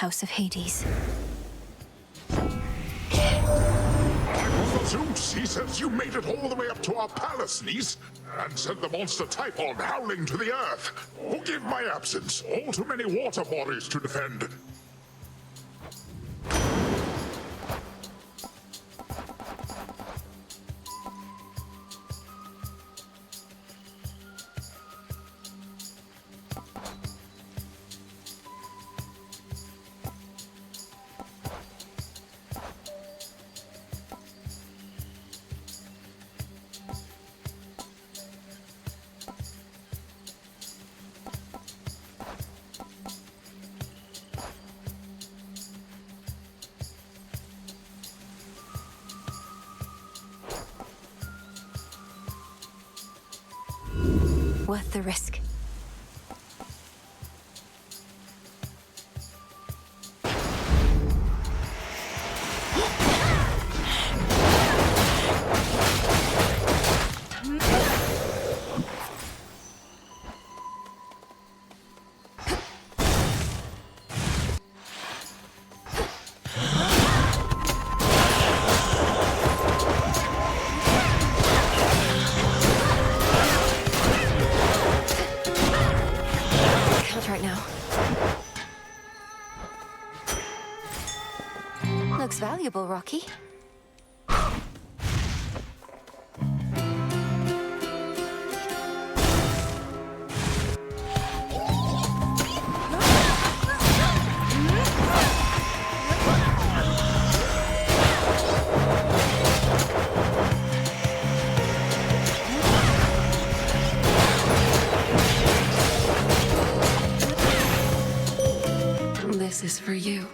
House of Hades. Zeus, he says you made it all the way up to our palace, niece, and sent the monster Typhon howling to the earth. Forgive my absence. All too many water bodies to defend. Worth the risk. Right now. Looks valuable, Rocky. This is for you.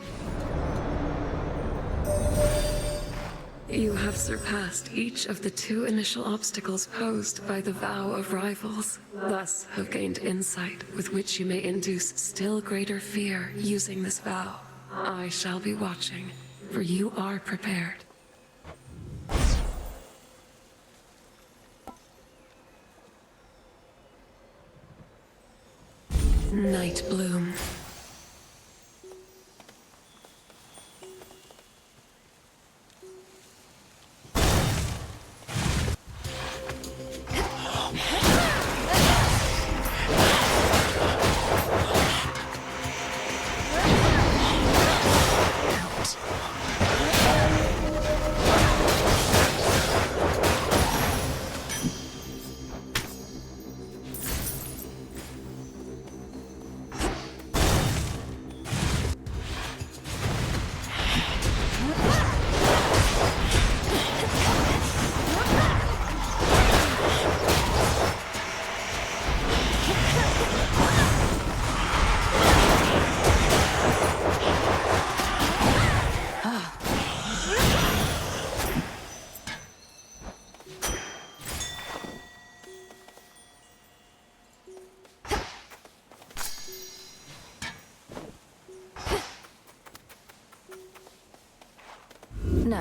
You have surpassed each of the 2 initial obstacles posed by the vow of rivals, thus have gained insight with which you may induce still greater fear using this vow. I shall be watching, for you are prepared. Night Bloom. No.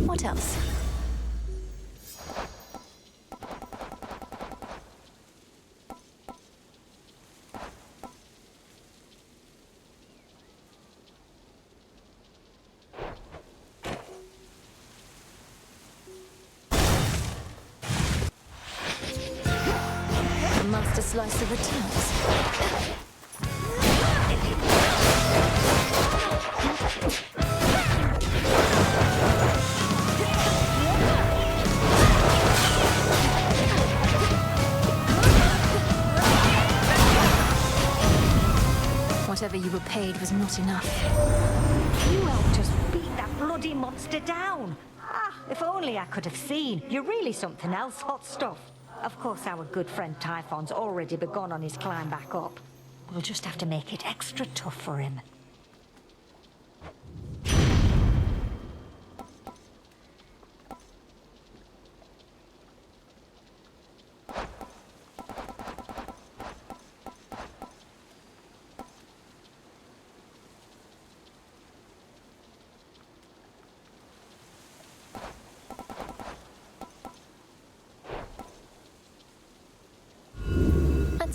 What else? Master Slicer returns. Whatever you were paid was not enough. You helped us beat that bloody monster down. Ah, if only I could have seen. You're really something else, hot stuff. Of course, our good friend Typhon's already begun on his climb back up. We'll just have to make it extra tough for him.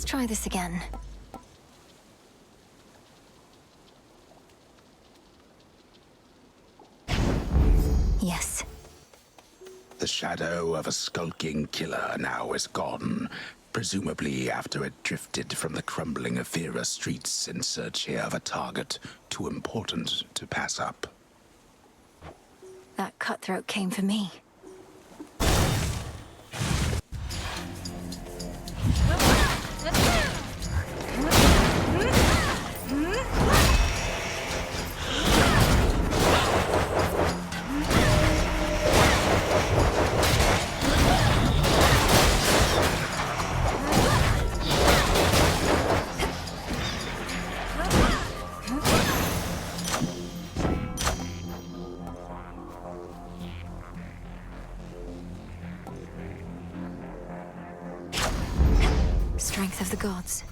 try this again. Yes. The shadow of a skulking killer now is gone, presumably after it drifted from the crumbling Athera streets in search here of a target too important to pass up. That cutthroat came for me. Strength of the gods.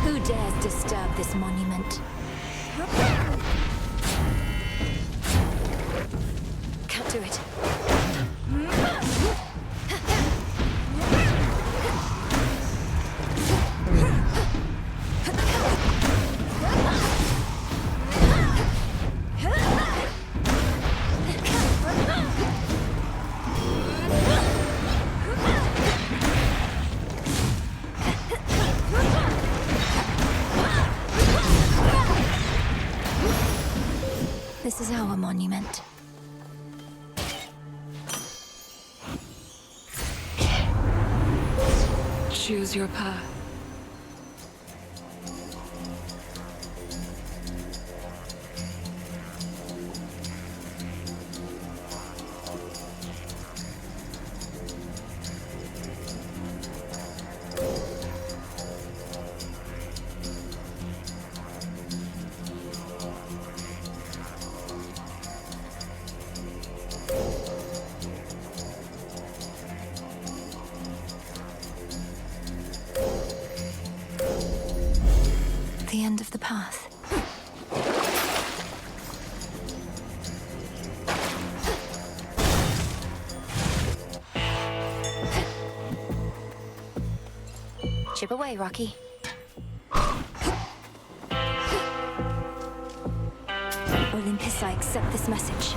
Who dares disturb this monument? Can't do it. This is our monument. Choose your path. The end of the path. Chip away, Rocky. Olympus, I accept this message.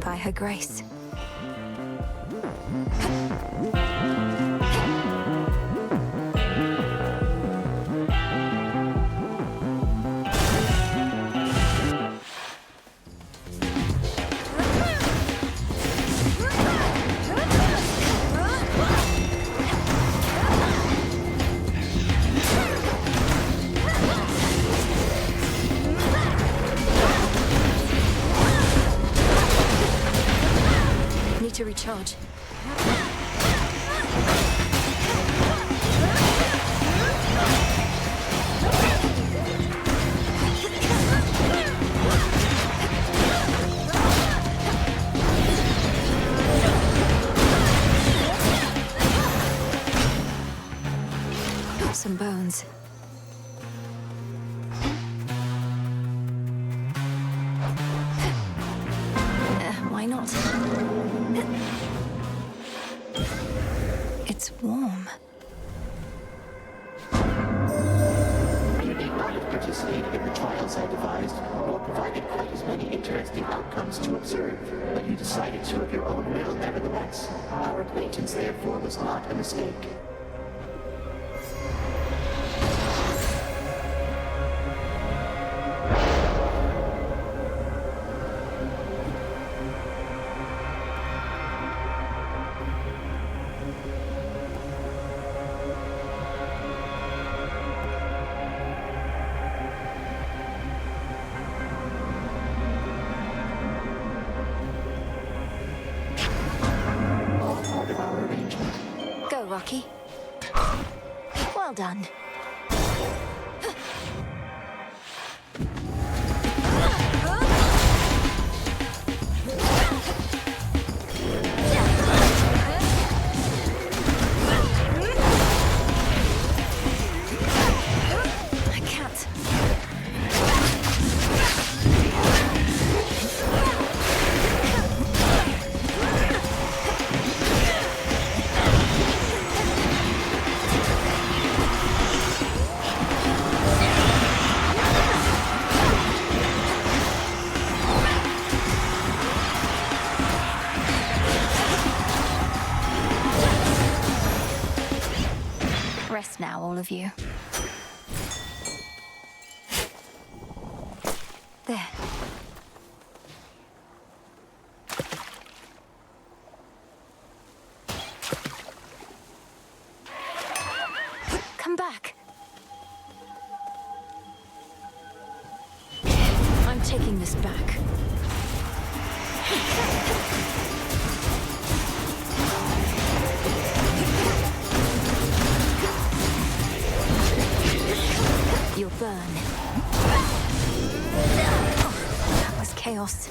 By her grace. Need to recharge. Some bones. Why not? It's warm. You may not have participated in the trials I devised, nor provided quite as many interesting outcomes to observe, but you decided so of your own will nevertheless. Our acquaintance, therefore, was not a mistake. Rocky. Well done. I can't. Rest now, all of you. There. Come back. I'm taking this back. You'll burn. That was chaos.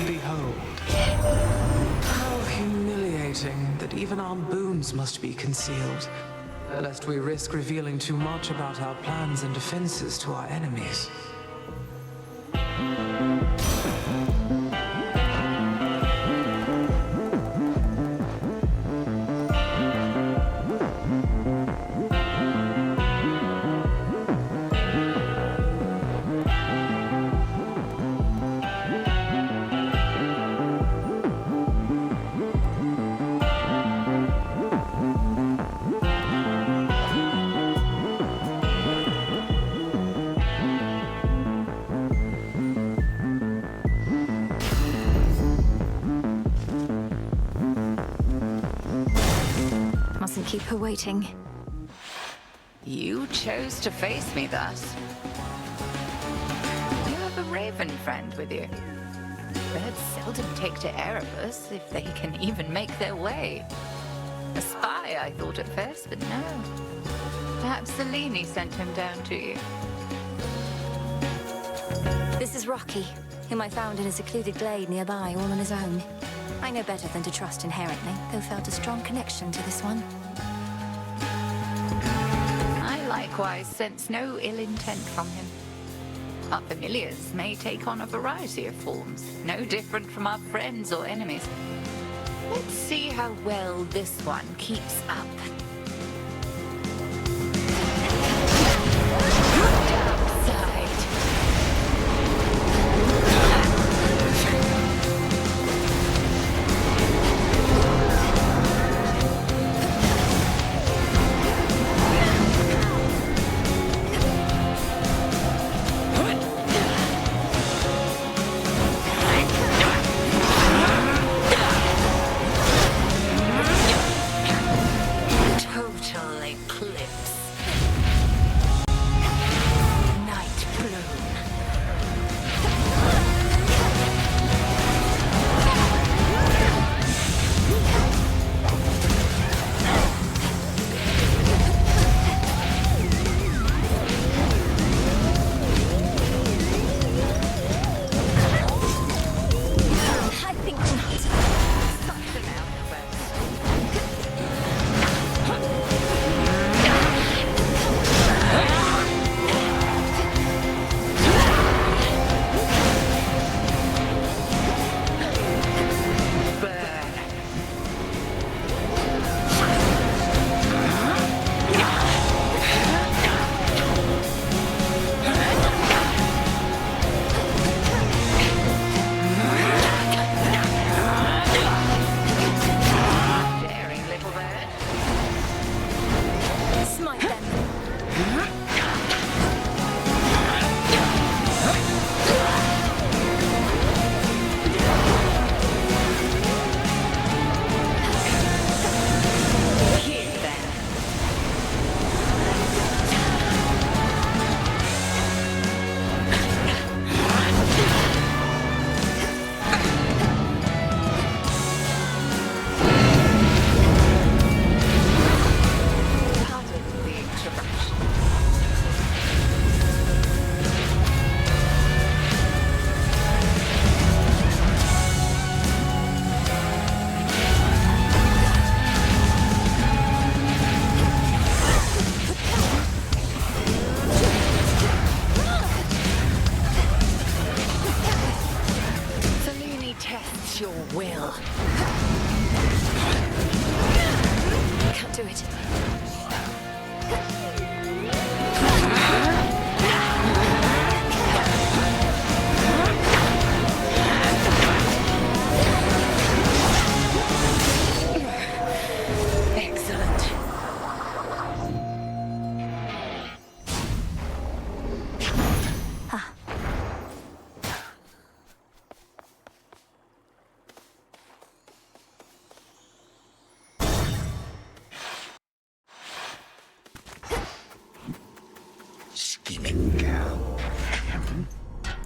Behold, how humiliating that even our boons must be concealed, lest we risk revealing too much about our plans and defenses to our enemies. Mustn't keep her waiting. You chose to face me thus. You have a raven friend with you. Birds seldom take to Erebus if they can even make their way. A spy, I thought at first, but no. Perhaps Selene sent him down to you. This is Rocky, whom I found in a secluded glade nearby, all on his own. I know better than to trust inherently, though felt a strong connection to this one. I likewise sense no ill intent from him. Our familiars may take on a variety of forms, no different from our friends or enemies. Let's see how well this one keeps up.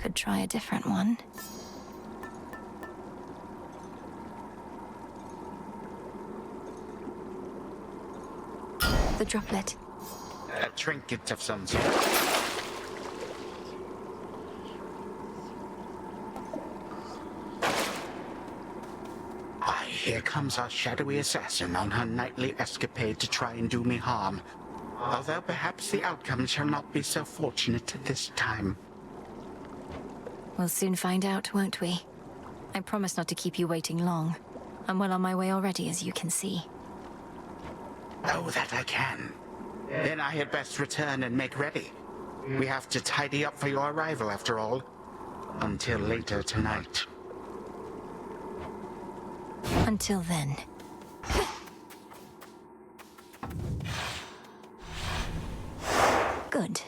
Could try a different one. The droplet. A trinket of some sort. Aye, here comes our shadowy assassin on her nightly escapade to try and do me harm. Although perhaps the outcome shall not be so fortunate this time. We'll soon find out, won't we? I promise not to keep you waiting long. I'm well on my way already, as you can see. Oh, that I can. Then I had best return and make ready. We have to tidy up for your arrival, after all. Until later tonight. Until then. Good.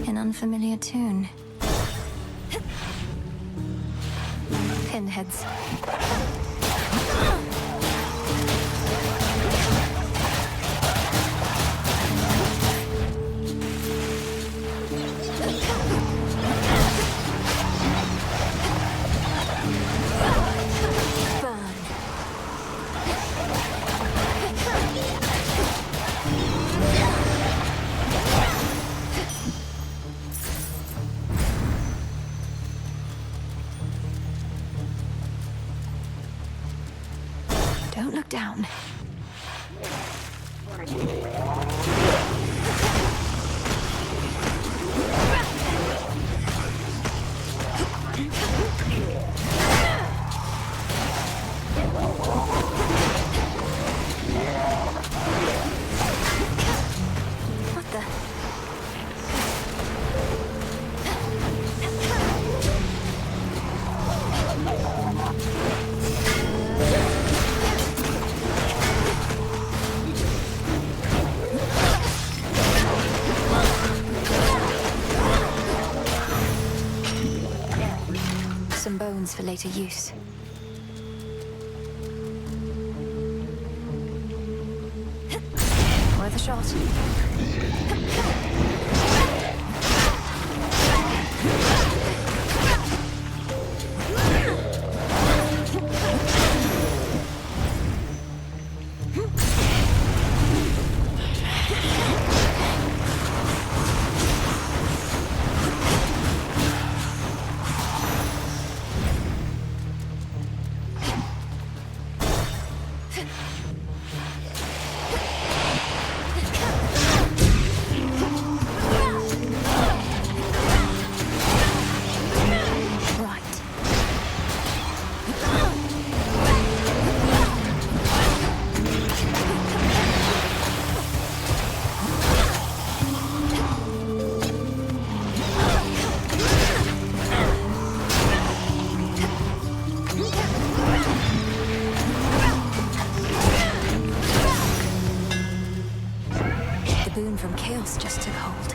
An unfamiliar tune. Pinheads. Don't look down. What the? Some bones for later use. Worth a shot. From chaos just took hold.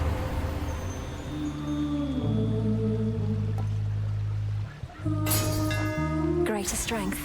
Greater strength.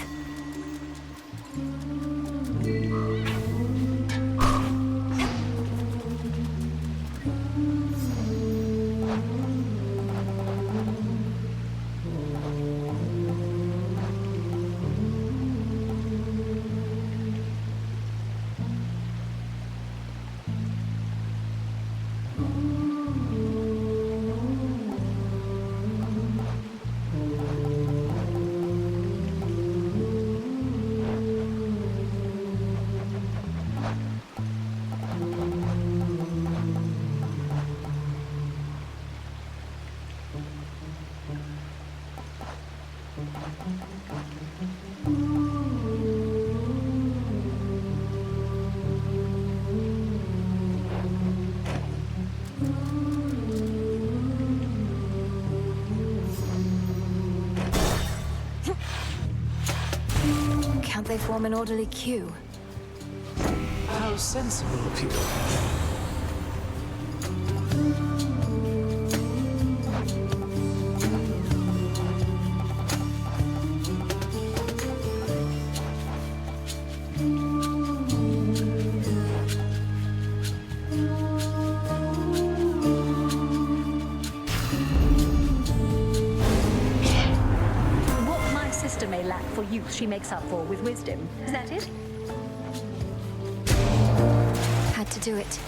Can't they form an orderly queue? How sensible of you. youth she makes up for with wisdom. Is that it? Had to do it.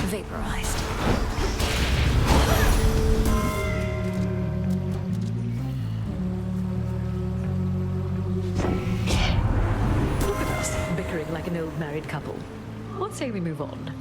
Vaporized. Look at us, bickering like an old married couple. What say we move on?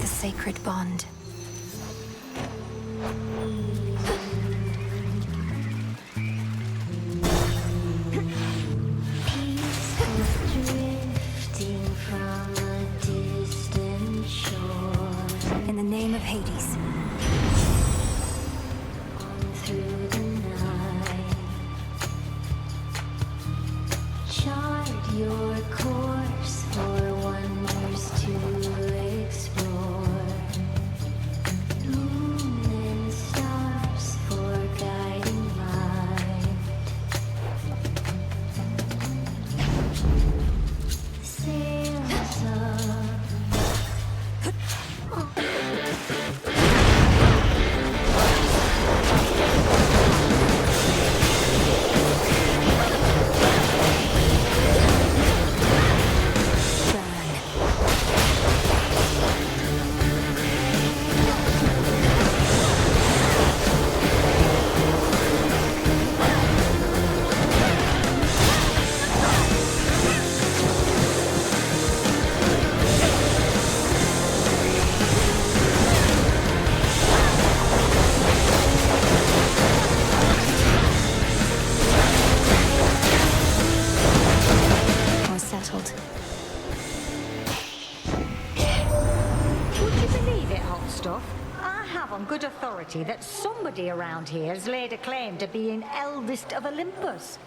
The sacred bond. In the name of Hades. Chart your course for wonders to explore. Moon and stars for guiding light. Sails up. Or settled. Would you believe it, hot stuff? I have on good authority that somebody around here has laid a claim to being eldest of Olympus.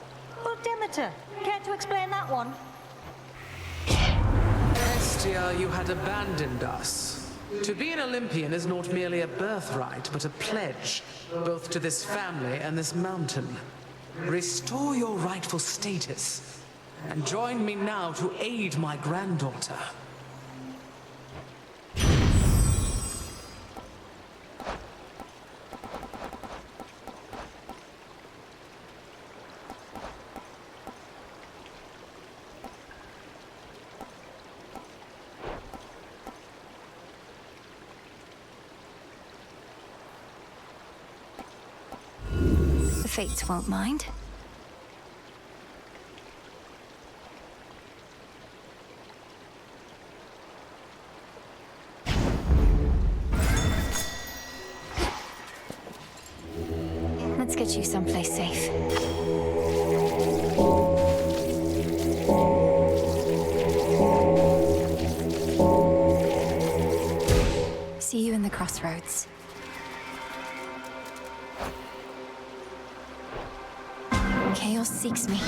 Well, Demeter, care to explain that one? Hestia, you had abandoned us. To be an Olympian is not merely a birthright, but a pledge, both to this family and this mountain. Restore your rightful status, and join me now to aid my granddaughter. The Fates won't mind. Let's get you someplace safe. See you in the crossroads. Chaos seeks me.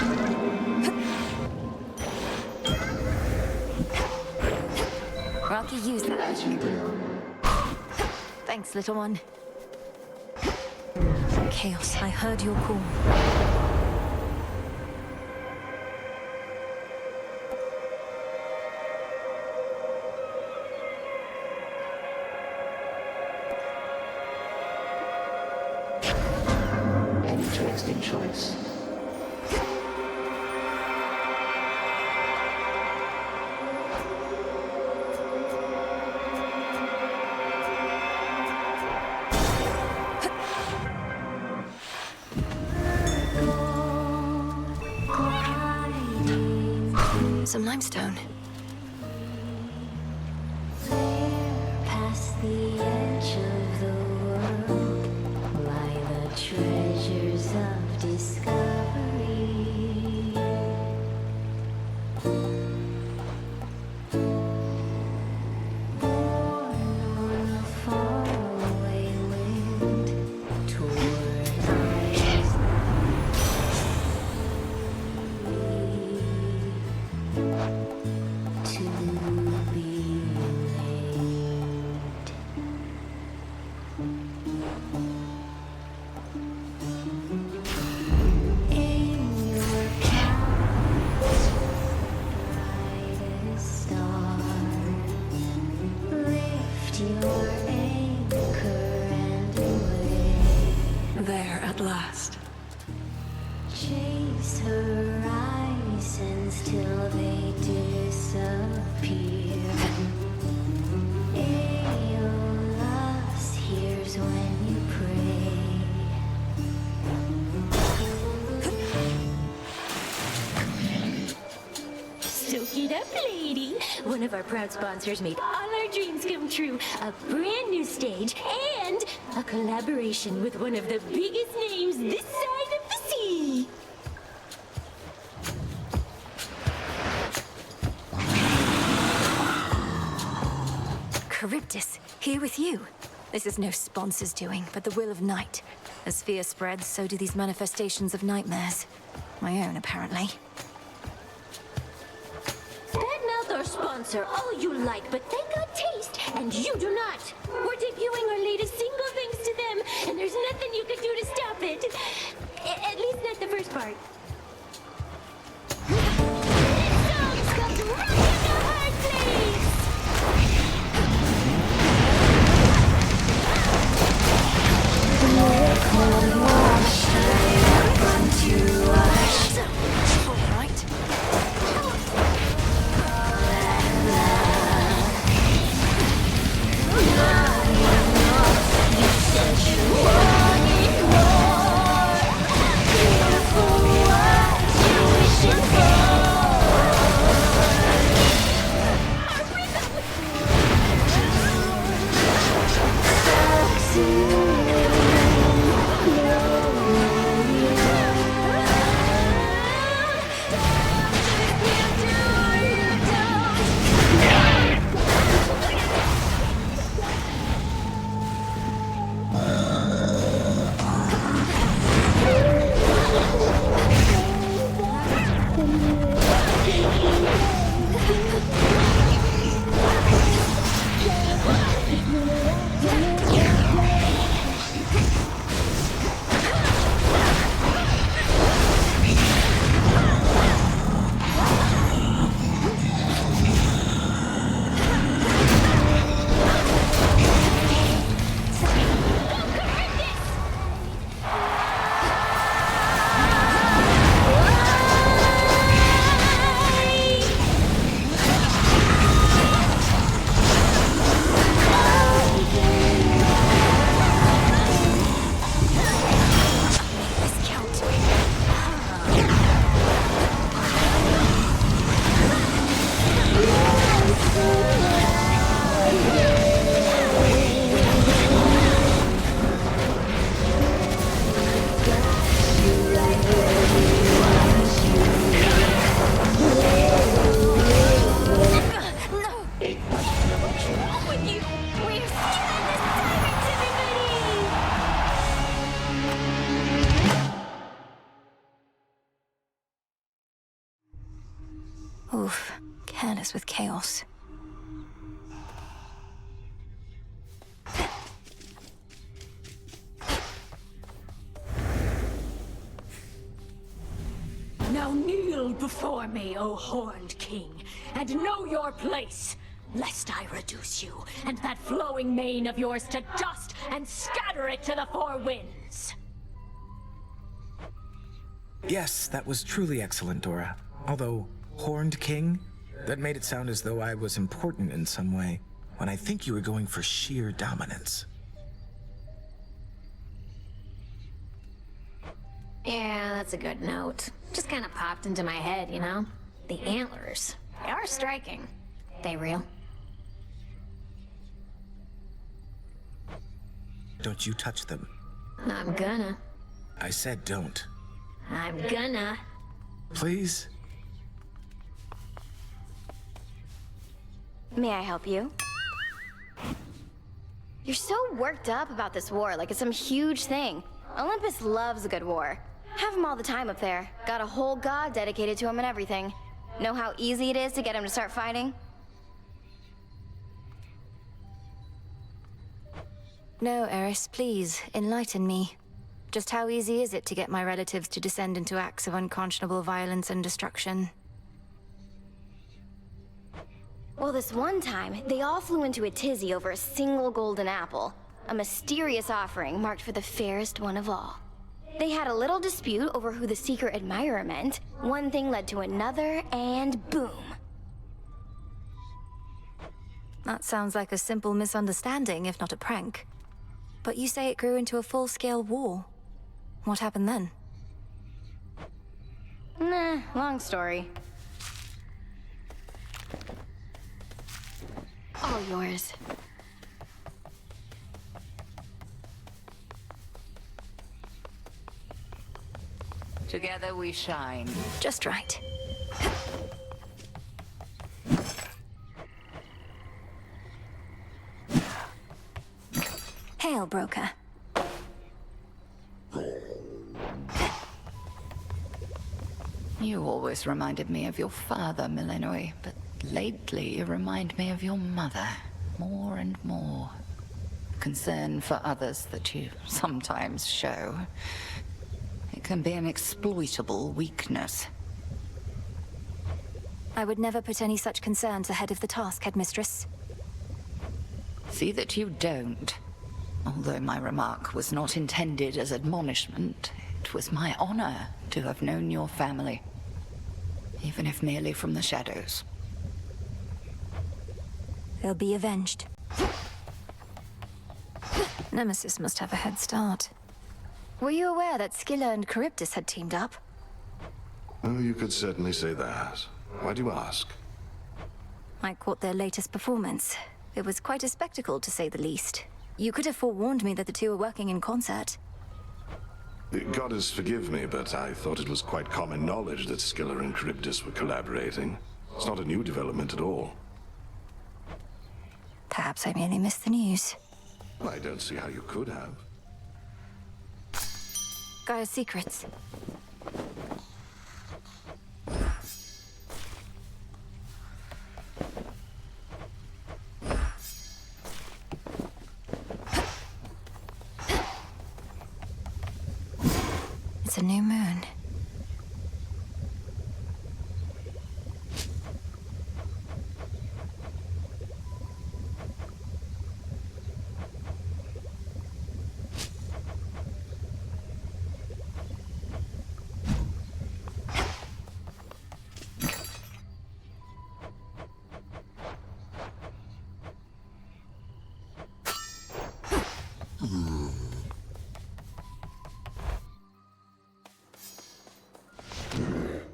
Rocky, use that. As you will. Thanks, little one. Chaos, I heard your call. An interesting choice. some limestone. Past the edge of the world lie the treasures of discovery. Born on a faraway wind toward eyes to be named. In your path, brightest star, lift your anchor and away. There at last. Chase horizons till they disappear. Aeolus hears when you pray. Soak it up, lady. One of our proud sponsors made all our dreams come true. A brand new stage and a collaboration with one of the biggest names this side of the sea. Charybdis, here with you. This is no sponsor's doing, but the will of night. As fear spreads, so do these manifestations of nightmares. My own, apparently. Badmouth our sponsor all you like, but they got taste, and you do not. We're debuting our latest single thanks to them, and there's nothing you can do to stop it. At least not the first part. This song's comes right in the hard place! Oof, careless with chaos. Now kneel before me, O Horned King, and know your place, lest I reduce you and that flowing mane of yours to dust and scatter it to the four winds. Yes, that was truly excellent, Dora. Although, Horned King? That made it sound as though I was important in some way, when I think you were going for sheer dominance. Yeah, that's a good note. Just kind of popped into my head, you know? The antlers. They are striking. They real? Don't you touch them. I'm gonna. I said don't. I'm gonna. Please? May I help you? You're so worked up about this war, like it's some huge thing. Olympus loves a good war. Have him all the time up there. Got a whole god dedicated to him and everything. Know how easy it is to get him to start fighting? No, Eris, please, enlighten me. Just how easy is it to get my relatives to descend into acts of unconscionable violence and destruction? Well, this one time, they all flew into a tizzy over a single golden apple. A mysterious offering marked for the fairest one of all. They had a little dispute over who the secret admirer meant. One thing led to another, and boom. That sounds like a simple misunderstanding, if not a prank. But you say it grew into a full-scale war. What happened then? Nah, long story. All yours. Together we shine. Just right. Hail, broker. You always reminded me of your father, Millenoi, but lately you remind me of your mother, more and more. Concern for others that you sometimes show. It can be an exploitable weakness. I would never put any such concerns ahead of the task, Headmistress. See that you don't. Although my remark was not intended as admonishment, it was my honor to have known your family. Even if merely from the shadows. They'll be avenged. Nemesis must have a head start. Were you aware that Scylla and Charybdis had teamed up? Oh, you could certainly say that. Why do you ask? I caught their latest performance. It was quite a spectacle, to say the least. You could have forewarned me that the two were working in concert. Goddess, forgive me, but I thought it was quite common knowledge that Scylla and Charybdis were collaborating. It's not a new development at all. Perhaps I merely missed the news. I don't see how you could have. Gaia's secrets. It's a new moon.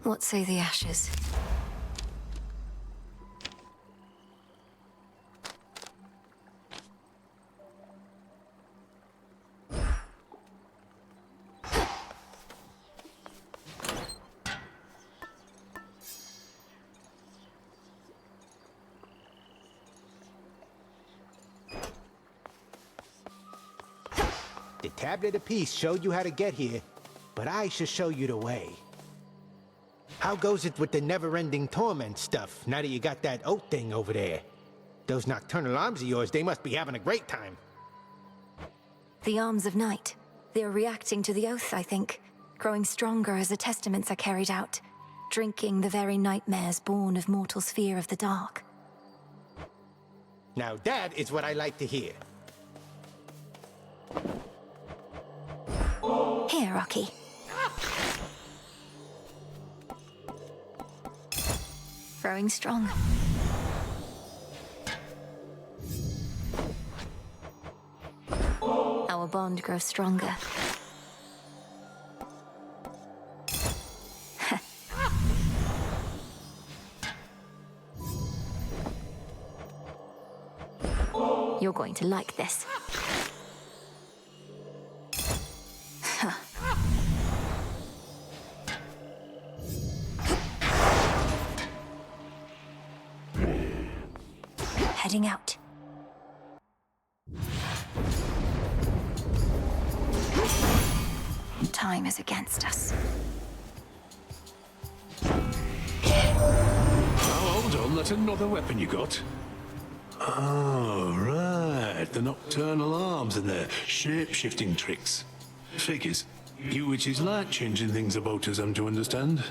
What say the ashes? The tablet of peace showed you how to get here, but I shall show you the way. How goes it with the never-ending torment stuff, now that you got that oath thing over there? Those nocturnal arms of yours, they must be having a great time. The arms of night. They're reacting to the oath, I think. Growing stronger as the testaments are carried out. Drinking the very nightmares born of mortal's fear of the dark. Now that is what I like to hear. Here, Rocky. Growing strong. Our bond grows stronger. You're going to like this. Heading out. Time is against us. Oh, hold on, that's another weapon you got. Oh, right. The nocturnal arms and their shape-shifting tricks. Figures. You witches like changing things about us, I'm to understand.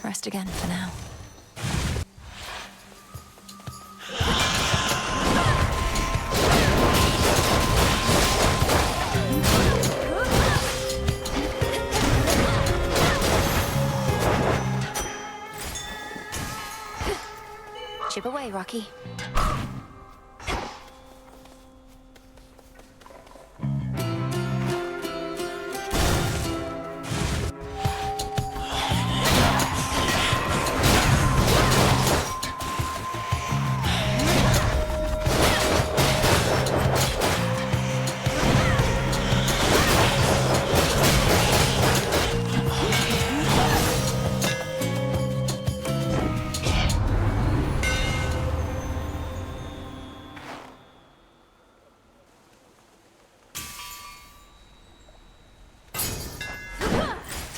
Rest again for now. Chip away, Rocky.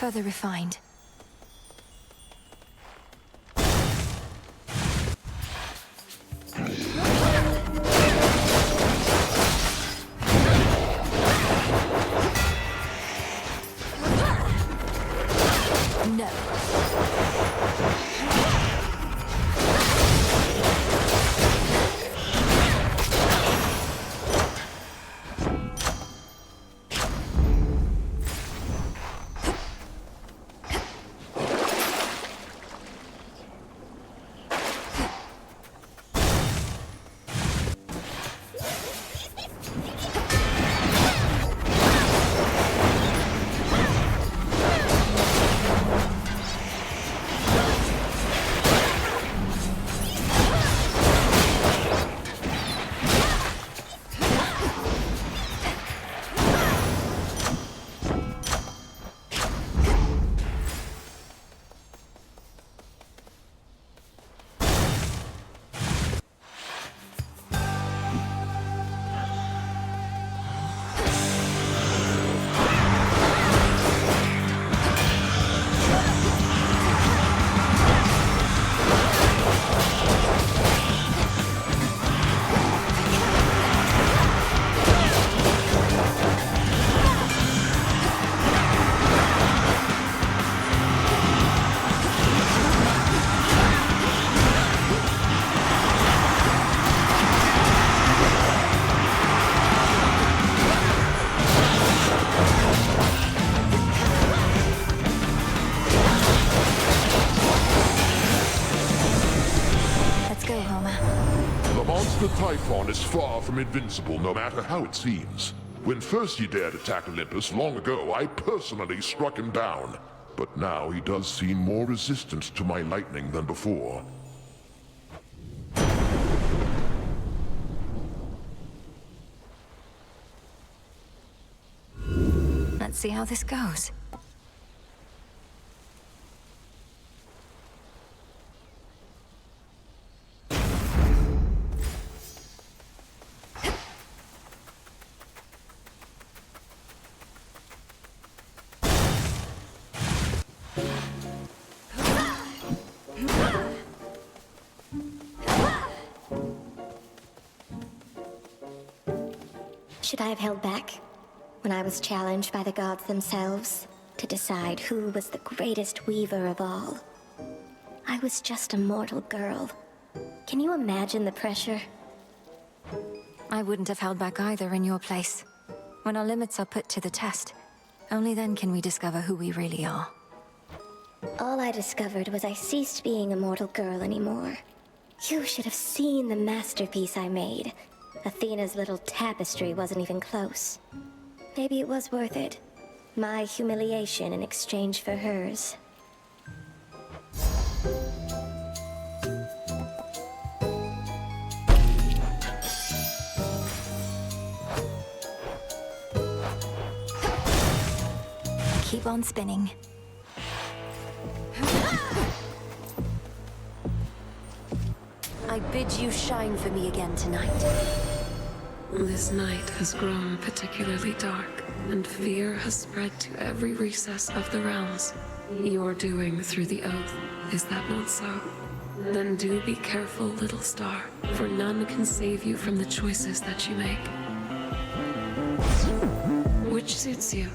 Further refined. No. The Typhon is far from invincible, no matter how it seems. When first he dared attack Olympus long ago, I personally struck him down. But now he does seem more resistant to my lightning than before. Let's see how this goes. Should I have held back when I was challenged by the gods themselves to decide who was the greatest weaver of all? I was just a mortal girl. Can you imagine the pressure? I wouldn't have held back either in your place. When our limits are put to the test, only then can we discover who we really are. All I discovered was I ceased being a mortal girl anymore. You should have seen the masterpiece I made. Athena's little tapestry wasn't even close. Maybe it was worth it. My humiliation in exchange for hers. Keep on spinning. I bid you shine for me again tonight. This night has grown particularly dark, and fear has spread to every recess of the realms. Your doing through the oath, is that not so? Then do be careful, little star, for none can save you from the choices that you make. Which suits you?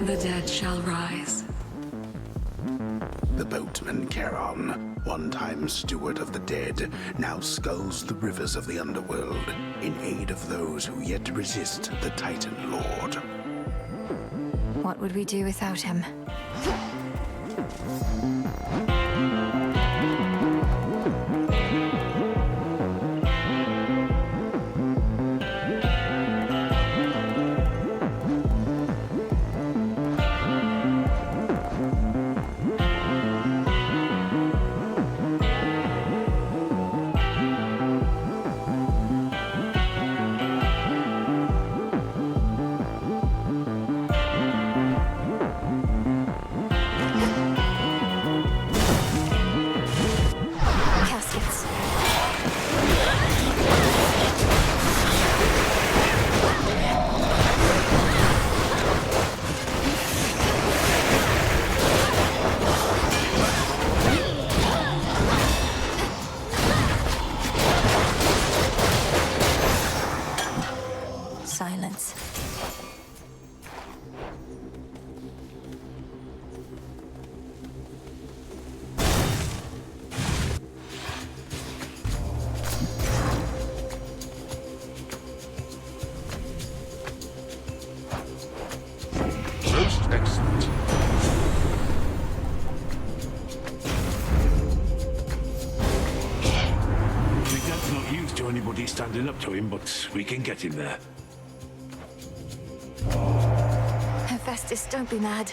The dead shall rise. The boatman Charon, one-time steward of the dead, now sculls the rivers of the underworld in aid of those who yet resist the Titan Lord. What would we do without him? Caskets. Silence. Most excellent. The dad's not used to anybody standing up to him, but we can get him there. Hephaestus, don't be mad.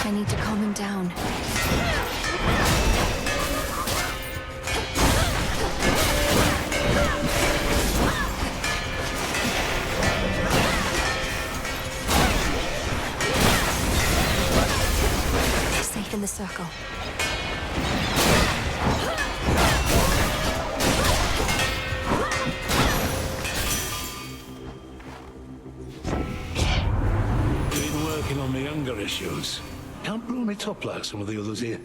I need to calm him down. Safe in the circle. Been working on the younger issues. Can't blow me top like some of the others here.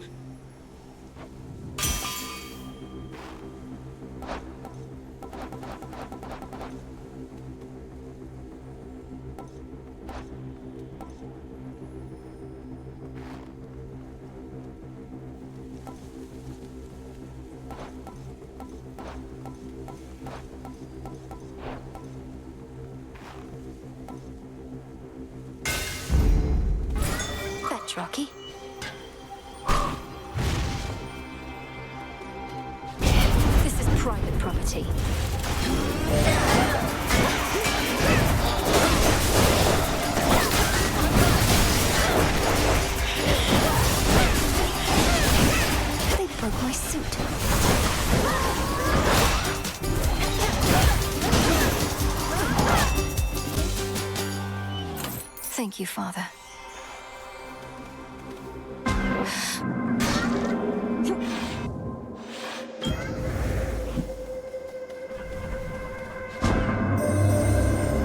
Fetch, Rocky. This is private property. They broke my suit. Thank you, Father.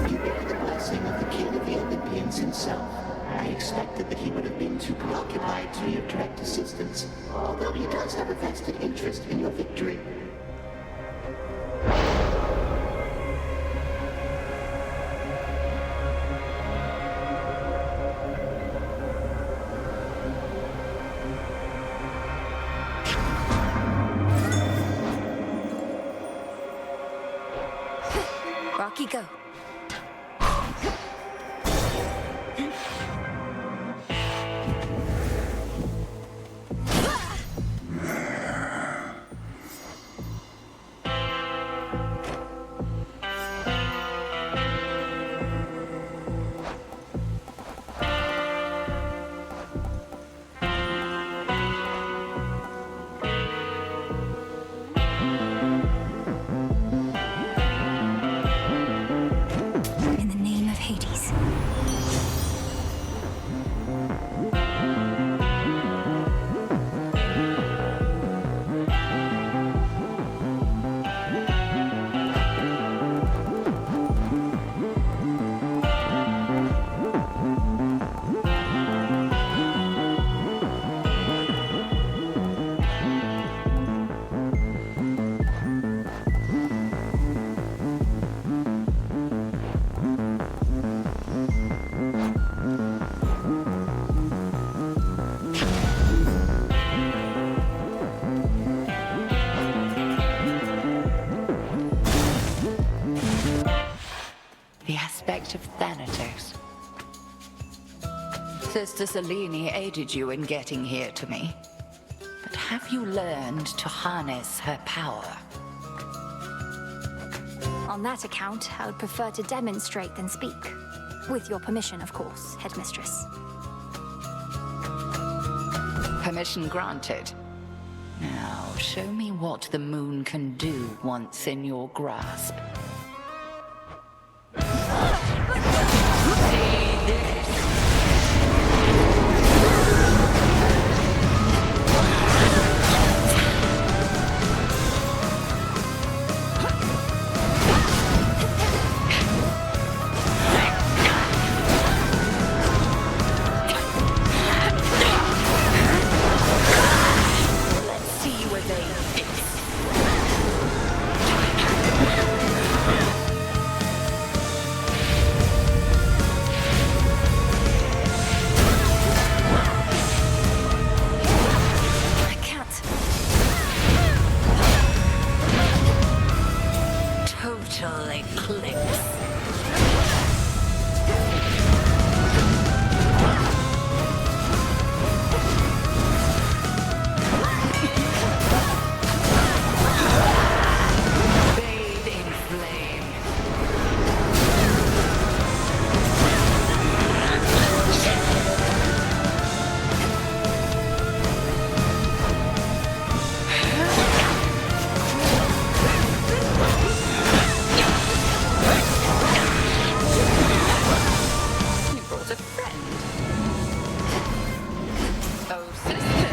You bear the blessing of the King of the Olympians himself. I expected that he would have been too preoccupied to be of direct assistance, although he does have a vested interest in your victory. Rocky, go. In the name of Hades. The aspect of Thanatos. Sister Selene aided you in getting here to me. But have you learned to harness her power? On that account, I would prefer to demonstrate than speak. With your permission, of course, Headmistress. Permission granted. Now, show me what the moon can do once in your grasp. Let's see you evade this. I can't. Total eclipse. Bathe in flame. You brought a friend. Oh, sister.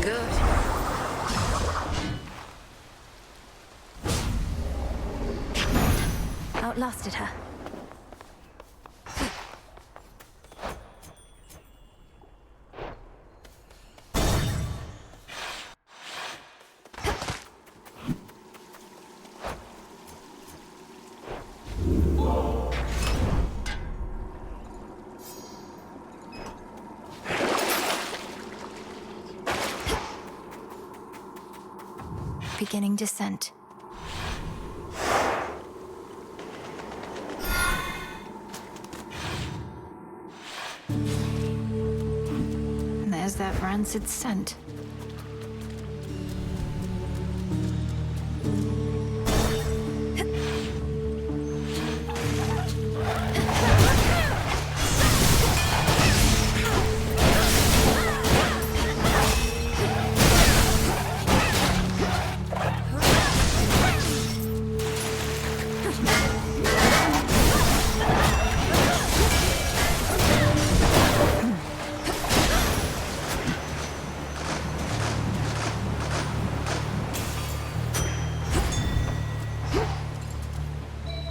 Good. Outlasted her. beginning descent. There's that rancid scent.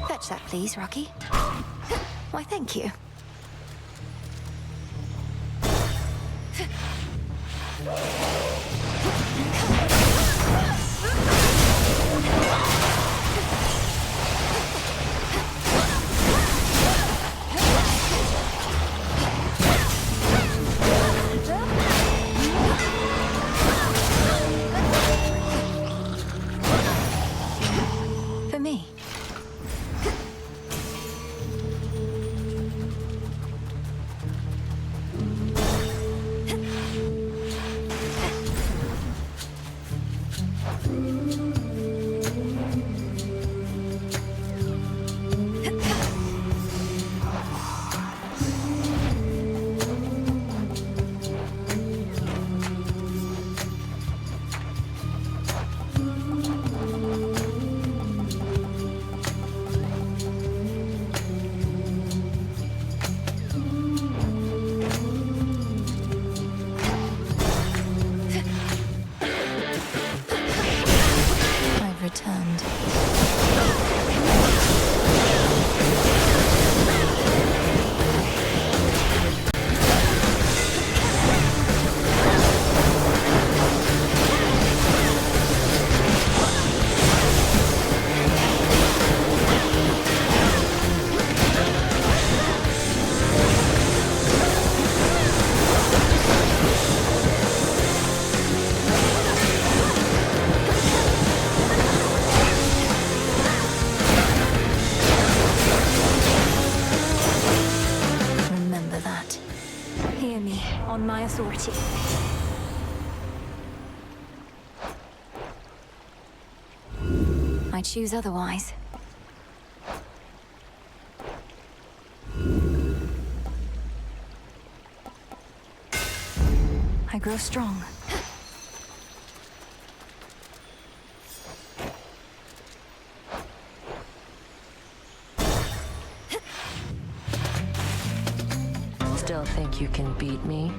Fetch that, please, Rocky. Why, thank you. For me. Returned. Remember that. Hear me, on my authority. I choose otherwise. I grow strong. Still think you can beat me?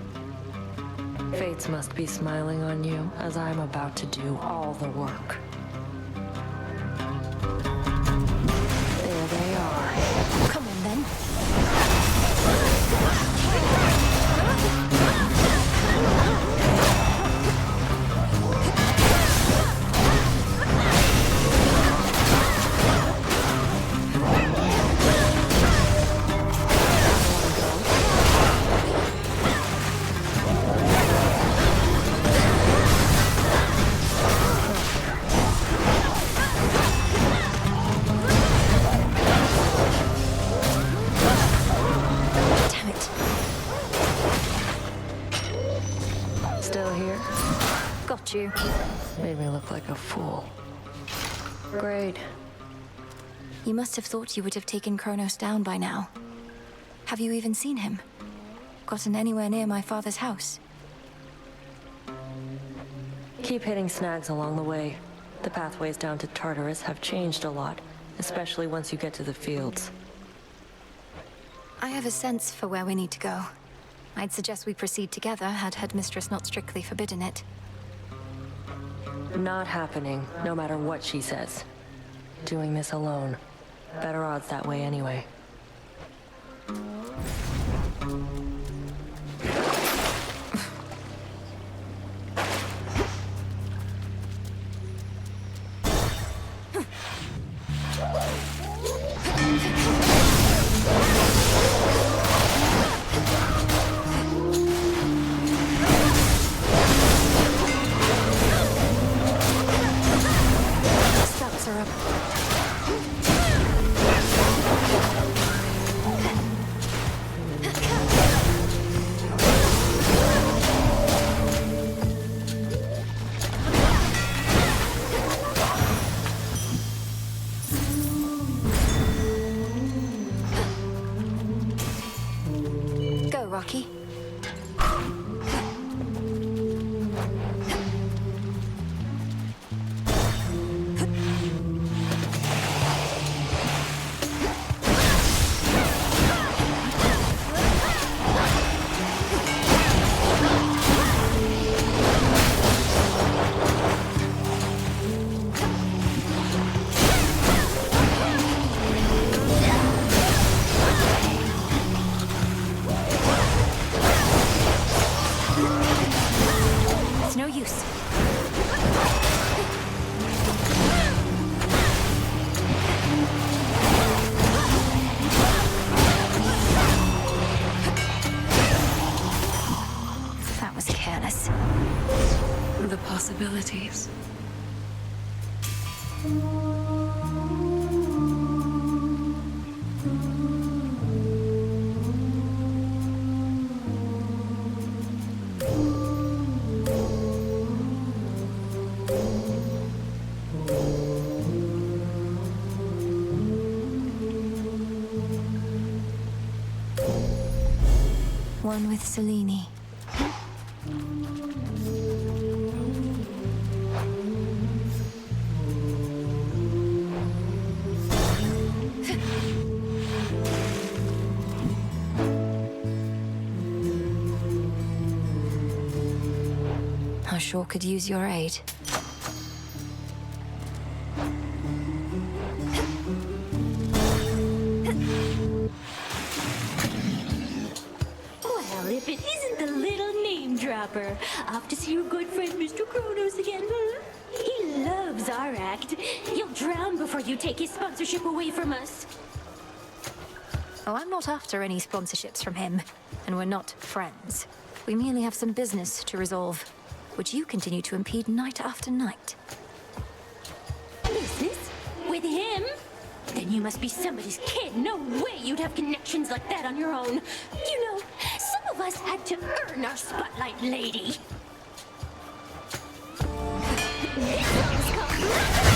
Fates must be smiling on you, as I'm about to do all the work. There they are. Come on, then. Still here? Got you. Made me look like a fool. Great. You must have thought you would have taken Kronos down by now. Have you even seen him? Gotten anywhere near my father's house? Keep hitting snags along the way. The pathways down to Tartarus have changed a lot, especially once you get to the fields. I have a sense for where we need to go. I'd suggest we proceed together, had Headmistress not strictly forbidden it. Not happening, no matter what she says. Doing this alone. Better odds that way anyway. use. That was careless. The possibilities. One with Selene. I sure could use your aid. Well, if it isn't the little name dropper. Off to see your good friend Mr. Kronos again, huh? He loves our act. He'll drown before you take his sponsorship away from us. Oh, I'm not after any sponsorships from him, and we're not friends. We merely have some business to resolve, which you continue to impede night after night. Business? With him? Then you must be somebody's kid. No way you'd have connections like that on your own. You know, some of us had to earn our spotlight, lady. This song's called Black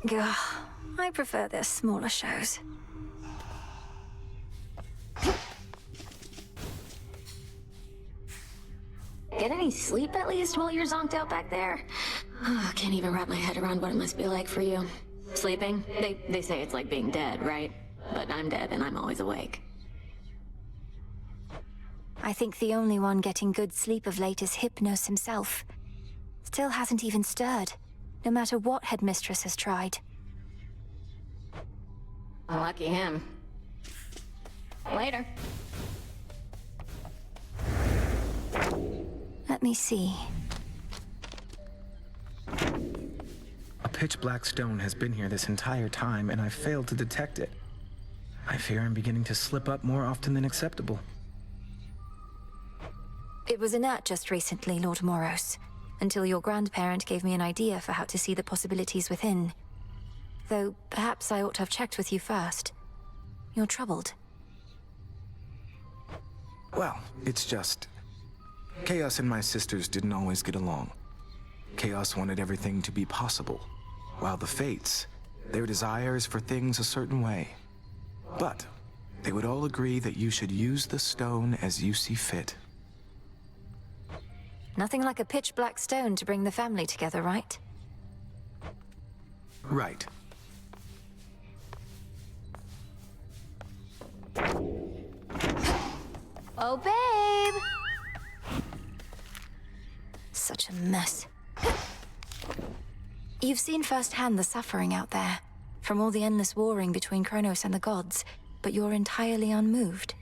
Gah, I prefer their smaller shows. Get any sleep at least while you're zonked out back there? Oh, I can't even wrap my head around what it must be like for you. Sleeping? They say it's like being dead, right? But I'm dead and I'm always awake. I think the only one getting good sleep of late is Hypnos himself. Still hasn't even stirred, no matter what Headmistress has tried. Lucky him. Later. Let me see. A pitch black stone has been here this entire time, and I failed to detect it. I fear I'm beginning to slip up more often than acceptable. It was Anat just recently, Lord Moros, until your grandparent gave me an idea for how to see the possibilities within. Though perhaps I ought to have checked with you first. You're troubled. Well, it's just... Chaos and my sisters didn't always get along. Chaos wanted everything to be possible, while the Fates, their desire is for things a certain way. But they would all agree that you should use the stone as you see fit. Nothing like a pitch-black stone to bring the family together, right? Right. Oh, babe! Such a mess. You've seen firsthand the suffering out there, from all the endless warring between Kronos and the gods, but you're entirely unmoved.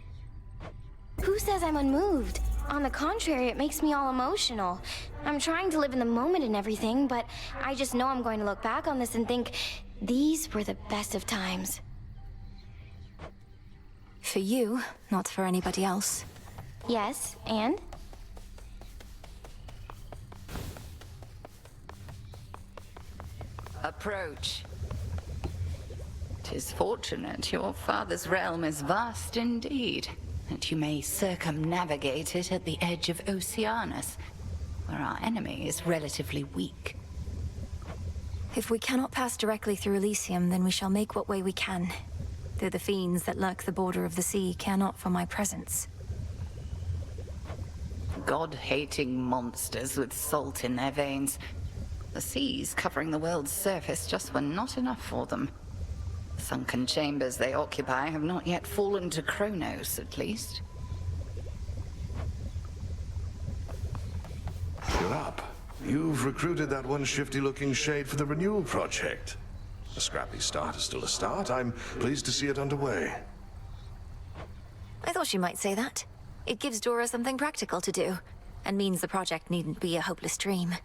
Who says I'm unmoved? On the contrary, it makes me all emotional. I'm trying to live in the moment and everything, but I just know I'm going to look back on this and think, these were the best of times. For you, not for anybody else. Yes, and? Approach. 'Tis fortunate your father's realm is vast indeed, and you may circumnavigate it at the edge of Oceanus, where our enemy is relatively weak. If we cannot pass directly through Elysium, then we shall make what way we can. Though the fiends that lurk the border of the sea care not for my presence. God-hating monsters with salt in their veins. The seas covering the world's surface just were not enough for them. The sunken chambers they occupy have not yet fallen to Kronos, at least. You're up. You've recruited that one shifty-looking shade for the renewal project. A scrappy start is still a start. I'm pleased to see it underway. I thought you might say that. It gives Dora something practical to do, and means the project needn't be a hopeless dream.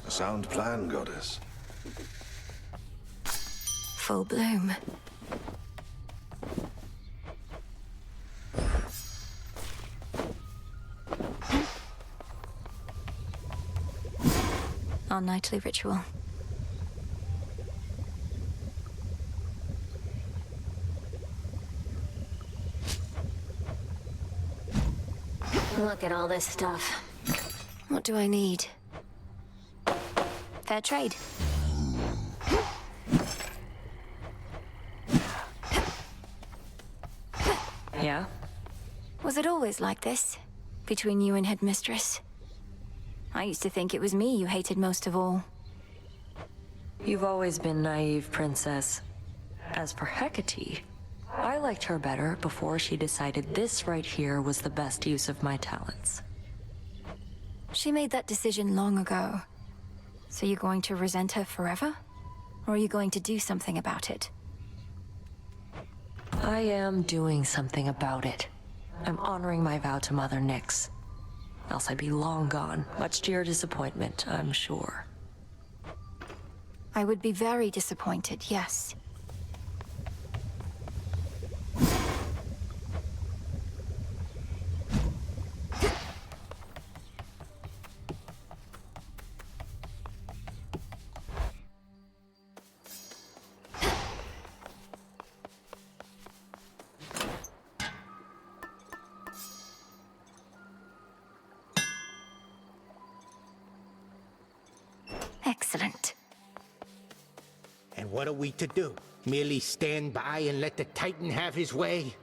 A sound plan, Goddess. Full bloom. Our nightly ritual. Look at all this stuff. What do I need? Fair trade. Yeah? Was it always like this? Between you and Headmistress? I used to think it was me you hated most of all. You've always been naive, Princess. As for Hecate, I liked her better before she decided this right here was the best use of my talents. She made that decision long ago. So you're going to resent her forever? Or are you going to do something about it? I am doing something about it. I'm honoring my vow to Mother Nyx. Else I'd be long gone, much to your disappointment, I'm sure. I would be very disappointed, yes. Excellent. And what are we to do? Merely stand by and let the Titan have his way?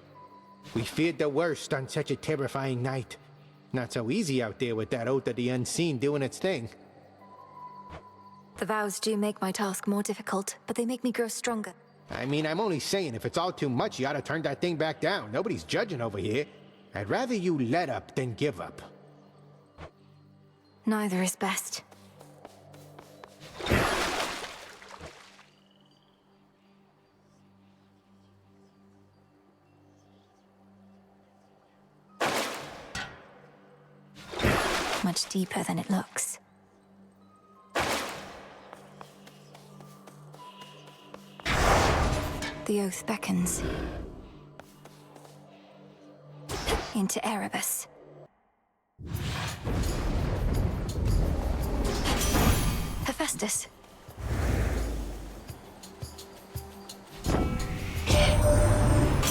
We feared the worst on such a terrifying night. Not so easy out there with that Oath of the Unseen doing its thing. The vows do make my task more difficult, but they make me grow stronger. I mean, I'm only saying if it's all too much, you ought to turn that thing back down. Nobody's judging over here. I'd rather you let up than give up. Neither is best. Much deeper than it looks. The oath beckons. Into Erebus. Hephaestus.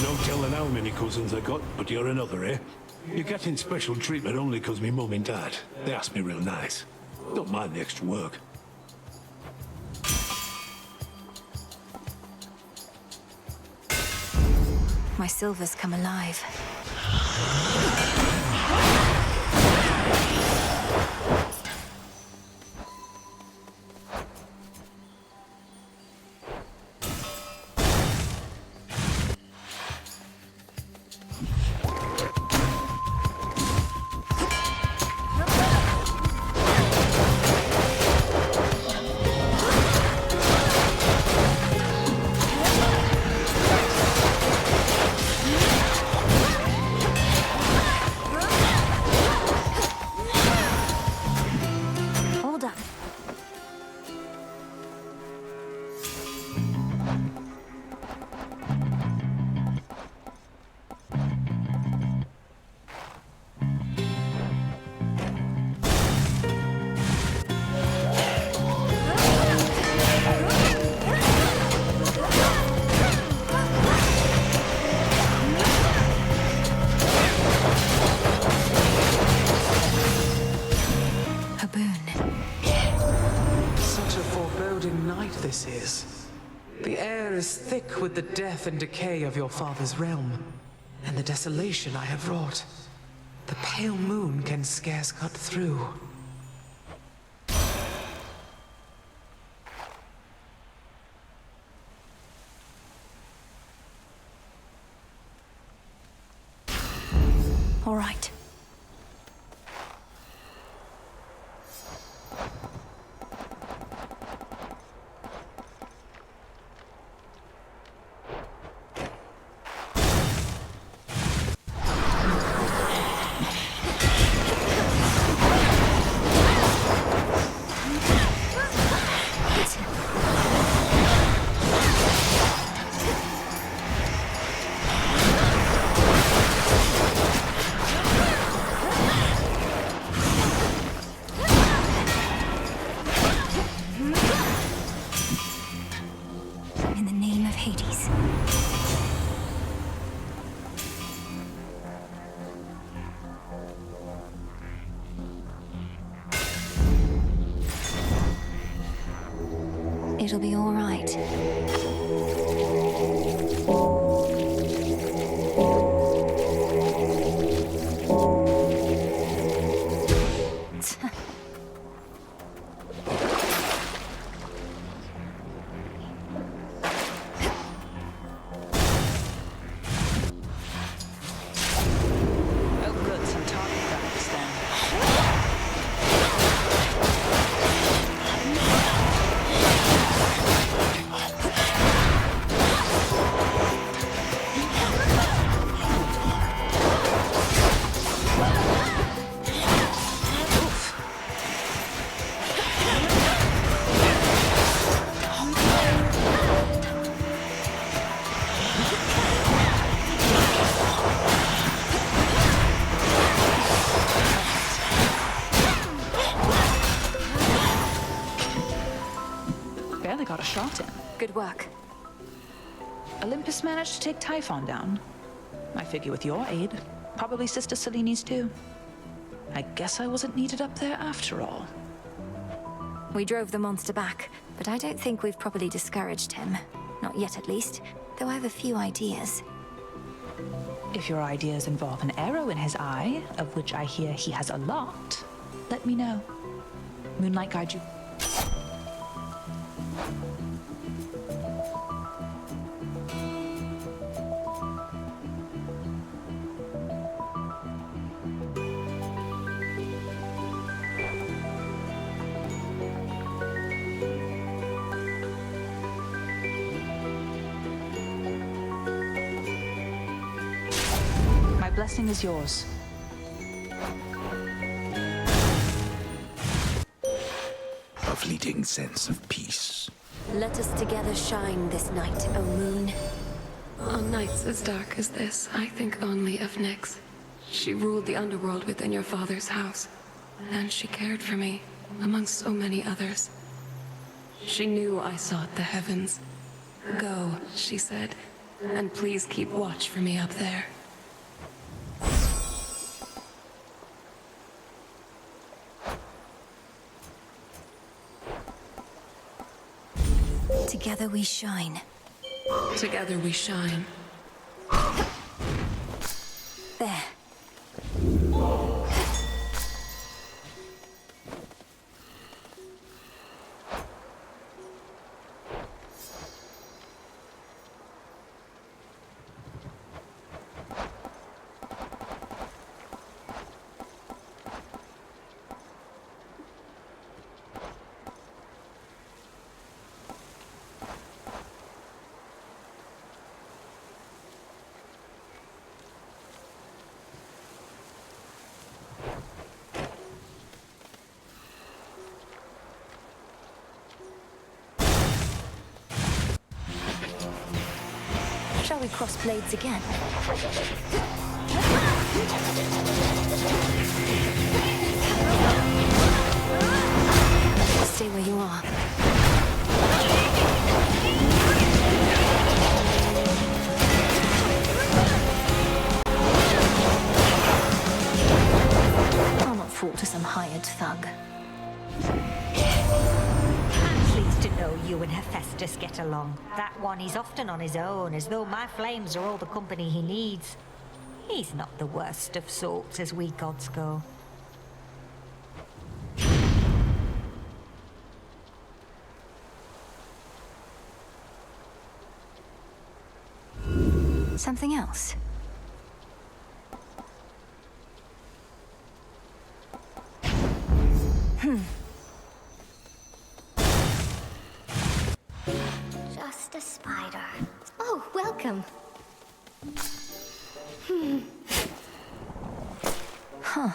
No telling how many cousins I got, but you're another, eh? You're getting special treatment only 'cause me mum and dad. They asked me real nice. Don't mind the extra work. My silver's come alive. This is. The air is thick with the death and decay of your father's realm, and the desolation I have wrought. The pale moon can scarce cut through. All right. In the name of Hades. It'll be all right. Barely got a shot in. Good work. Olympus managed to take Typhon down. I figure with your aid, probably Sister Seleni's too. I guess I wasn't needed up there after all. We drove the monster back, but I don't think we've properly discouraged him. Not yet, at least. Though I have a few ideas. If your ideas involve an arrow in his eye, of which I hear he has a lot, let me know. Moonlight guide you. My blessing is yours. A fleeting sense of peace. Let us together shine this night, O moon. On nights as dark as this, I think only of Nyx. She ruled the underworld within your father's house, and she cared for me, amongst so many others. She knew I sought the heavens. Go, she said, and please keep watch for me up there. Together we shine. Together we shine. There. Shall we cross blades again? Stay where you are. I'll not fall to some hired thug. Pleased to know you and Hephaestus get along. That one, he's often on his own, as though my flames are all the company he needs. He's not the worst of sorts as we gods go. Something else? Just a spider. Oh, welcome. Huh.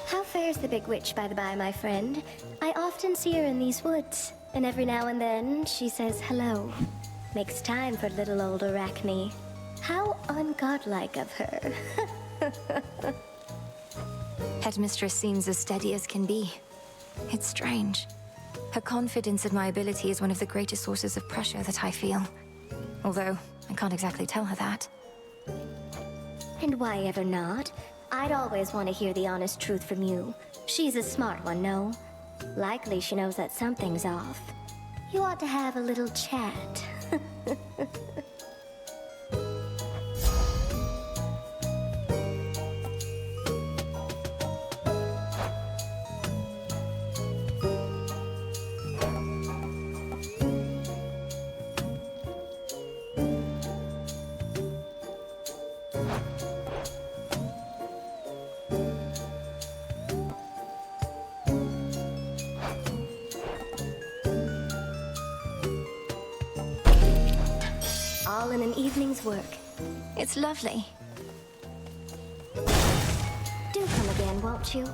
How fares the big witch, by the by, my friend? I often see her in these woods, and every now and then she says hello. Makes time for little old Arachne. How ungodlike of her. Headmistress seems as steady as can be. It's strange. Her confidence in my ability is one of the greatest sources of pressure that I feel. Although, I can't exactly tell her that. And why ever not? I'd always want to hear the honest truth from you. She's a smart one, no? Likely she knows that something's off. You ought to have a little chat. All in an evening's work. It's lovely. Do come again, won't you?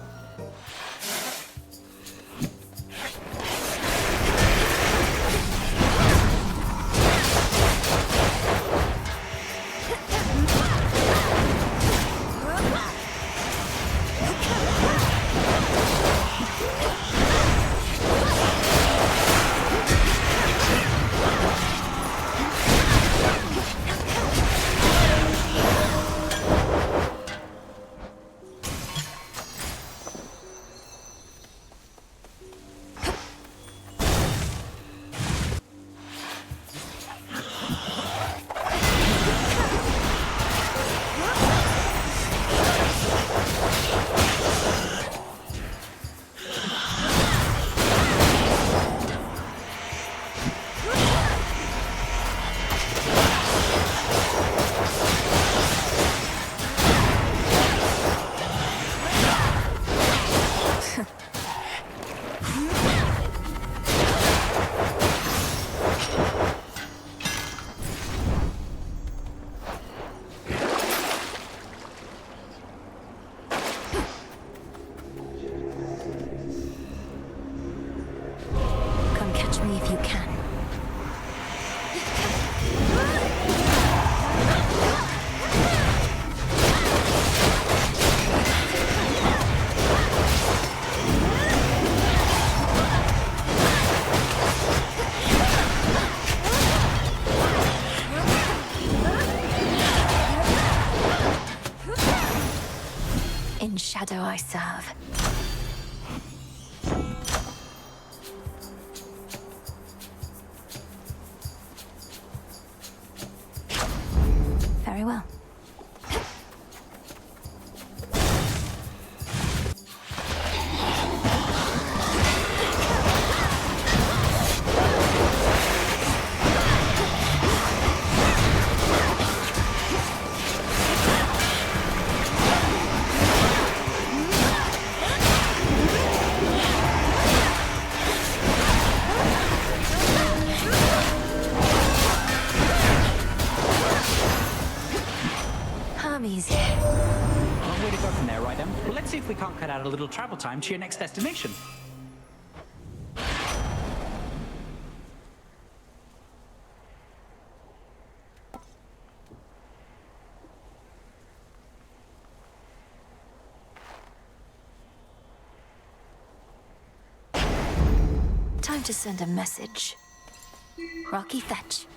Catch me if you can. In shadow I serve. Very well. Easy. Long way to go from there, right, Em? Well, let's see if we can't cut out a little travel time to your next destination. Time to send a message. Rocky fetch.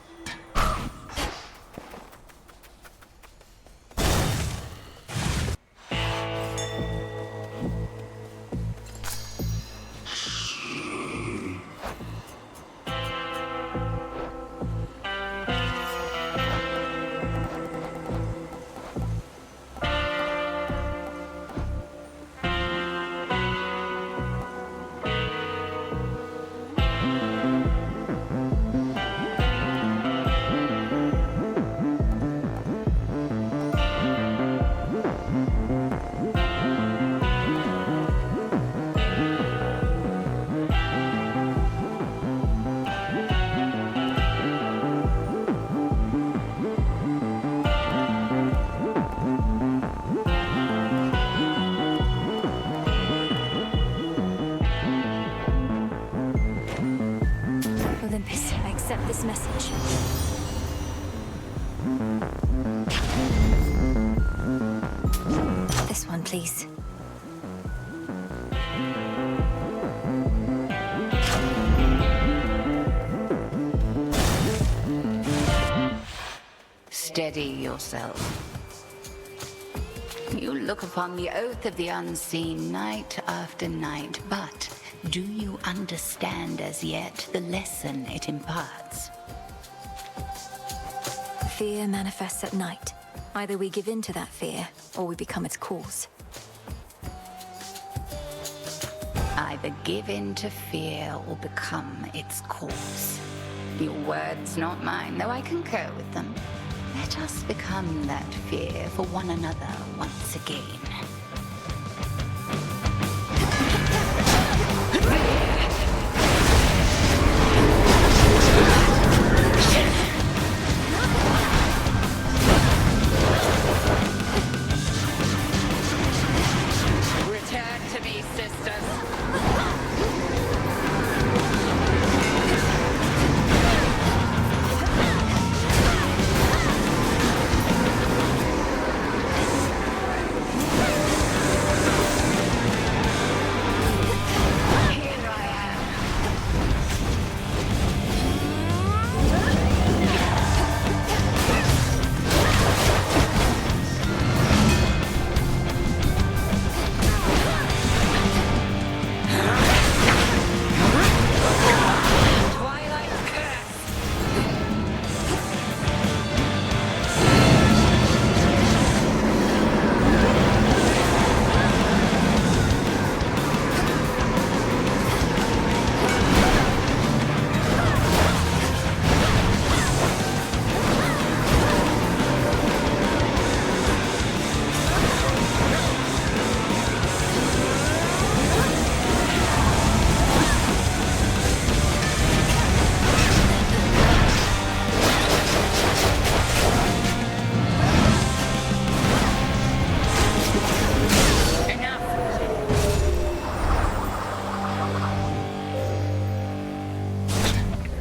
Olympus, I accept this message. This one, please. Steady yourself. You look upon the oath of the unseen night after night, but do you understand as yet the lesson it imparts? Fear manifests at night. Either we give in to that fear, or we become its cause. Either give in to fear or become its cause. Your words, not mine, though I concur with them. Let us become that fear for one another once again. Return to me, sisters.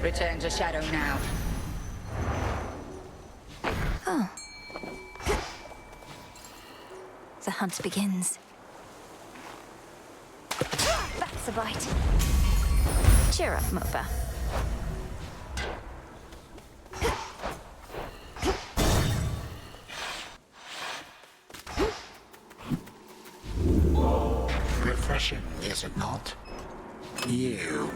Return to Shadow now. Oh. The hunt begins. That's a bite. Cheer up, Mopa. Refreshing, is it not? You.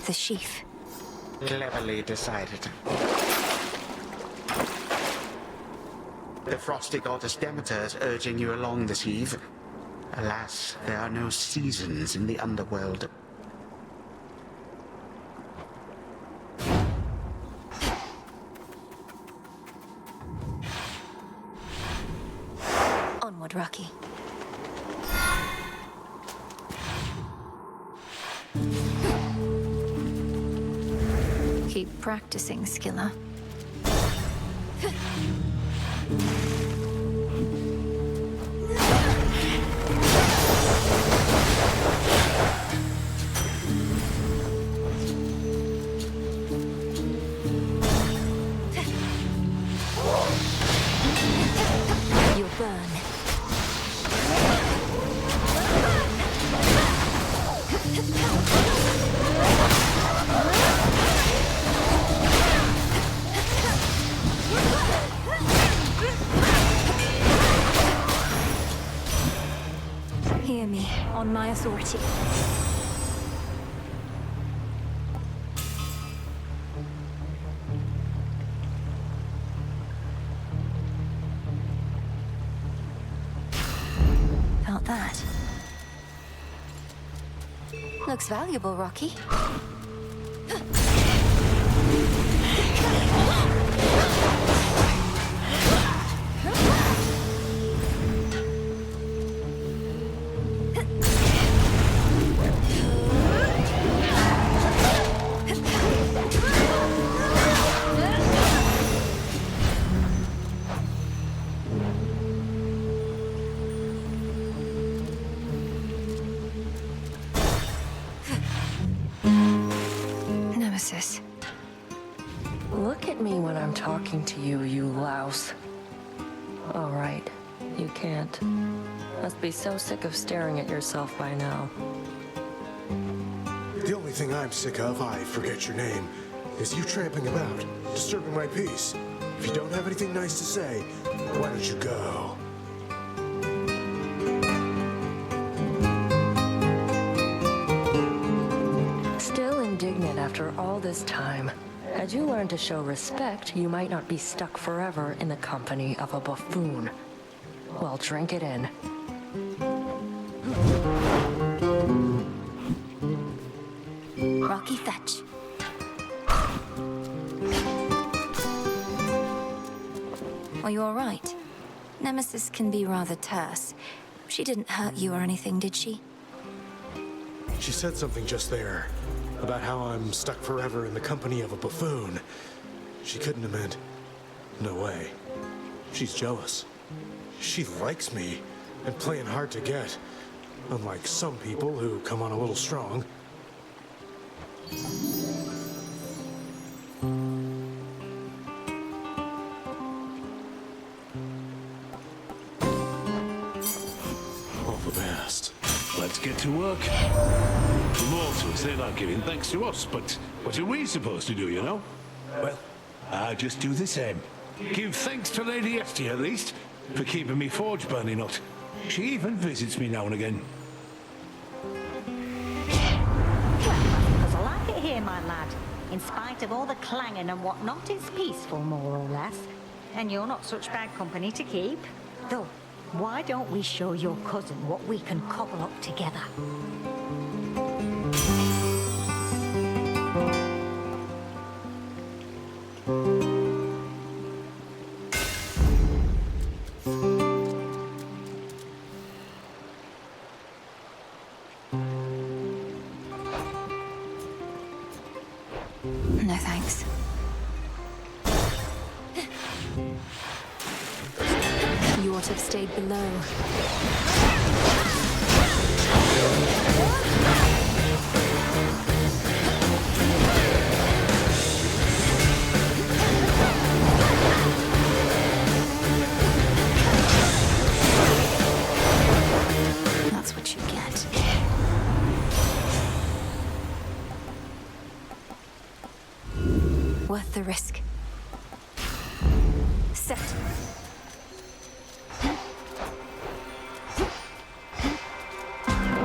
The sheaf. Cleverly decided. The frosty goddess Demeter is urging you along this eve. Alas, there are no seasons in the underworld. Onward, Rocky. Keep practicing, Skilla. You'll burn. Hear me, on my authority. Felt that. Looks valuable, Rocky. Nemesis. Look at me when I'm talking to you, you louse. All right, you can't. Must be so sick of staring at yourself by now. The only thing I'm sick of, I forget your name, is you tramping about, disturbing my peace. If you don't have anything nice to say, why don't you go? Still indignant after all this time. Had you learned to show respect, you might not be stuck forever in the company of a buffoon. Well, drink it in. Rocky fetch. Are you all right? Nemesis can be rather terse. She didn't hurt you or anything, did she? She said something just there, about how I'm stuck forever in the company of a buffoon. She couldn't have meant... No way. She's jealous. She likes me, and playing hard to get. Unlike some people who come on a little strong. get to work. For mortals, they like giving thanks to us, but what are we supposed to do, you know? Well, I just do the same. Give thanks to Lady Esty, at least, for keeping me forge burning hot. She even visits me now and again. Because I like it here, my lad. In spite of all the clanging and whatnot, it's peaceful, more or less. And you're not such bad company to keep. Though, why don't we show your cousin what we can cobble up together? No thanks. You ought to have stayed below. That's what you get. Worth the risk. Set.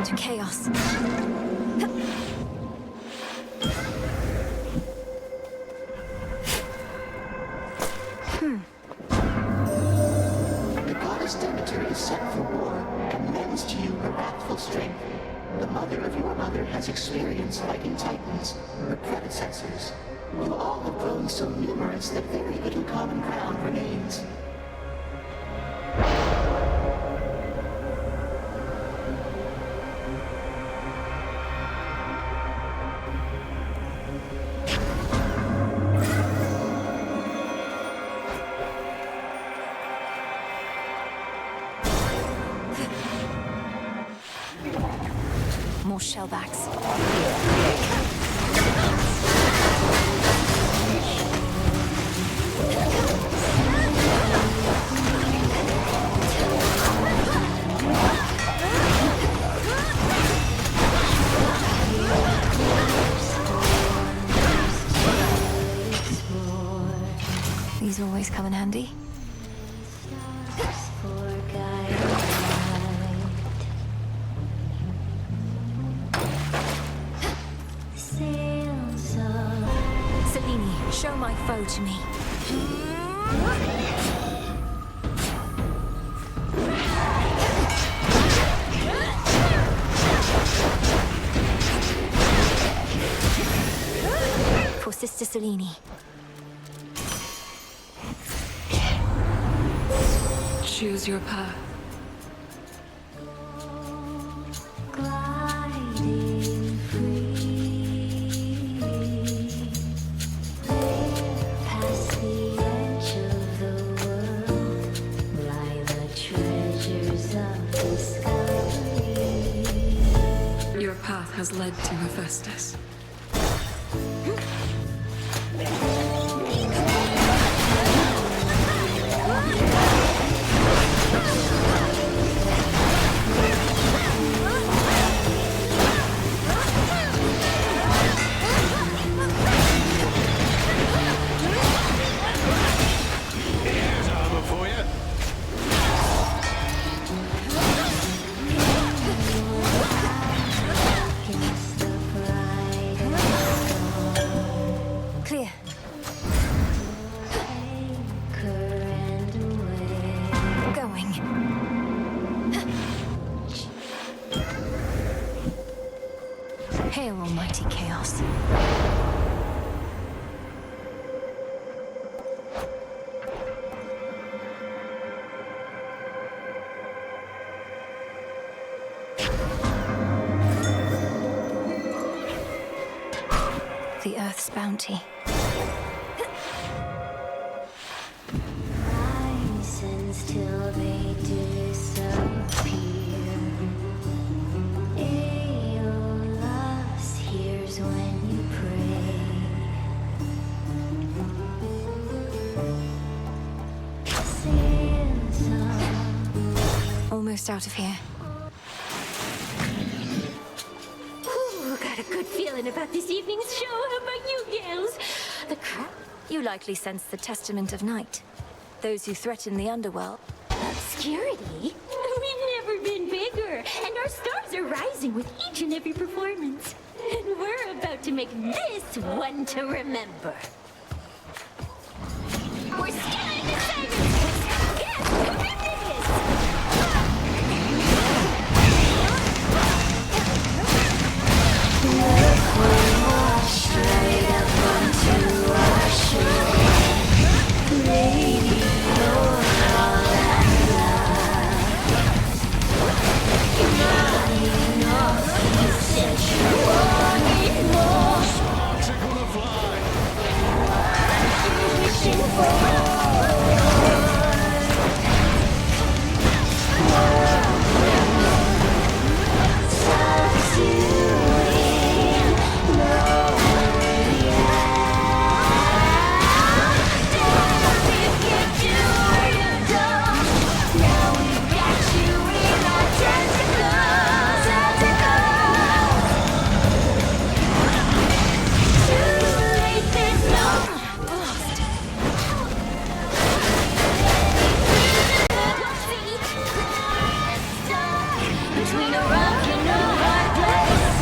To chaos. The goddess Demeter is sent for war, and lends to you her wrathful strength. The mother of your mother has experience fighting titans, her predecessors. You all have grown so numerous that very little common ground remains. More shellbacks. These always come in handy. Selene, show my foe to me. For Sister Selene. Choose your path. Gliding free, past the edge of the world, lie the treasures of discovery. Your path has led to Hephaestus. Here's armor for you. Clear. Going. Hail, almighty chaos. The Earth's bounty. License till they disappear. Aeolus hears when you pray. Sails on. Almost out of here. feeling about this evening's show? How about you, gals? The crowd. You likely sense the testament of night. Those who threaten the underworld. Obscurity? We've never been bigger, and our stars are rising with each and every performance. And we're about to make this one to remember. We're still in the sirens! Guess who it is! Straight up onto our shore. Lady, you're all I love. Not enough, you said you wanted more. Sparks are gonna fly. Wishing for between a rock and a hard place.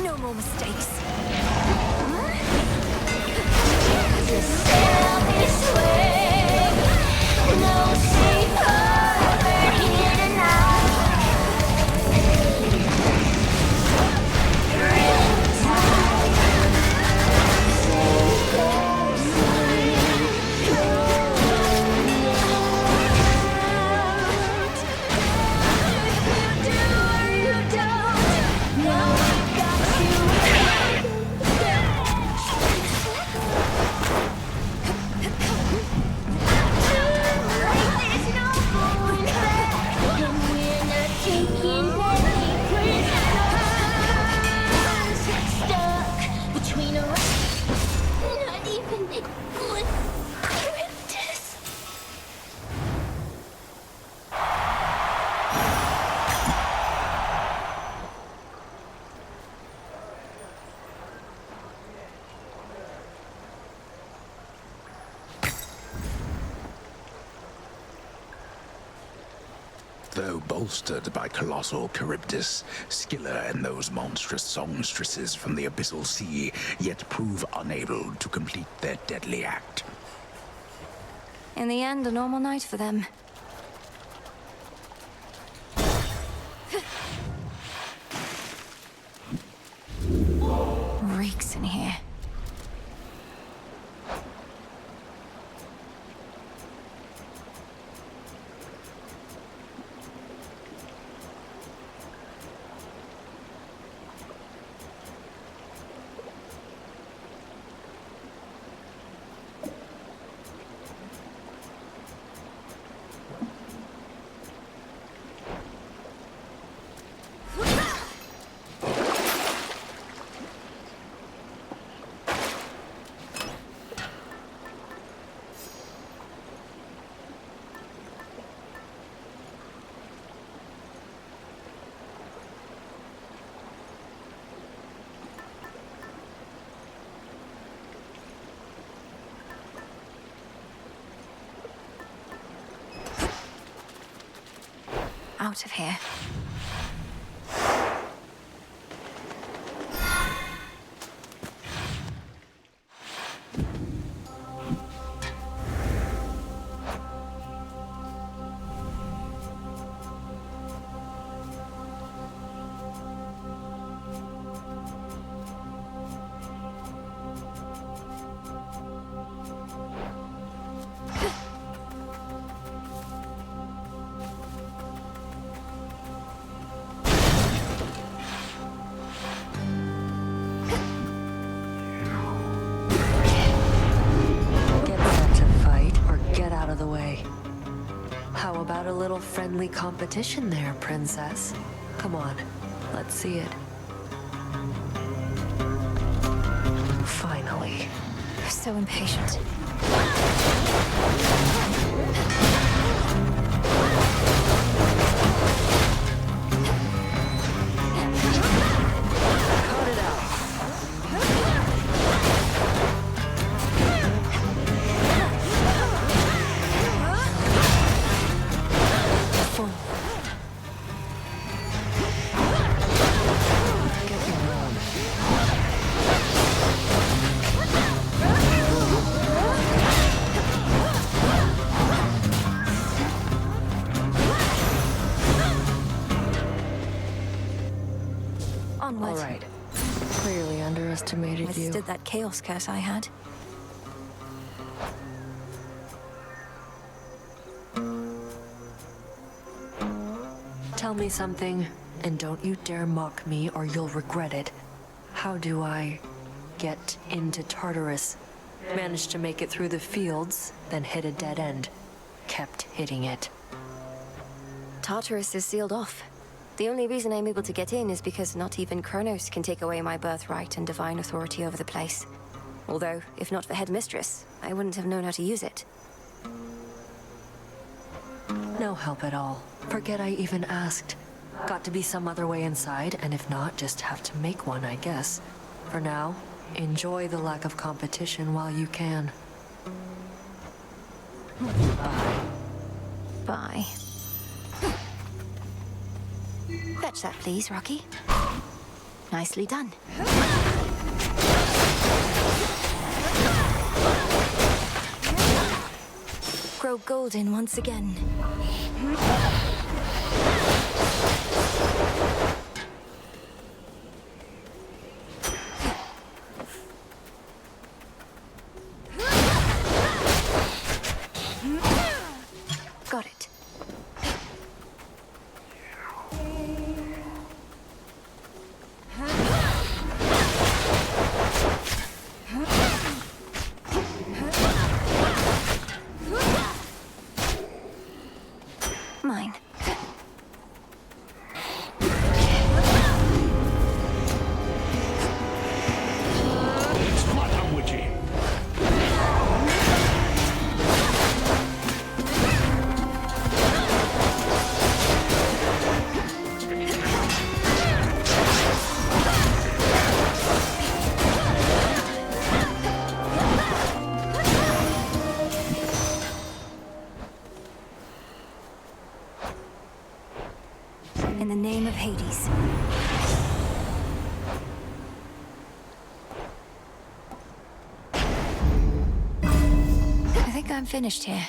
No more mistakes. Between a rock, not even good. Though bolstered by colossal Charybdis, Scylla and those monstrous songstresses from the abyssal sea yet prove unable to complete their deadly act. In the end, a normal night for them. Reeks in here. Out of here. How about a little friendly competition there, princess? Come on, let's see it. Finally. You're so impatient. Cut it out. Full. Get your own. Onward. All right. Clearly underestimated you. Withstood that chaos curse I had. Tell me something, and don't you dare mock me or you'll regret it. How do I get into Tartarus? Managed to make it through the fields, then hit a dead end. Kept hitting it. Tartarus is sealed off. The only reason I'm able to get in is because not even Kronos can take away my birthright and divine authority over the place. Although, if not for Headmistress, I wouldn't have known how to use it. No help at all. Forget I even asked. Got to be some other way inside, and if not, just have to make one, I guess. For now, enjoy the lack of competition while you can. Bye. Bye. Fetch that, please, Rocky. Nicely done. Grow golden once again. Got it. Mine. It's flat, witchy. In the name of Hades. I think I'm finished here.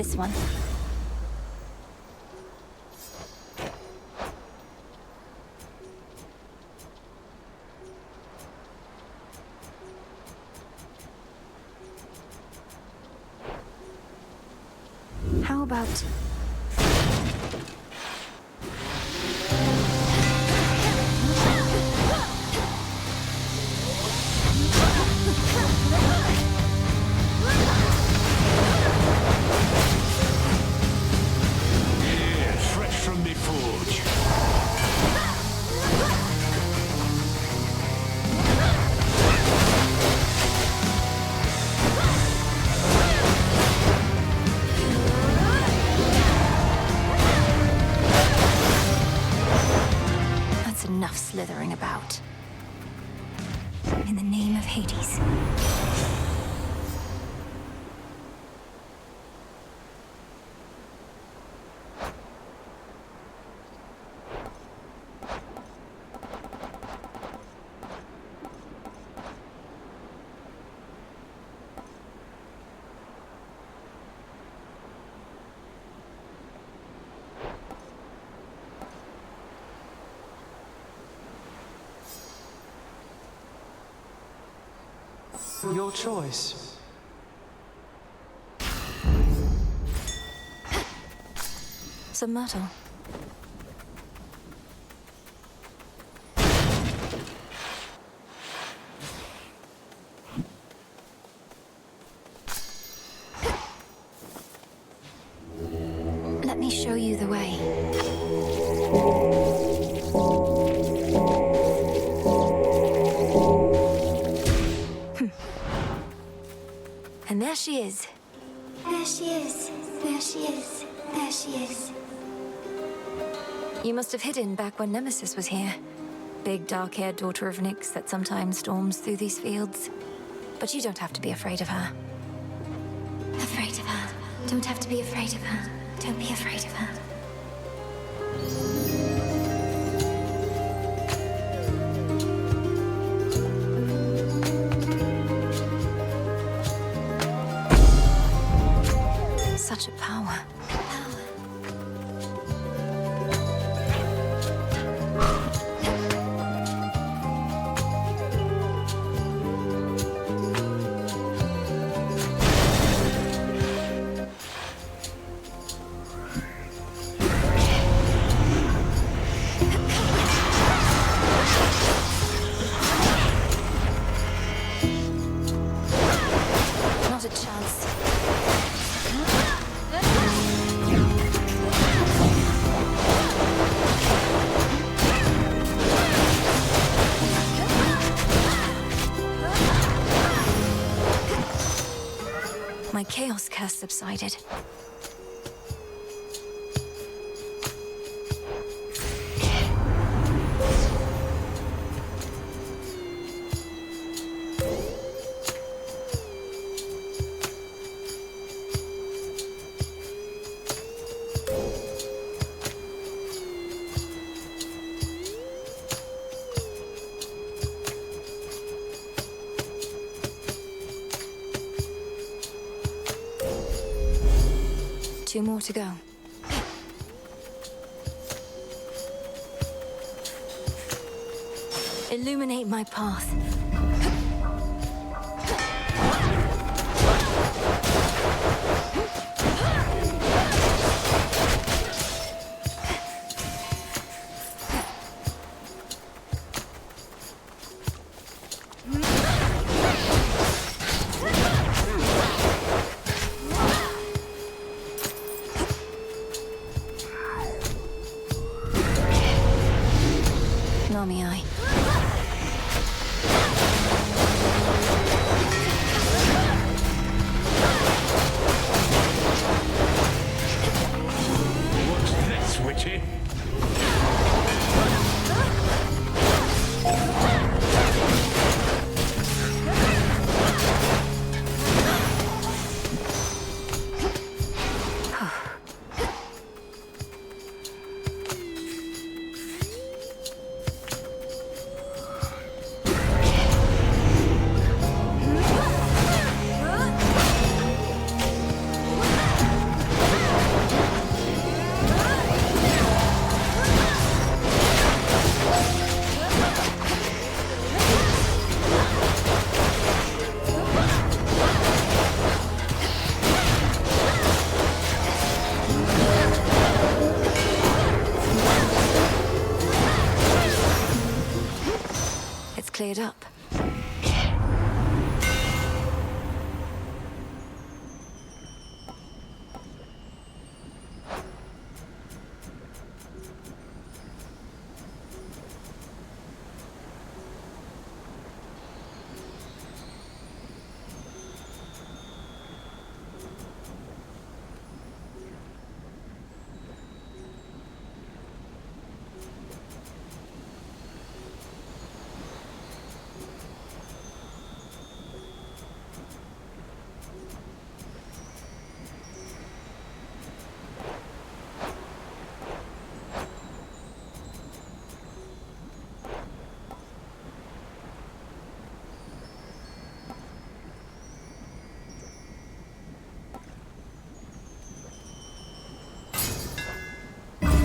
This one. about... Yeah, fresh from the forge. That's enough slithering about. In the name of Hades. Your choice. Some myrtle. Let me show you the way. And there she is. There she is. There she is. There she is. You must have hidden back when Nemesis was here. Big, dark-haired daughter of Nyx that sometimes storms through these fields. But you don't have to be afraid of her. Afraid of her. Don't have to be afraid of her. Don't be afraid of her. Such a power. Not a chance. My chaos curse subsided. Two more to go. Illuminate my path. Nami-I. What's this, witchy? cleared up.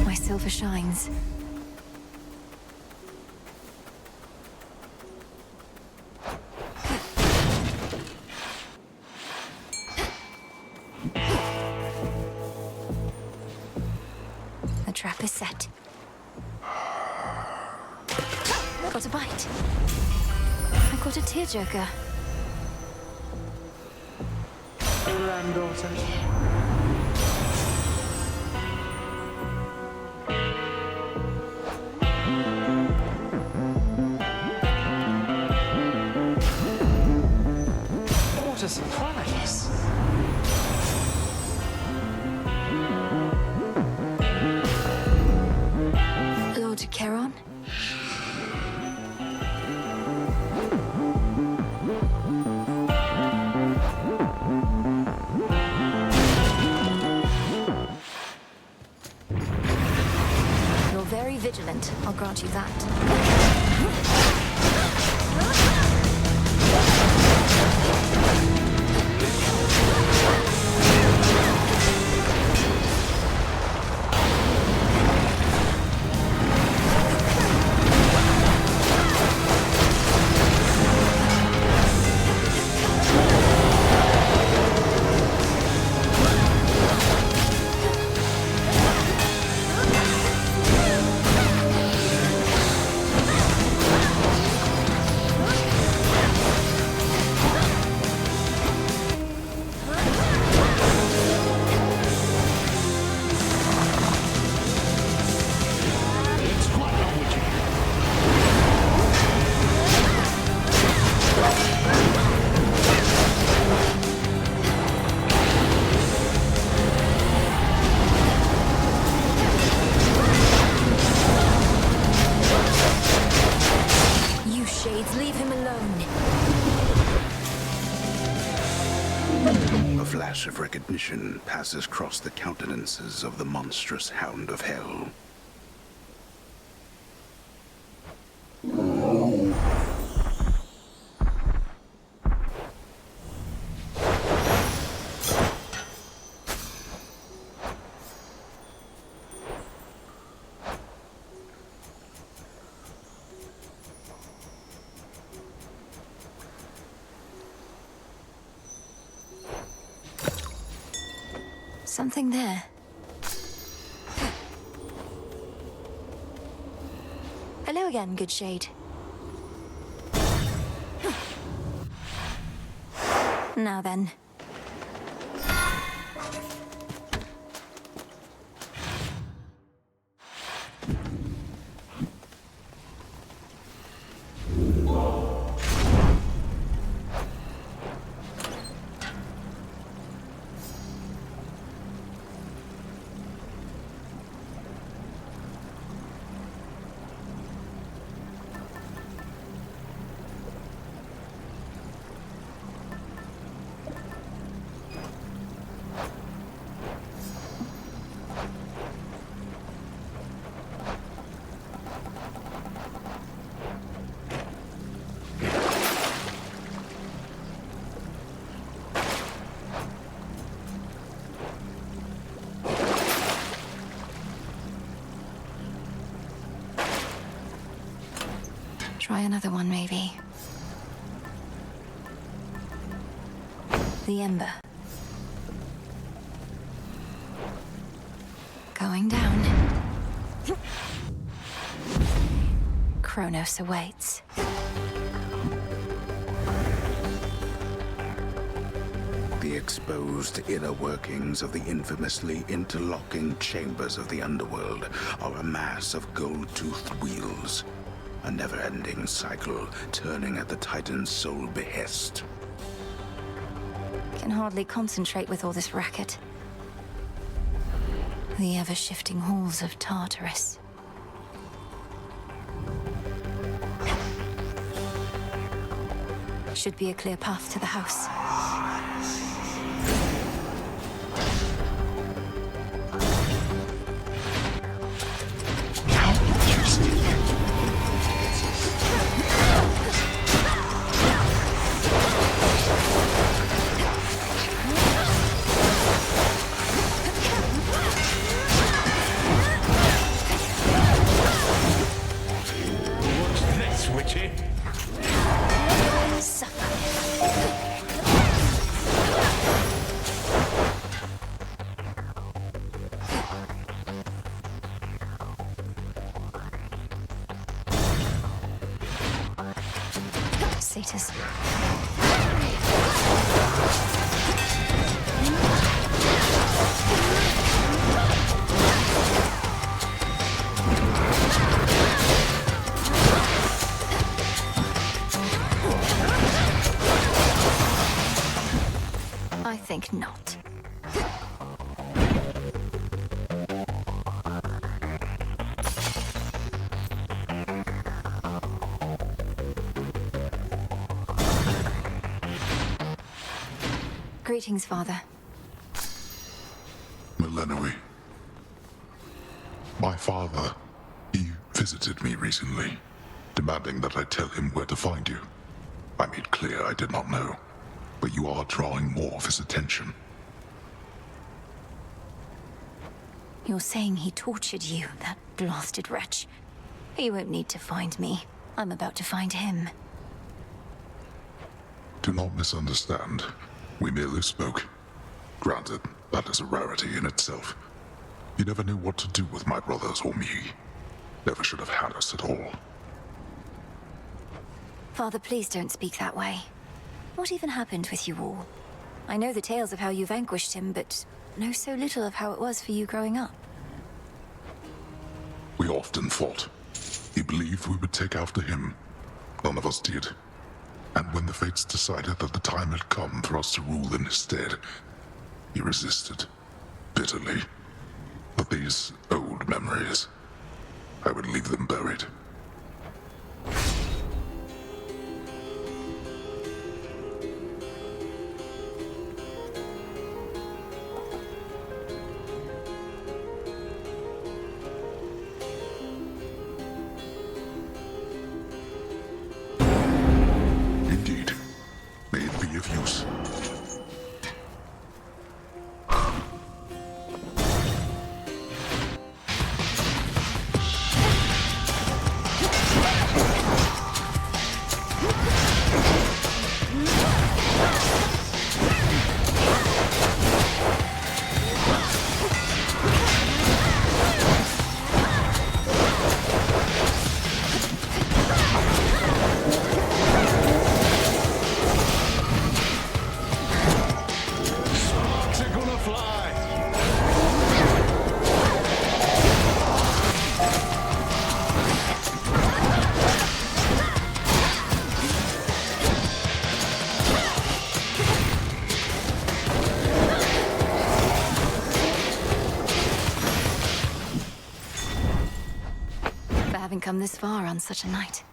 My silver shines. The trap is set. Got a bite. I got a tearjerker. Granddaughter. What a surprise! Lord Charon? You're very vigilant, I'll grant you that. Leave him alone. A flash of recognition passes across the countenances of the monstrous Hound of Hell. Something there. Hello again, good shade. Now then. Try another one, maybe. The Ember. Going down. Kronos awaits. exposed inner workings of the infamously interlocking chambers of the underworld are a mass of gold-toothed wheels. A never-ending cycle turning at the Titan's sole behest. Can hardly concentrate with all this racket. The ever-shifting halls of Tartarus. Should be a clear path to the house. What's this, Witchy? Satyrs. I think not. Greetings, Father. Millenoi. My father, he visited me recently, demanding that I tell him where to find you. I made clear I did not know, but you are drawing more of his attention. You're saying he tortured you, that blasted wretch. You won't need to find me. I'm about to find him. Do not misunderstand. We merely spoke. Granted, that is a rarity in itself. You never knew what to do with my brothers or me. Never should have had us at all. Father, please don't speak that way. What even happened with you all? I know the tales of how you vanquished him, but know so little of how it was for you growing up. We often fought. He believed we would take after him. None of us did. And when the fates decided that the time had come for us to rule in his stead, he resisted, bitterly. But these old memories, I would leave them buried. Indeed. May it be of use. Sparks are gonna fly! For having come this far on such a night.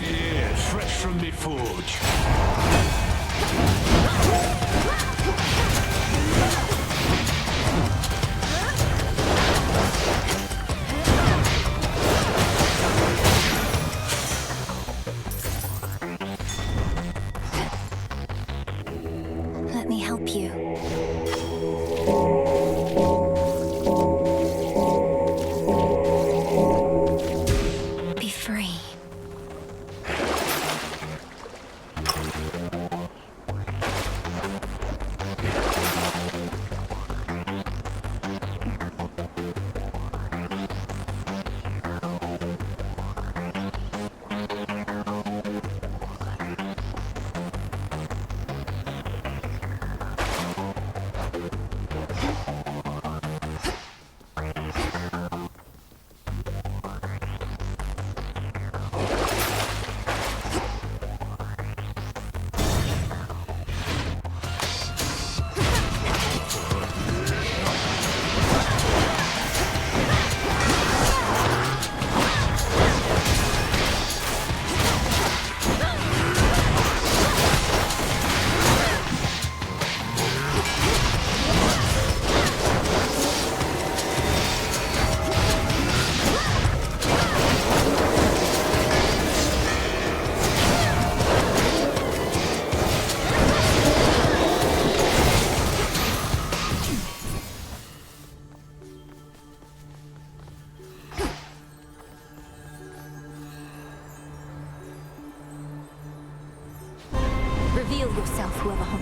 Yeah, fresh from the forge. Let me help you.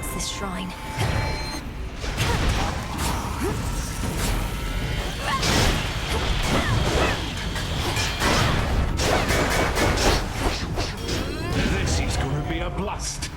guards this shrine. This is gonna be a blast.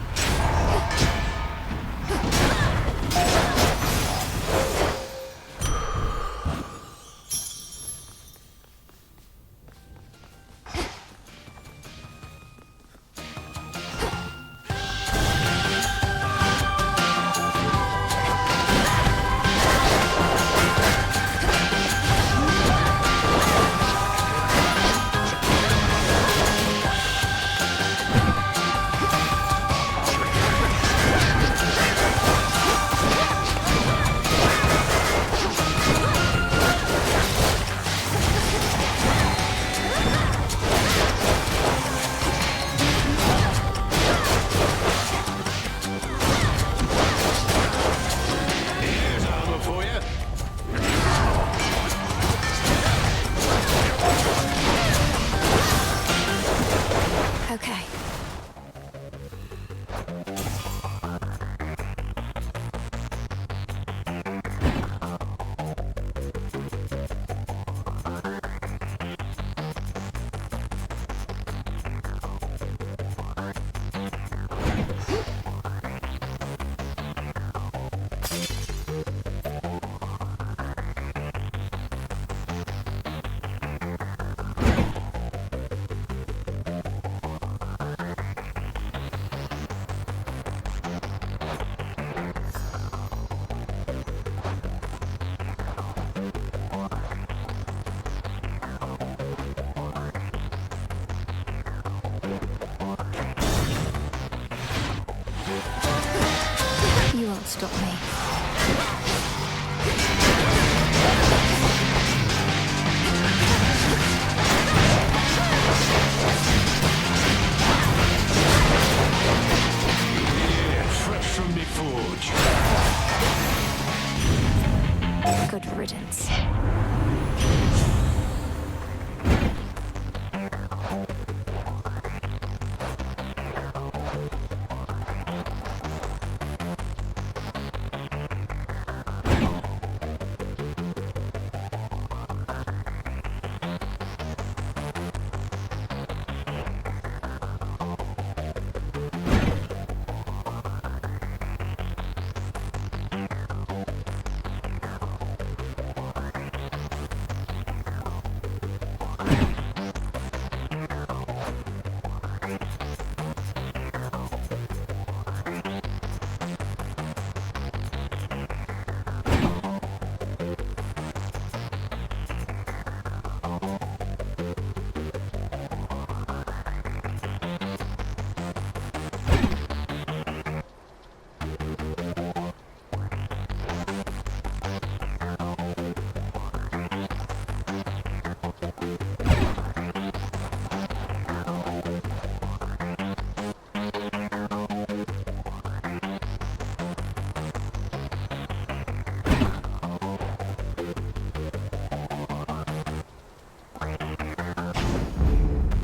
Okay. You won't stop me. Yeah, fresh from me forge. Good riddance.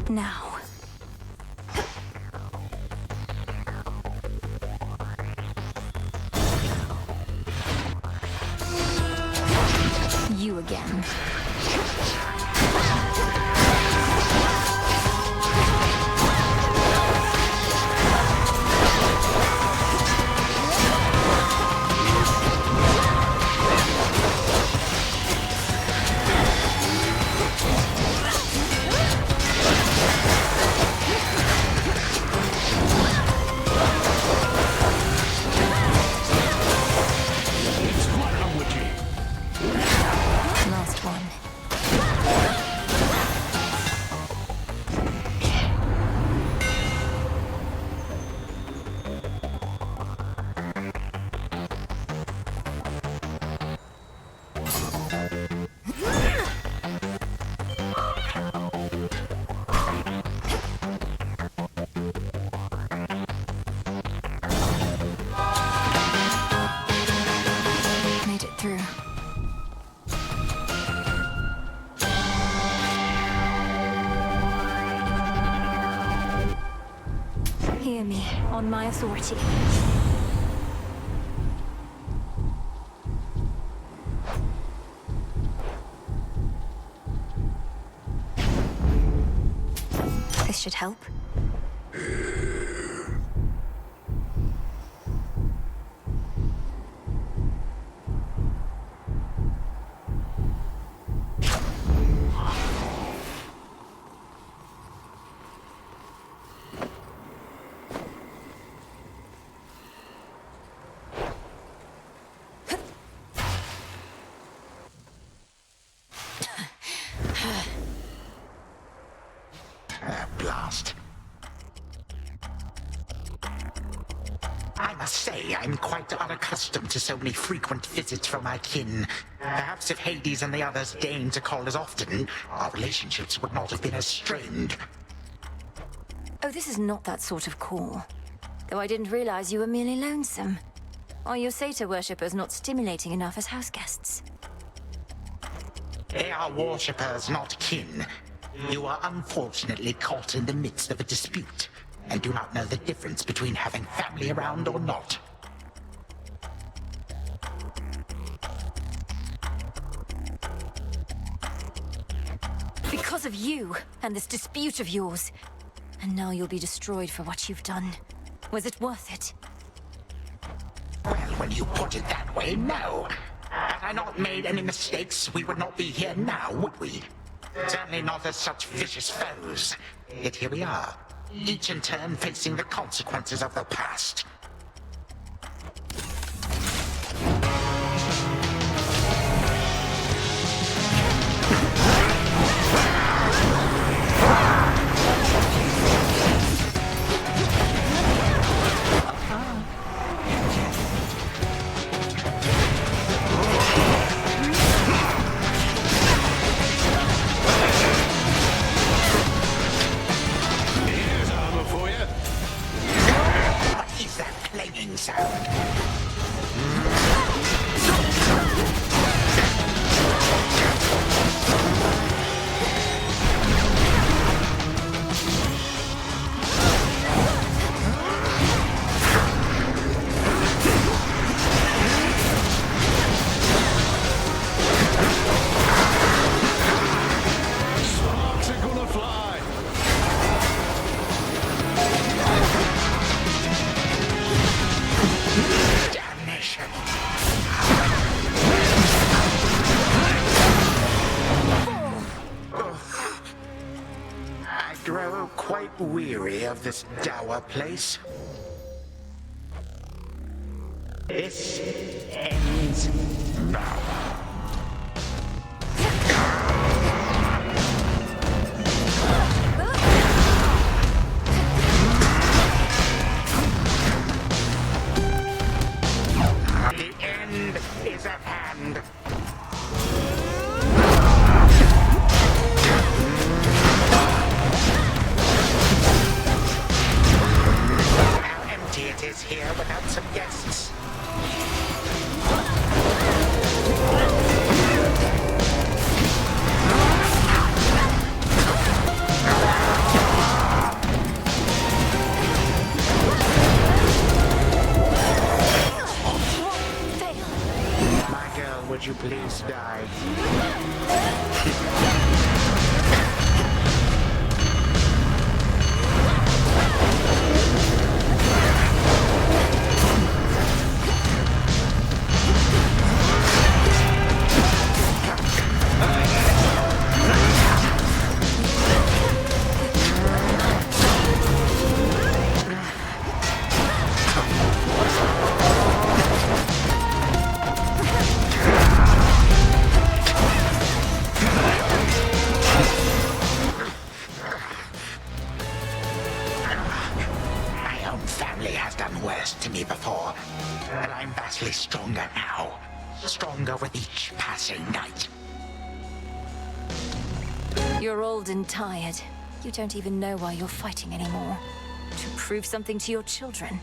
Now. You again. Last one. Made it through. Hear me, on my authority. This should help. Blast. I must say, I'm quite unaccustomed to so many frequent visits from my kin. Perhaps if Hades and the others deigned to call as often, our relationships would not have been as strained. Oh, this is not that sort of call. Though I didn't realize you were merely lonesome. Are your satyr worshippers not stimulating enough as house guests? They are worshippers, not kin. You are unfortunately caught in the midst of a dispute, and do not know the difference between having family around or not. Because of you, and this dispute of yours. And now you'll be destroyed for what you've done. Was it worth it? Well, when you put it that way, no. Had I not made any mistakes, we would not be here now, would we? Certainly not as such vicious foes. Yet here we are, each in turn facing the consequences of the past. Weary of this dour place. This ends now. The end is at hand. It is here without some guests. My girl, would you please die? To me before, but I'm vastly stronger now. Stronger with each passing night. You're old and tired. You don't even know why you're fighting anymore. To prove something to your children.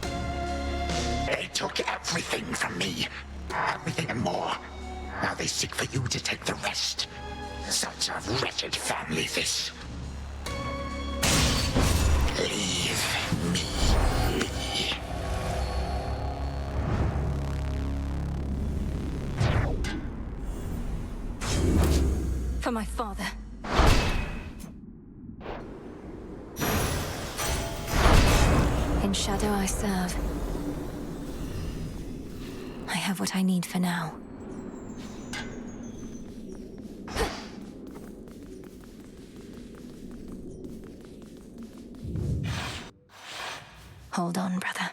They took everything from me. Everything and more. Now they seek for you to take the rest. Such a wretched family, this. Leave me be. For my father. shadow I serve. I have what I need for now. Hold on, brother.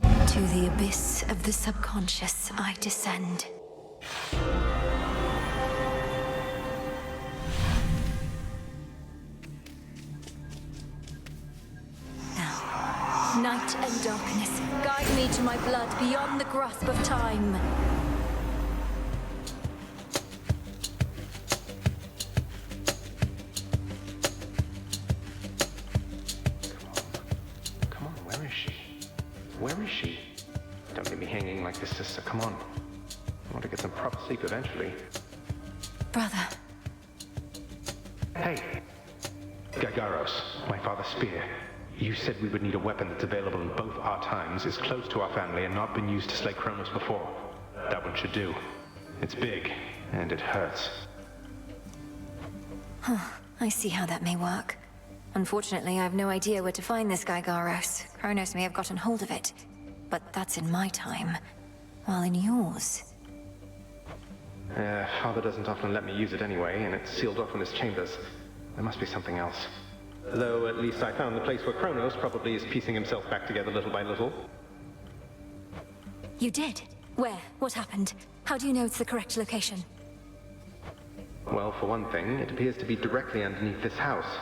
To the abyss of the subconscious I descend. Now, night and darkness, guide me to my blood beyond the grasp of time. Where is she? Don't leave me hanging like this, sister. Come on. I want to get some proper sleep eventually. Brother. Hey! Gargaros, my father's spear. You said we would need a weapon that's available in both our times, is close to our family, and not been used to slay Kronos before. That one should do. It's big, and it hurts. Huh. I see how that may work. Unfortunately, I have no idea where to find this Gygaros. Kronos may have gotten hold of it. But that's in my time. While in yours... Father doesn't often let me use it anyway, and it's sealed off in his chambers. There must be something else. Though at least I found the place where Kronos probably is piecing himself back together little by little. You did? Where? What happened? How do you know it's the correct location? Well, for one thing, it appears to be directly underneath this house.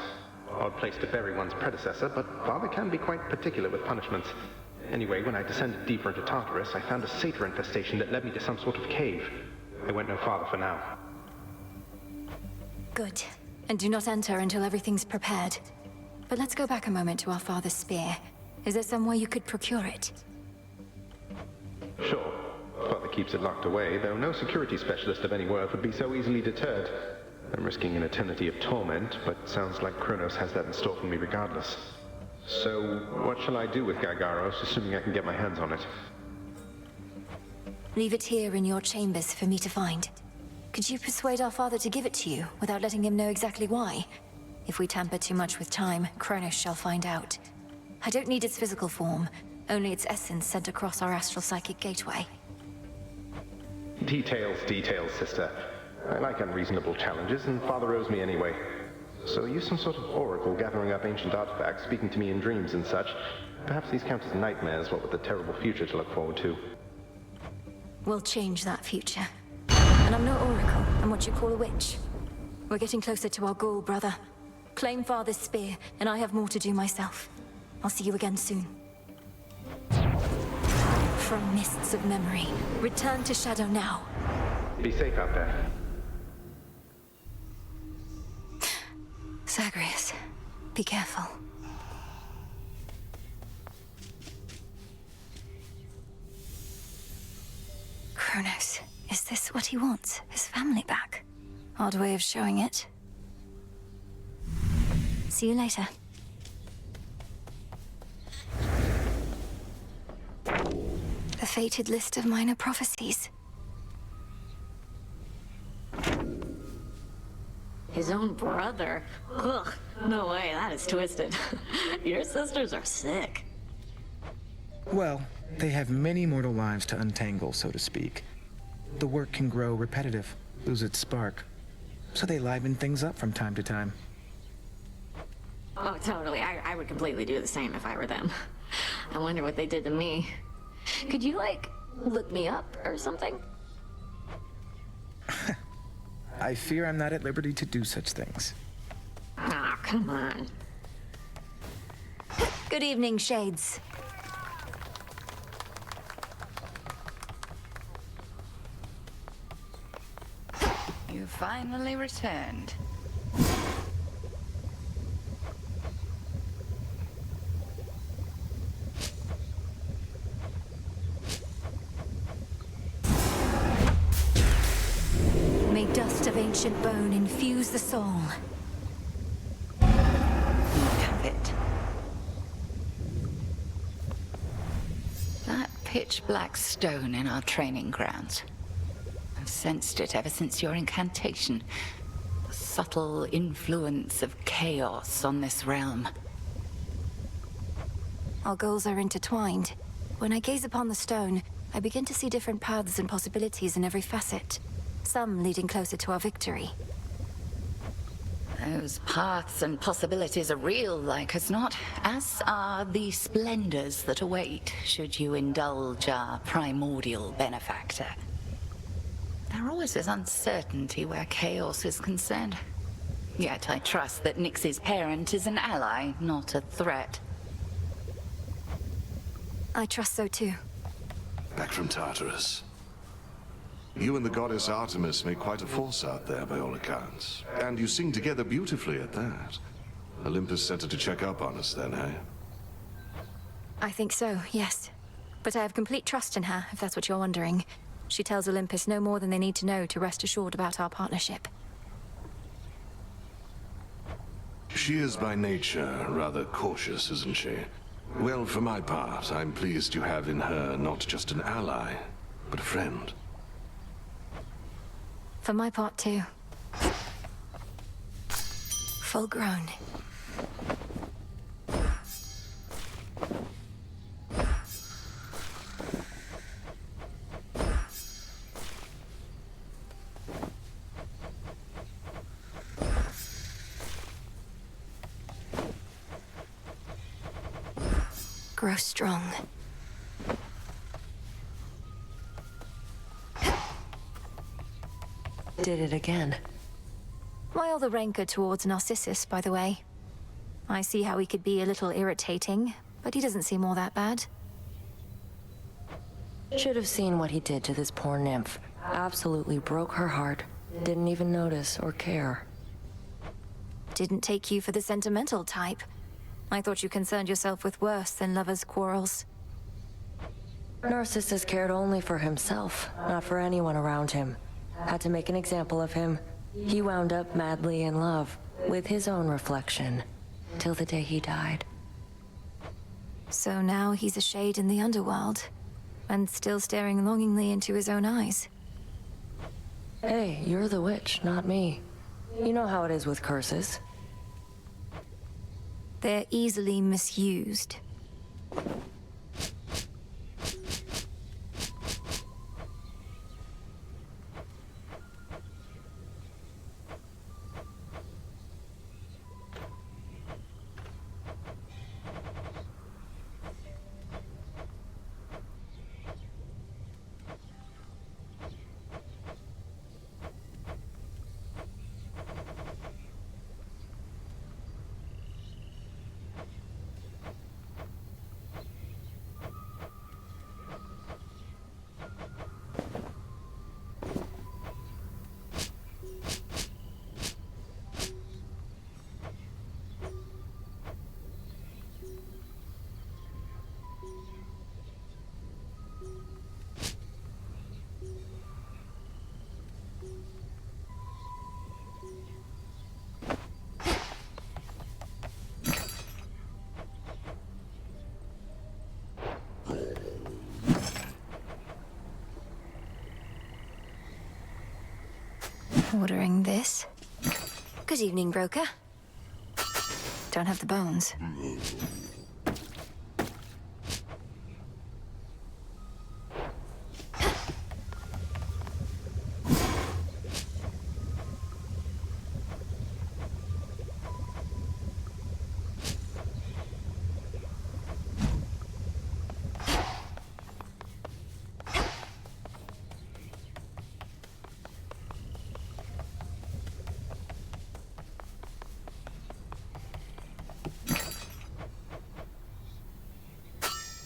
Odd place to bury one's predecessor, but Father can be quite particular with punishments. Anyway, when I descended deeper into Tartarus, I found a satyr infestation that led me to some sort of cave. I went no farther for now. Good. And do not enter until everything's prepared. But let's go back a moment to our father's spear. Is there some way you could procure it? Sure. Father keeps it locked away, though no security specialist of any worth would be so easily deterred. I'm risking an eternity of torment, but sounds like Kronos has that in store for me regardless. So, what shall I do with Gygaros, assuming I can get my hands on it? Leave it here in your chambers for me to find. Could you persuade our father to give it to you, without letting him know exactly why? If we tamper too much with time, Kronos shall find out. I don't need its physical form, only its essence sent across our astral psychic gateway. Details, sister. I like unreasonable challenges, and Father owes me anyway. So use some sort of oracle gathering up ancient artifacts, speaking to me in dreams and such. Perhaps these count as nightmares, what with the terrible future to look forward to. We'll change that future. And I'm no oracle, I'm what you call a witch. We're getting closer to our goal, brother. Claim Father's spear, and I have more to do myself. I'll see you again soon. From mists of memory, return to Shadow now. Be safe out there. Zagreus, be careful. Kronos, is this what he wants? His family back? Odd way of showing it. See you later. The fated list of minor prophecies. His own brother? Ugh, no way, that is twisted. Your sisters are sick. Well, they have many mortal lives to untangle, so to speak. The work can grow repetitive, lose its spark. So they liven things up from time to time. Oh, totally. I would completely do the same if I were them. I wonder what they did to me. Could you, like, look me up or something? I fear I'm not at liberty to do such things. Oh, come on. Good evening, Shades. You finally returned. May dust of ancient bone infuse the soul. Have it. That pitch black stone in our training grounds. I've sensed it ever since your incantation. The subtle influence of chaos on this realm. Our goals are intertwined. When I gaze upon the stone, I begin to see different paths and possibilities in every facet. Some leading closer to our victory. Those paths and possibilities are real, like as not, as are the splendors that await should you indulge our primordial benefactor. There always is uncertainty where chaos is concerned. Yet I trust that Nyx's parent is an ally, not a threat. I trust so too. Back from Tartarus. You and the goddess Artemis make quite a force out there, by all accounts. And you sing together beautifully at that. Olympus sent her to check up on us then, eh? I think so, yes. But I have complete trust in her, if that's what you're wondering. She tells Olympus no more than they need to know to rest assured about our partnership. She is by nature rather cautious, isn't she? Well, for my part, I'm pleased you have in her not just an ally, but a friend. For my part, too. Full grown. Grow strong. Did it again. Why all the rancor towards Narcissus, by the way? I see how he could be a little irritating, but he doesn't seem all that bad. Should have seen what he did to this poor nymph. Absolutely broke her heart. Didn't even notice or care. Didn't take you for the sentimental type. I thought you concerned yourself with worse than lovers' quarrels. Narcissus cared only for himself, not for anyone around him. Had to make an example of him. He wound up madly in love, with his own reflection, till the day he died. So now he's a shade in the underworld, and still staring longingly into his own eyes. Hey, you're the witch, not me. You know how it is with curses. They're easily misused. Ordering this. Good evening, broker. Don't have the bones.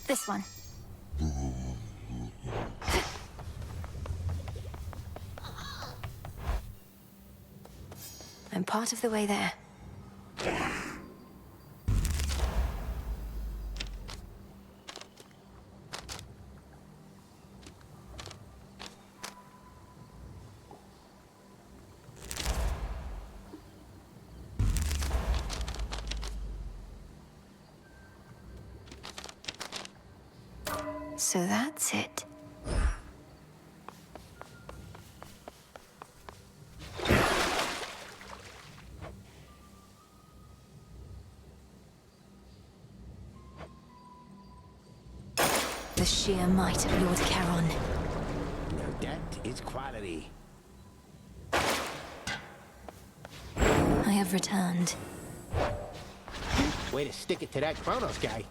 This one. I'm part of the way there. So that's it. the sheer might of Lord Charon. Now that is quality. I have returned. Way to stick it to that Kronos guy.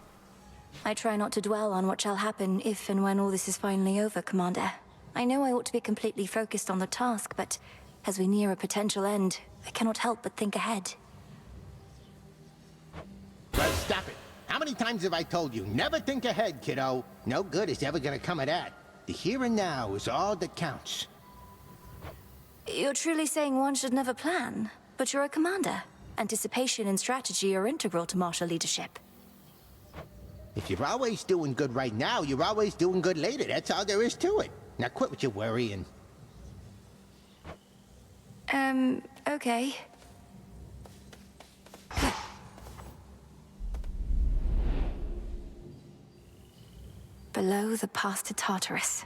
I try not to dwell on what shall happen if and when all this is finally over, Commander. I know I ought to be completely focused on the task, but as we near a potential end, I cannot help but think ahead. Well, stop it. How many times have I told you, never think ahead, kiddo? No good is ever gonna come of that. The here and now is all that counts. You're truly saying one should never plan, but you're a commander. Anticipation and strategy are integral to martial leadership. If you're always doing good right now, you're always doing good later. That's all there is to it. Now quit with your worrying. Okay. Below the path to Tartarus.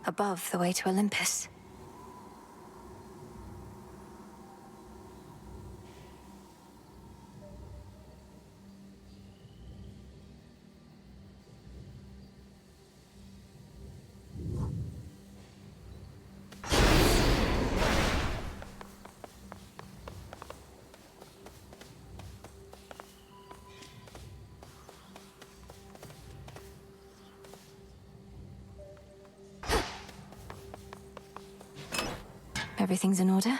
Above the way to Olympus. Everything's in order?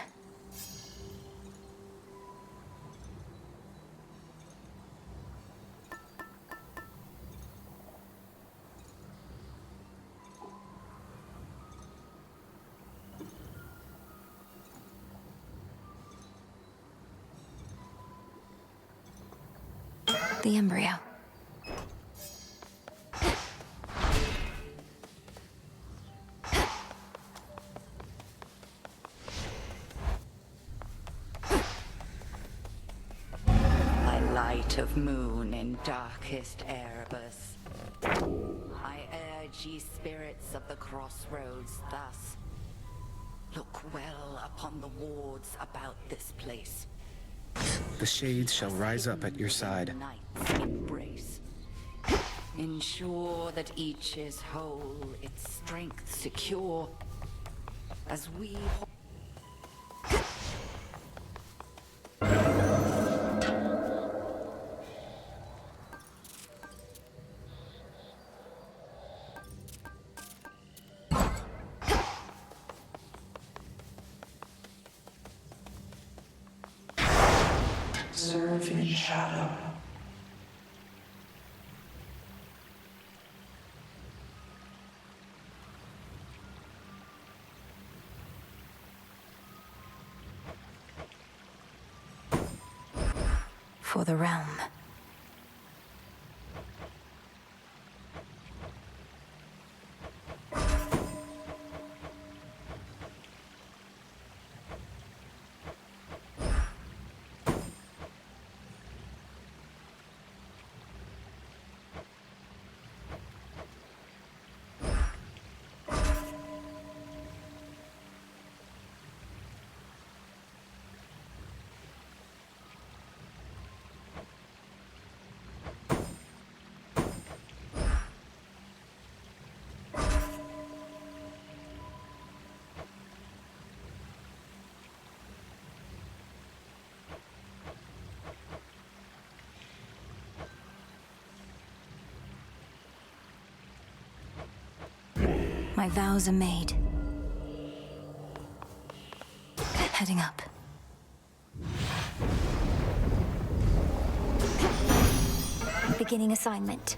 The embryo. Light of moon in darkest Erebus. I urge ye spirits of the crossroads thus. Look well upon the wards about this place. The shades shall rise up at your side. Night's embrace. Ensure that each is whole, its strength secure, as we Serve in shadow. For the realm. My vows are made. Heading up. Beginning assignment.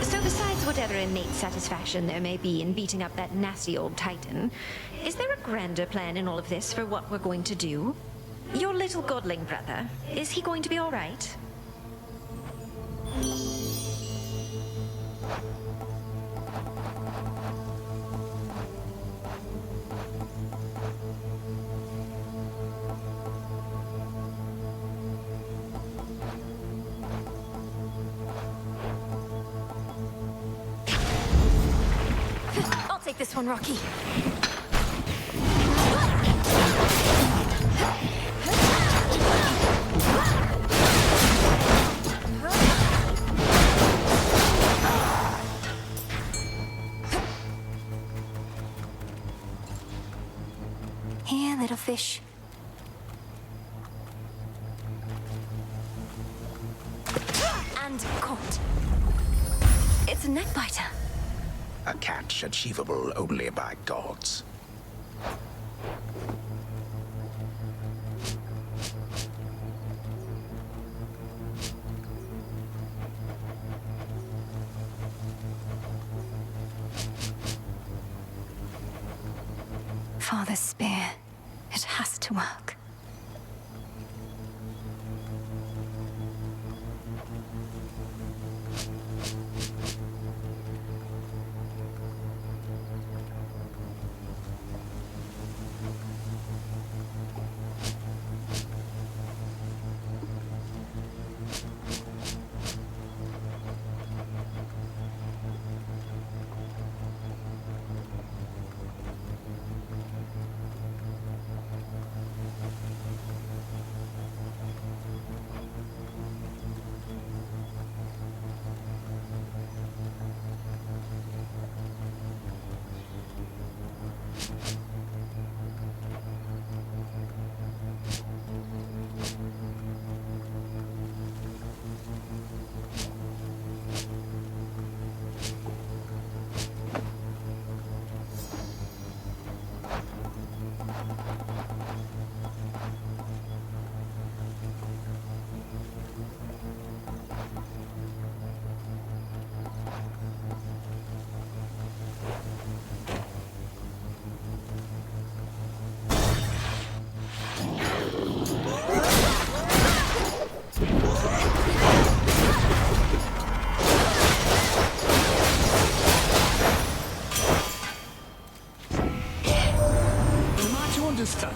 So besides whatever innate satisfaction there may be in beating up that nasty old Titan, is there a grander plan in all of this for what we're going to do? Your little godling brother, is he going to be all right? I'll take this one, Rocky. fish. And caught. It's a neckbiter. A catch achievable only by gods. Father's spear. It has to work.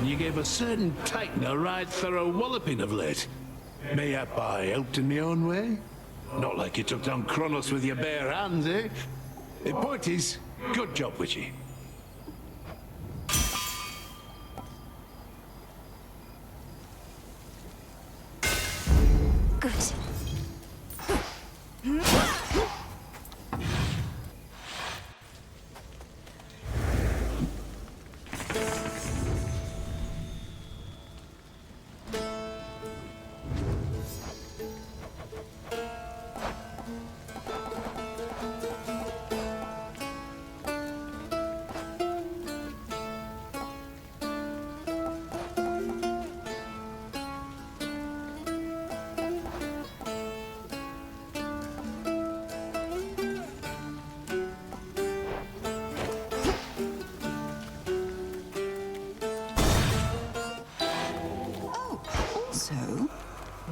You gave a certain titan a right thorough walloping of late. Mayhap I helped in my own way? Not like you took down Kronos with your bare hands, eh? The point is, good job, Witchy. Good. So,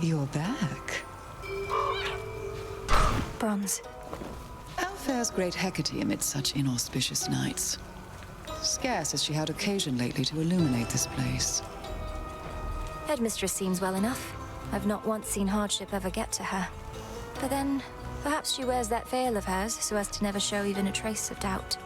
you're back. Bronze. How fares great Hecate amid such inauspicious nights? Scarce has she had occasion lately to illuminate this place. Headmistress seems well enough. I've not once seen hardship ever get to her. But then, perhaps she wears that veil of hers so as to never show even a trace of doubt.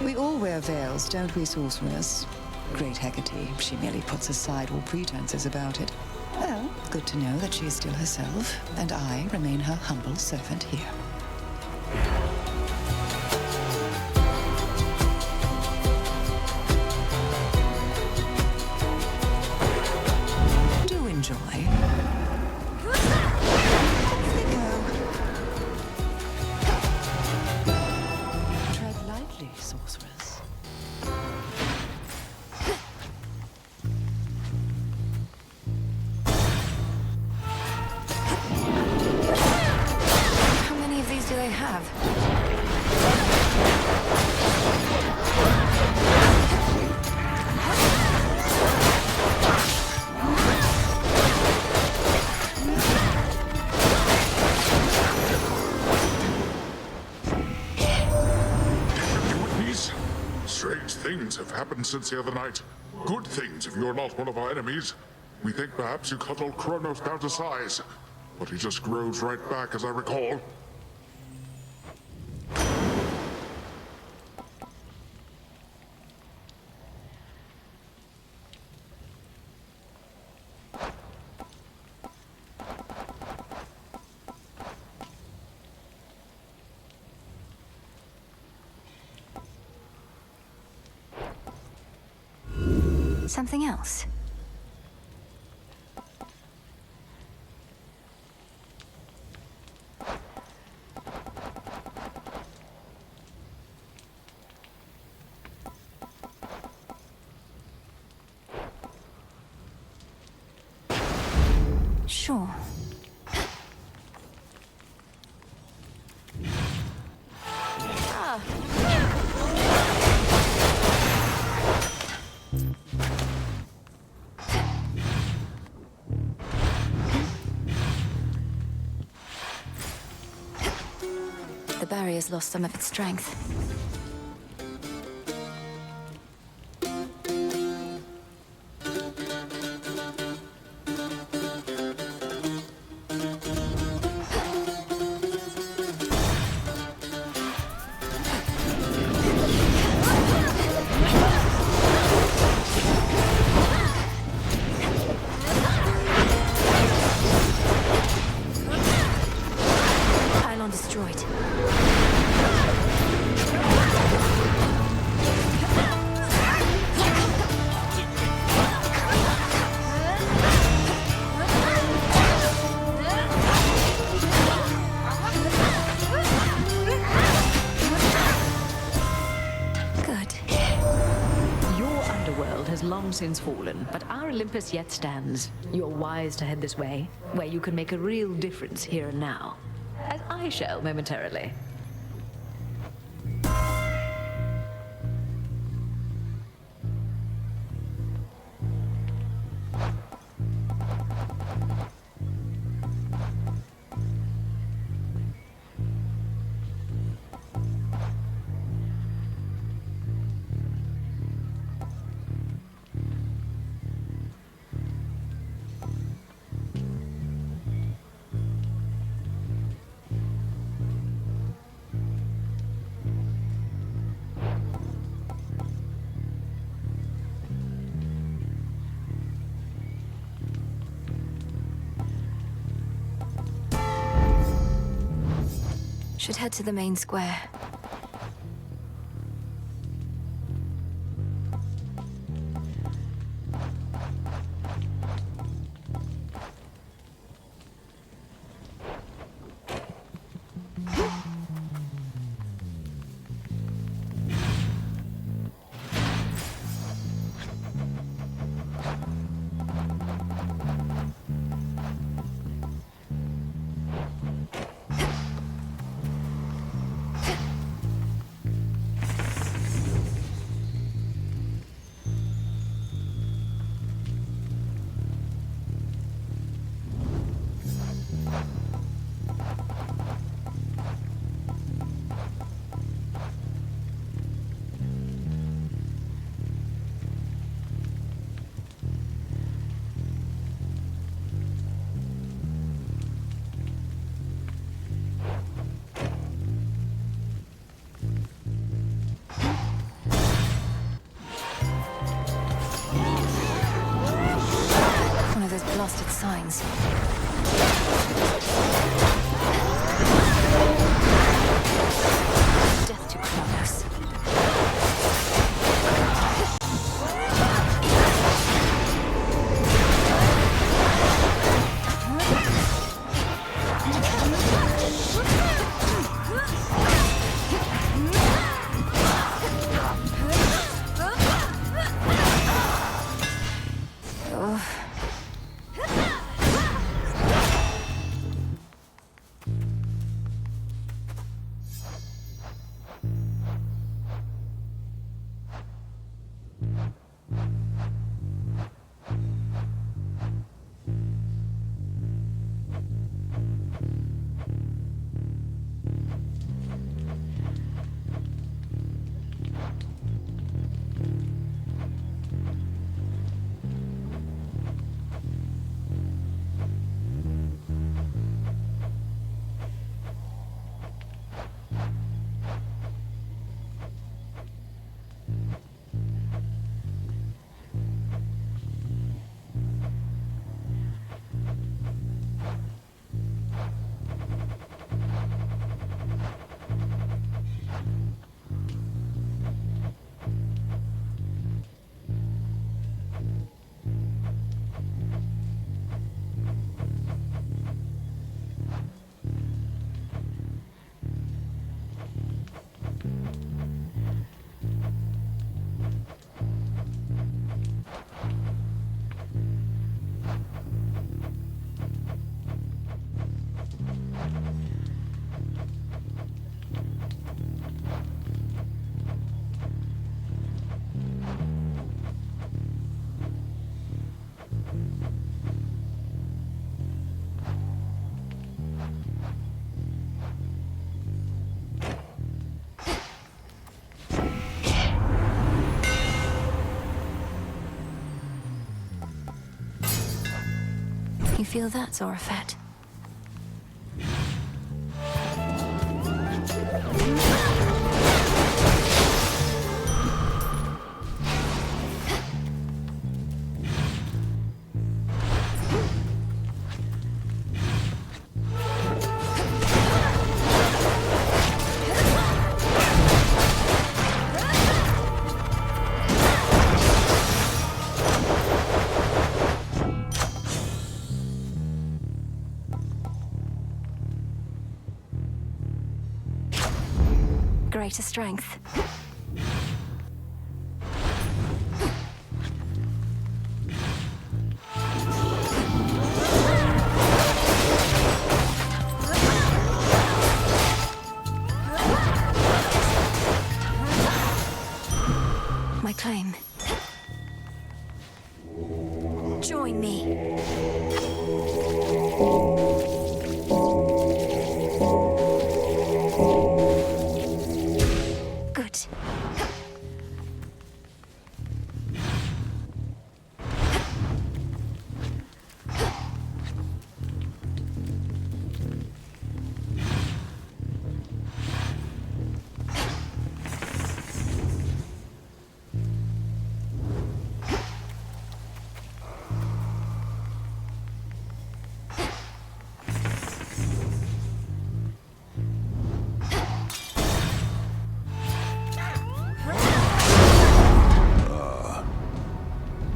We all wear veils, don't we, sorceress? Great Hecate, she merely puts aside all pretenses about it. Well, good to know that she is still herself, and I remain her humble servant here. Do enjoy. Off they go. Tread lightly, sorceress. How many of these do they have? Enemies? Strange things have happened since the other night. Good things if you're not one of our enemies. We think perhaps you cut old Kronos down to size, but he just grows right back, as I recall. Something else? Sure. The barrier's lost some of its strength. Pylon destroyed. Has long since fallen, but our Olympus yet stands. You're wise to head this way, where you can make a real difference here and now, as I shall momentarily. Should head to the main square. One of those blasted signs. Death to Kronos. You feel that, Zorafet? Greater strength. My claim. Join me. Good.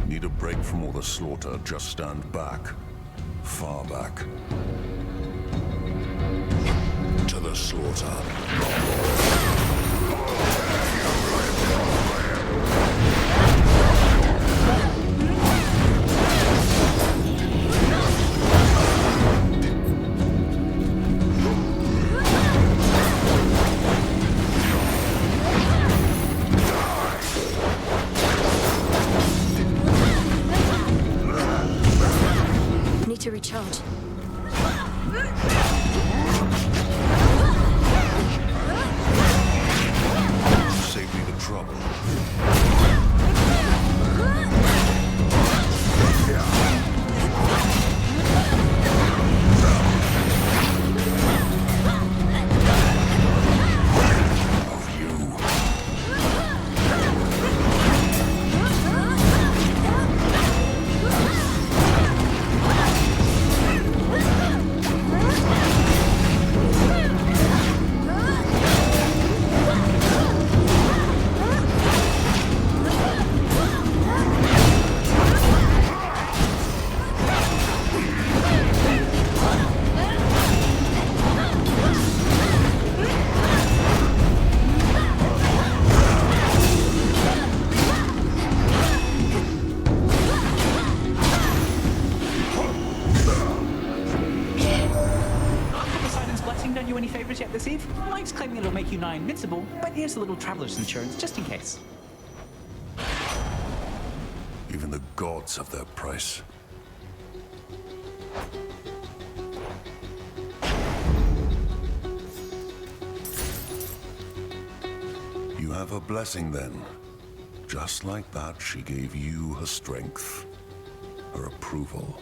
Need a break from all the slaughter, just stand back. Far back. To the slaughter. Need to recharge. Save me the trouble. Done you any favors yet this eve? Mike's claiming it'll make you nigh invincible, but here's a little traveler's insurance just in case. Even the gods have their price. You have her blessing then. Just like that, she gave you her strength, her approval.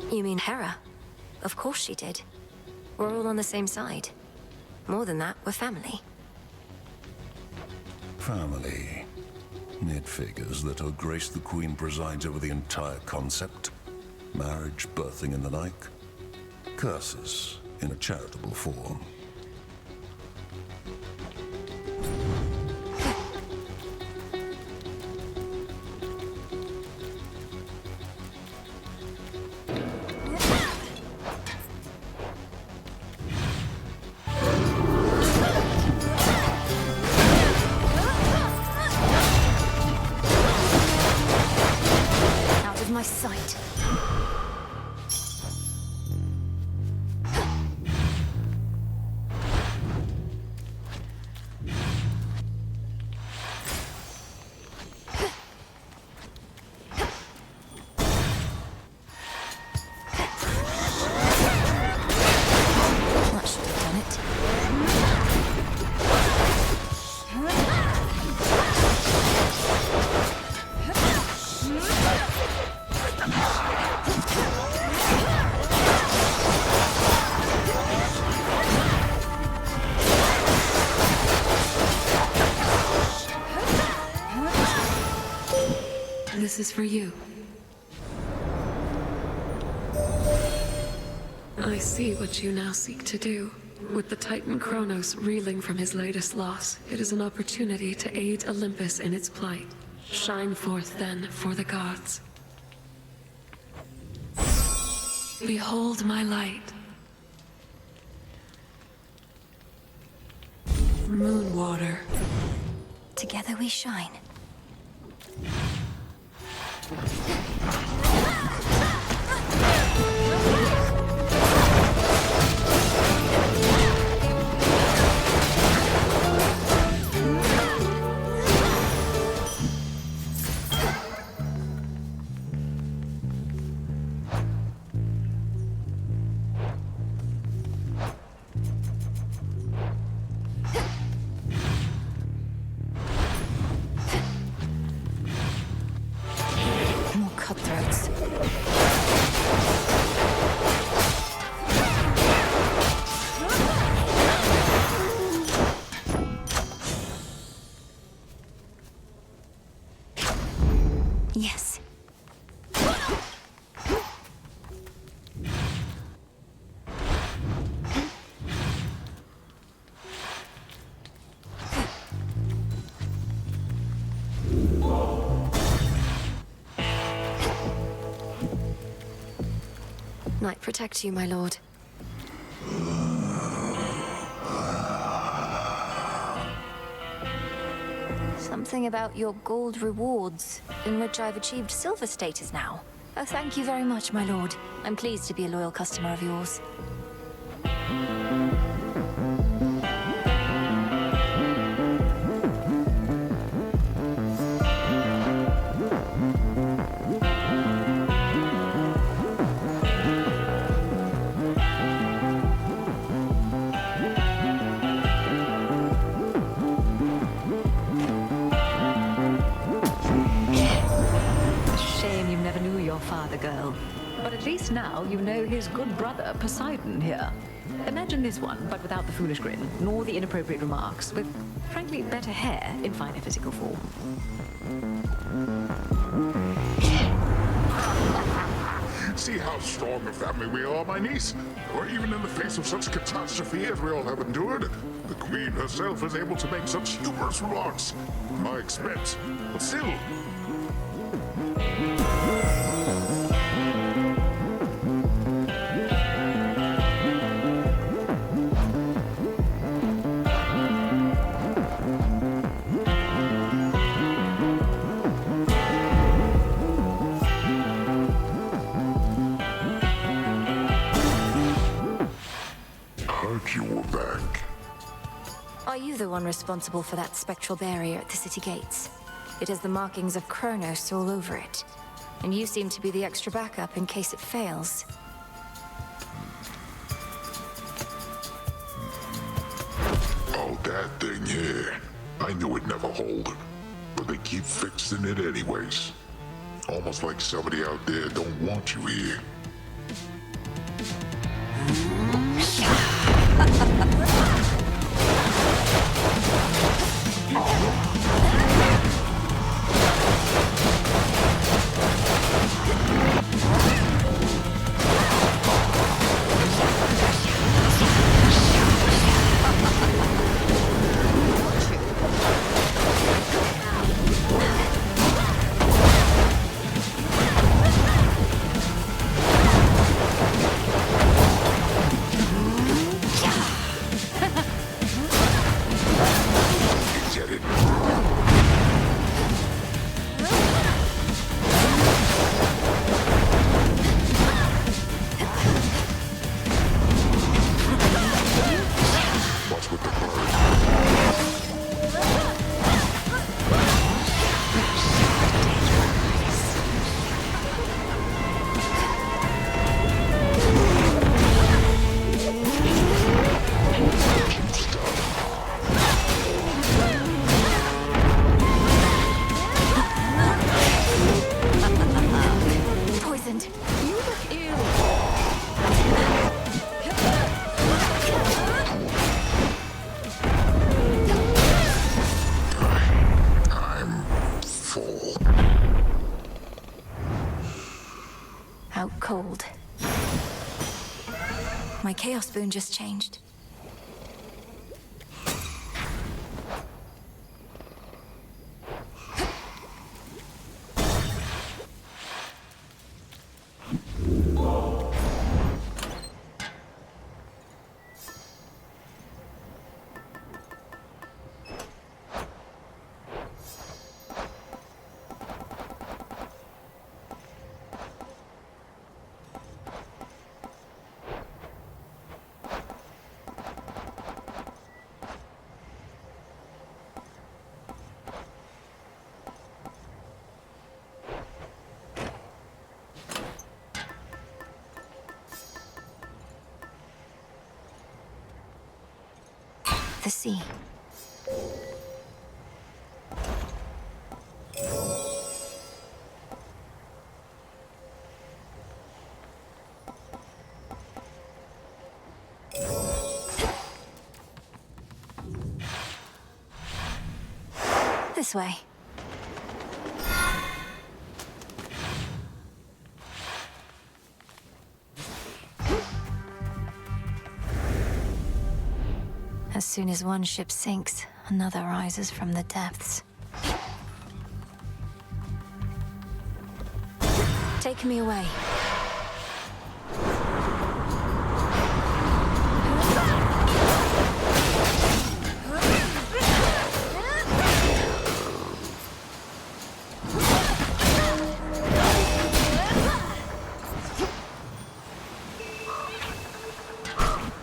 You mean Hera? Of course she did. We're all on the same side. More than that, we're family. Family. It figures that Her Grace the Queen presides over the entire concept. Marriage, birthing, and the like. Curses in a charitable form. My sight. That should have done it. This is for you. I see what you now seek to do. With the Titan Kronos reeling from his latest loss, it is an opportunity to aid Olympus in its plight. Shine forth then for the gods. Behold my light. Moonwater. Together we shine. More cutthroats. Yes. Night protect you, my lord. Something about your gold rewards, in which I've achieved silver status now. Oh, thank you very much, my lord. I'm pleased to be a loyal customer of yours. Shame you never knew your father, girl. But at least now you know his good brother, Poseidon, here. Imagine this one, but without the foolish grin, nor the inappropriate remarks, with, frankly, better hair in finer physical form. See how strong a family we are, my niece? Or even in the face of such catastrophe as we all have endured, the Queen herself is able to make such humorous remarks. At my expense, but still. Heard you were back. Are you the one responsible for that spectral barrier at the city gates? It has the markings of Kronos all over it. And you seem to be the extra backup in case it fails. Oh, that thing, yeah. I knew it'd never hold. But they keep fixing it anyways. Almost like somebody out there don't want you here. Get it? What's with the Poisoned. You look ill. I'm full. Out cold. My Chaos Boon just changed. The sea. This way. As soon as one ship sinks, another rises from the depths. Take me away.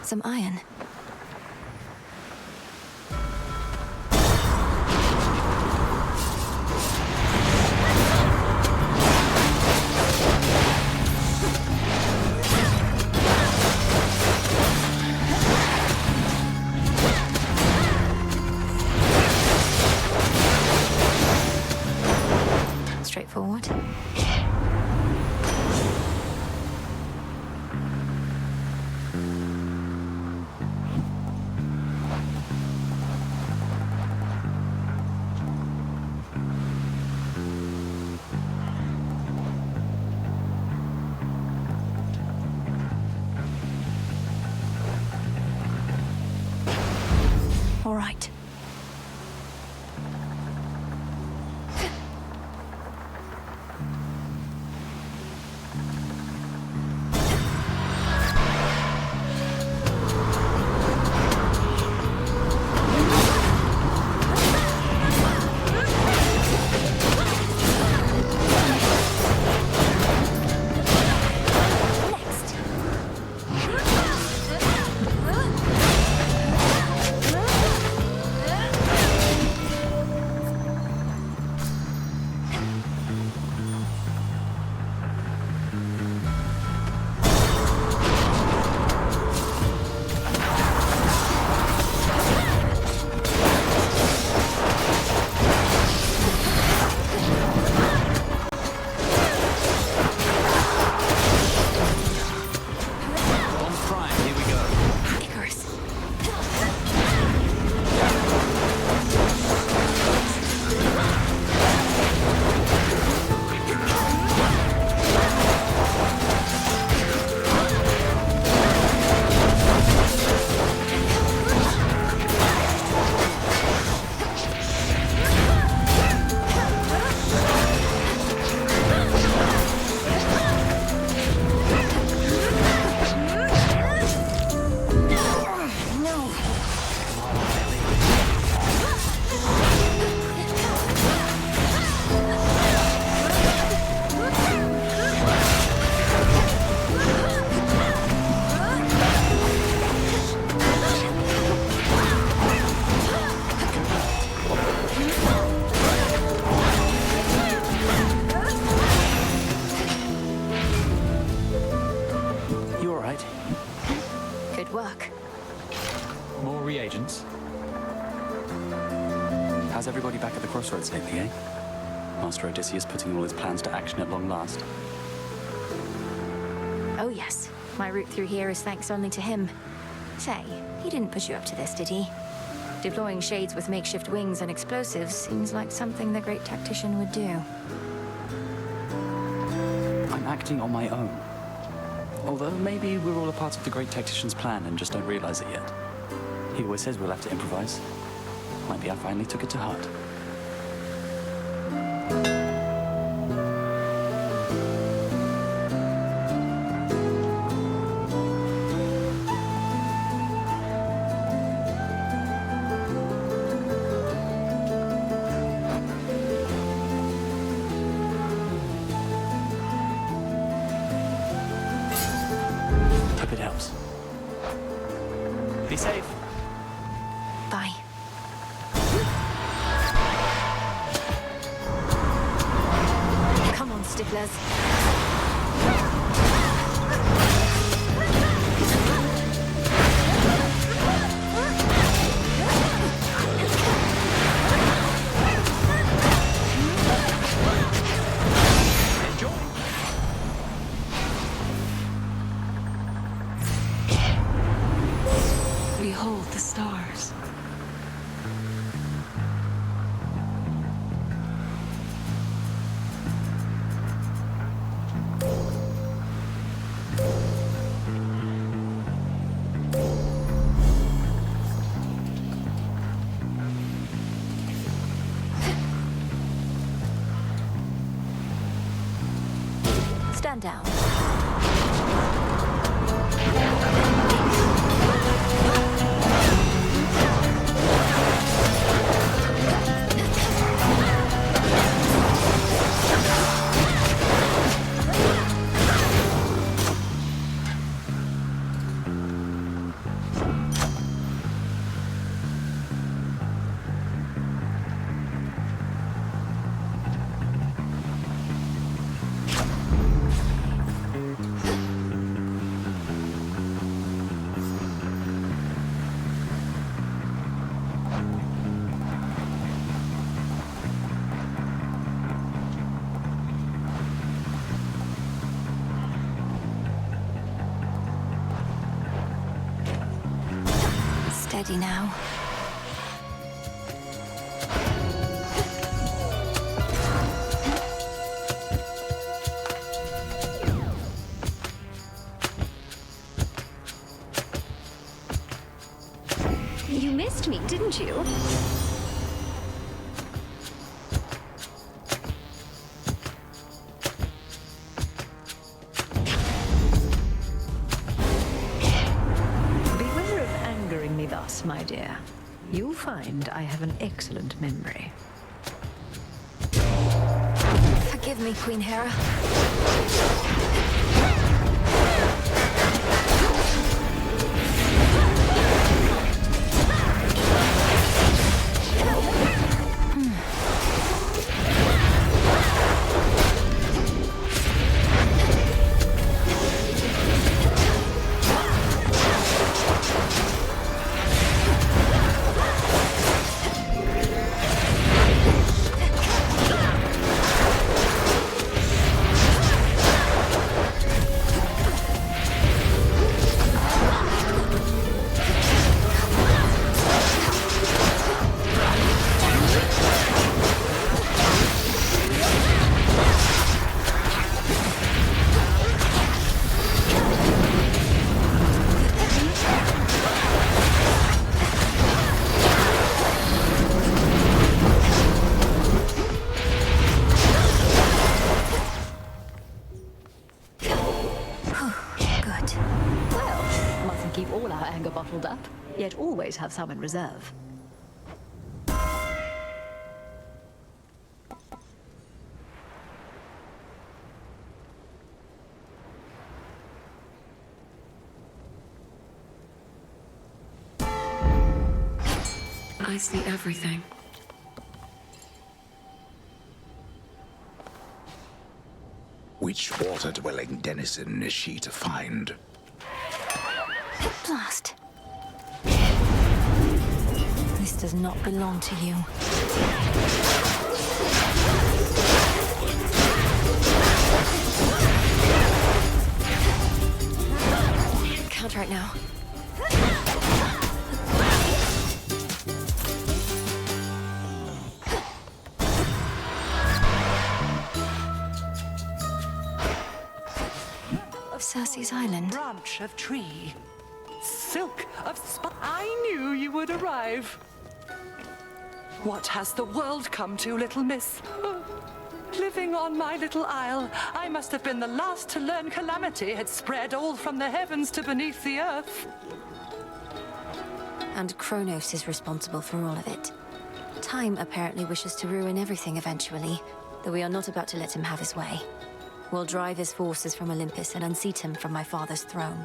Some iron. Straightforward. All right. Good work. More reagents? How's everybody back at the crossroads lately, eh? Master Odysseus putting all his plans to action at long last? Oh yes, my route through here is thanks only to him. Say, he didn't put you up to this, did he? Deploying shades with makeshift wings and explosives seems like something the great tactician would do. I'm acting on my own. Although maybe we're all a part of the Great Tactician's plan and just don't realize it yet. He always says we'll have to improvise. Maybe I finally took it to heart. Hope it helps. Be safe. Bye. Come on, sticklers. Behold the stars. Stand down. Steady now. You missed me, didn't you? Beware of angering me thus, my dear. You'll find I have an excellent memory. Forgive me, Queen Hera. Keep all our anger bottled up, yet always have some in reserve. I see everything. Which water-dwelling denizen is she to find? Blast. This does not belong to you. Can't right now. Cersei's island. Branch of tree. Silk of I knew you would arrive. What has the world come to, little miss? Oh, living on my little isle, I must have been the last to learn calamity had spread all from the heavens to beneath the earth. And Kronos is responsible for all of it. Time apparently wishes to ruin everything eventually, though we are not about to let him have his way. We'll drive his forces from Olympus and unseat him from my father's throne.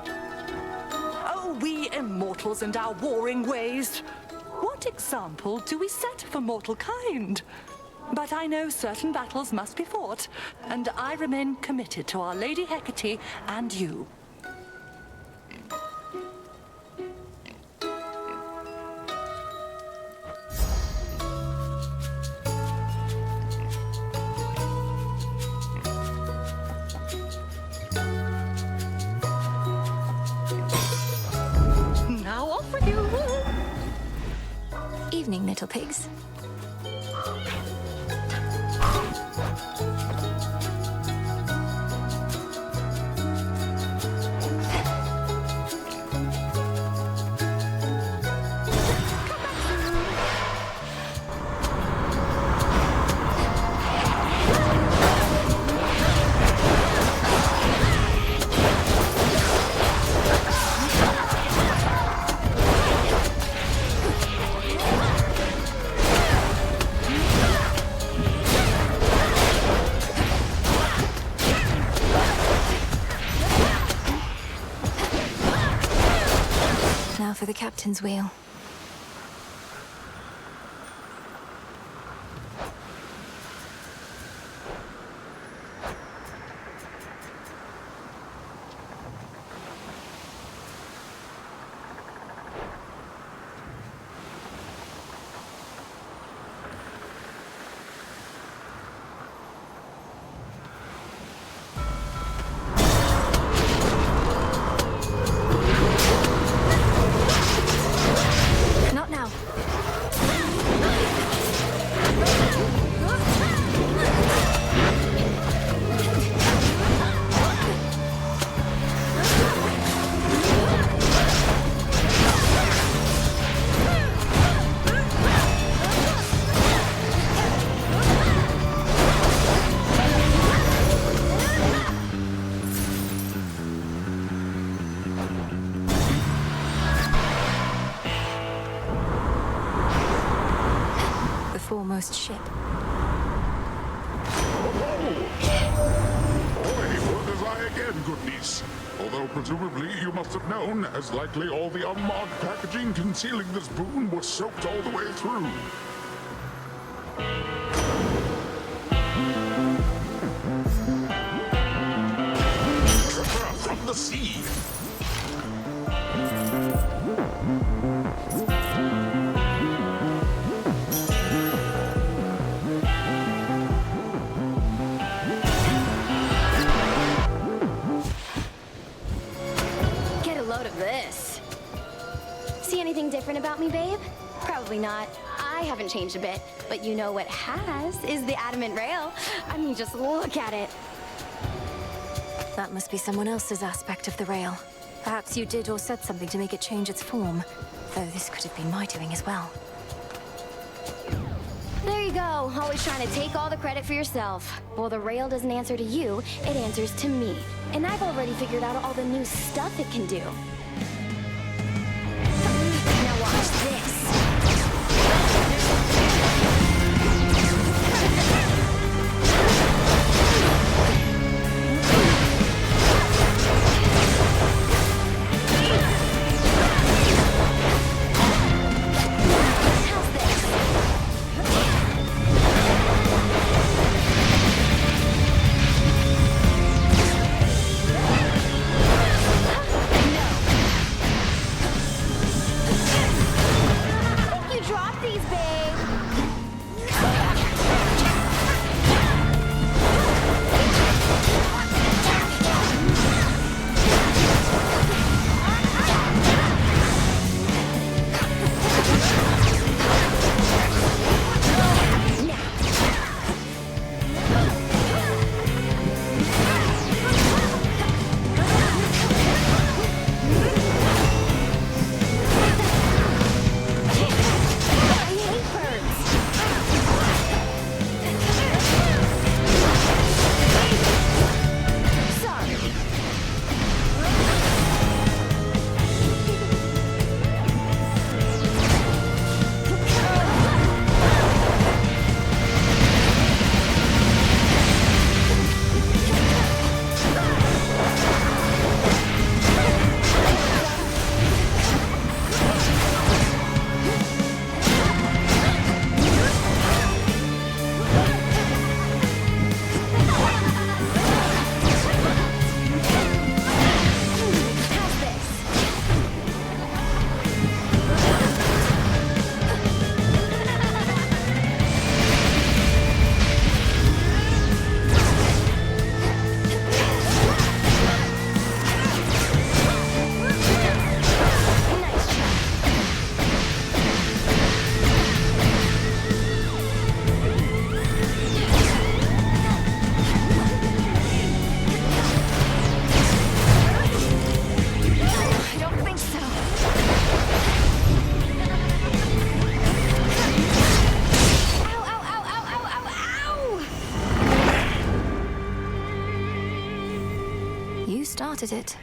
Oh, we immortals and our warring ways. What example do we set for mortal kind? But I know certain battles must be fought, and I remain committed to Our Lady Hecate and you. Now off with you! Evening, little pigs. Now for the captain's wheel. Not now. The foremost ship. Already word as I again, good niece. Although presumably you must have known, as likely all the unmarked packaging concealing this boon was soaked all the way through. Treasure from the sea. Get a load of this. See anything different about me, babe? Probably not. I haven't changed a bit. But you know what has is the adamant rail. I mean, just look at it. That must be someone else's aspect of the rail. Perhaps you did or said something to make it change its form. Though this could have been my doing as well. There you go. Always trying to take all the credit for yourself. Well, the rail doesn't answer to you, it answers to me. And I've already figured out all the new stuff it can do. Now watch this. started it.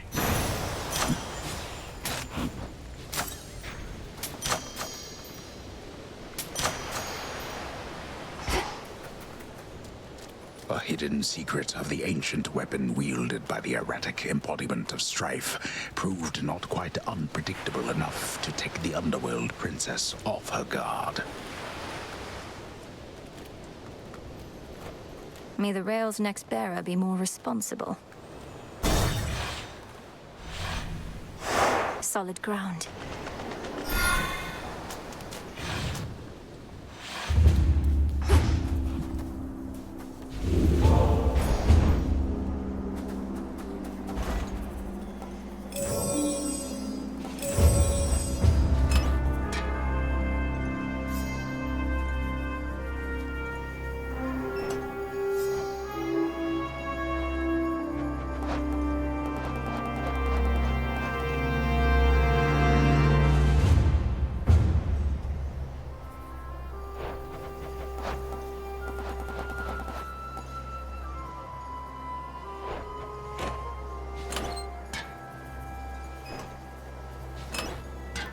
A hidden secret of the ancient weapon wielded by the erratic embodiment of strife proved not quite unpredictable enough to take the underworld princess off her guard. May the Rail's next bearer be more responsible. Solid ground.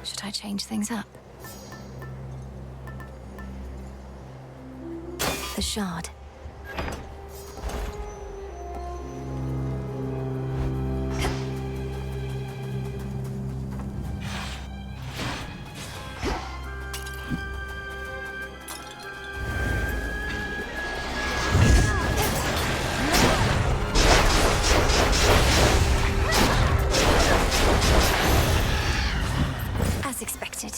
Should I change things up? The shard. As expected.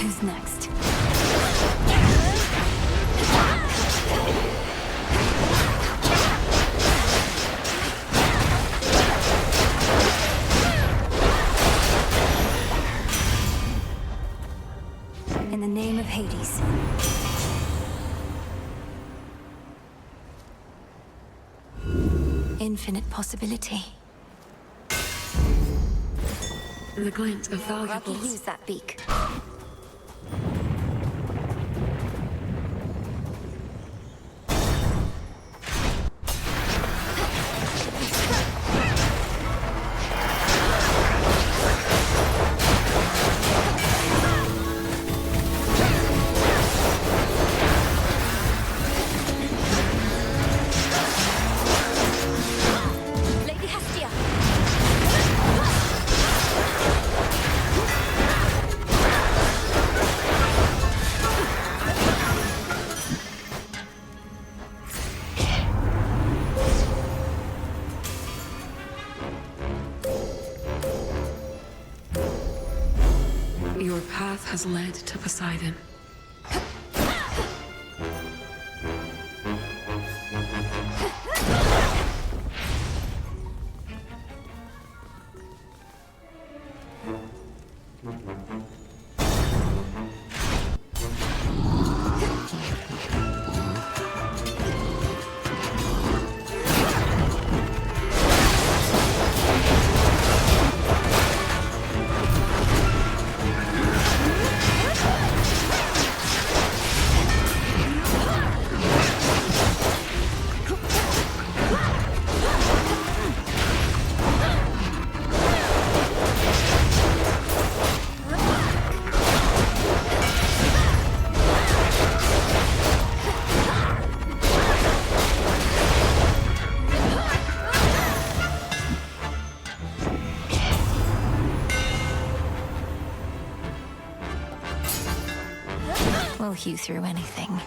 Who's next? In the name of Hades. Infinite possibility. The glint of I can valuables. use that beak. Lady Hestia! Your path has led to Poseidon. We'll hew through anything.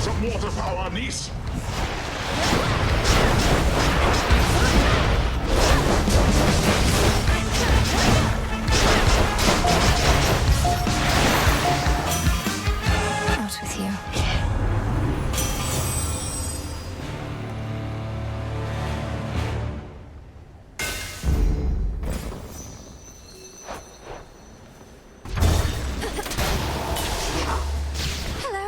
Some water power, niece. Out with you. Hello.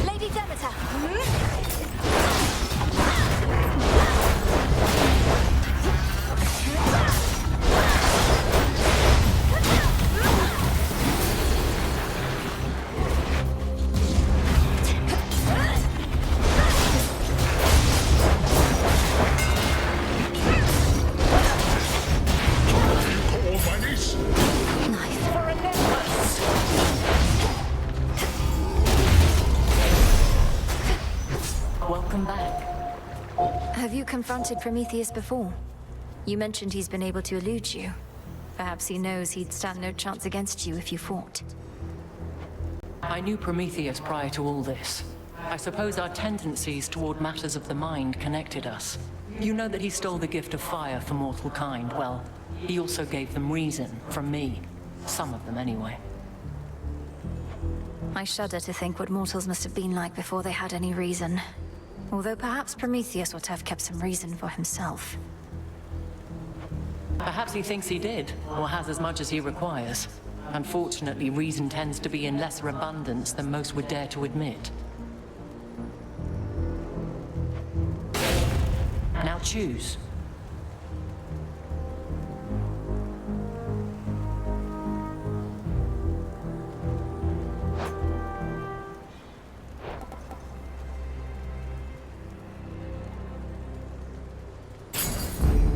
Lady Demeter. Call my niece. Knife for a necklace. Welcome back. Have you confronted Prometheus before? You mentioned he's been able to elude you. Perhaps he knows he'd stand no chance against you if you fought. I knew Prometheus prior to all this. I suppose our tendencies toward matters of the mind connected us. You know that he stole the gift of fire for mortal kind. Well, he also gave them reason from me. Some of them, anyway. I shudder to think what mortals must have been like before they had any reason. Although perhaps Prometheus ought to have kept some reason for himself. Perhaps he thinks he did, or has as much as he requires. Unfortunately, reason tends to be in lesser abundance than most would dare to admit. Now choose.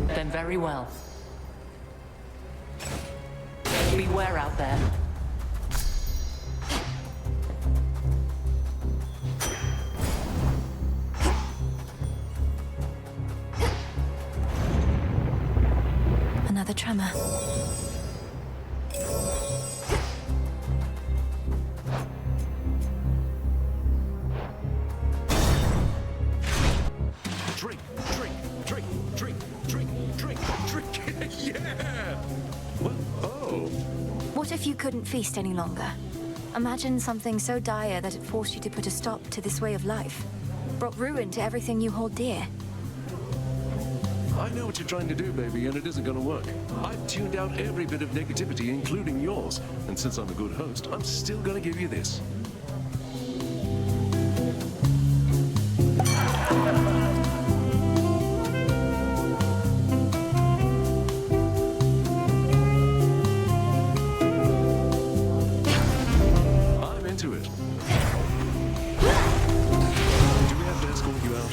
Then very well. Beware out there. Another tremor. Drink, drink, drink, drink, drink, drink, drink. Yeah! Well, oh. What if you couldn't feast any longer? Imagine something so dire that it forced you to put a stop to this way of life. Brought ruin to everything you hold dear. I know what you're trying to do, baby, and it isn't gonna work. I've tuned out every bit of negativity, including yours. And since I'm a good host, I'm still gonna give you this. I'm into it. Do we have to escort you out?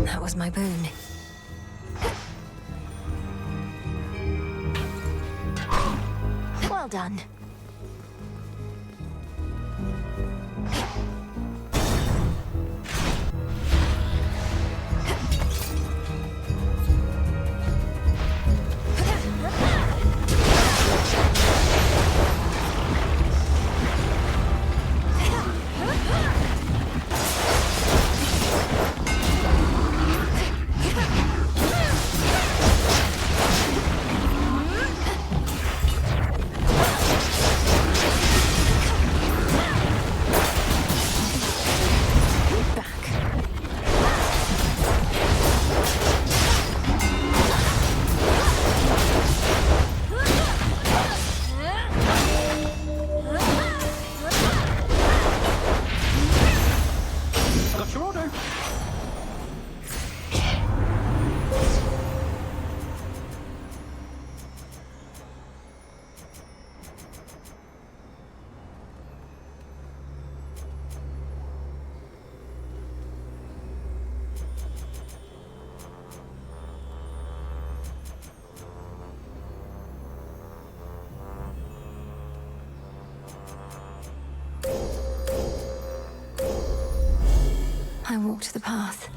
That was my boon. Well done. Got your order. I walked the path.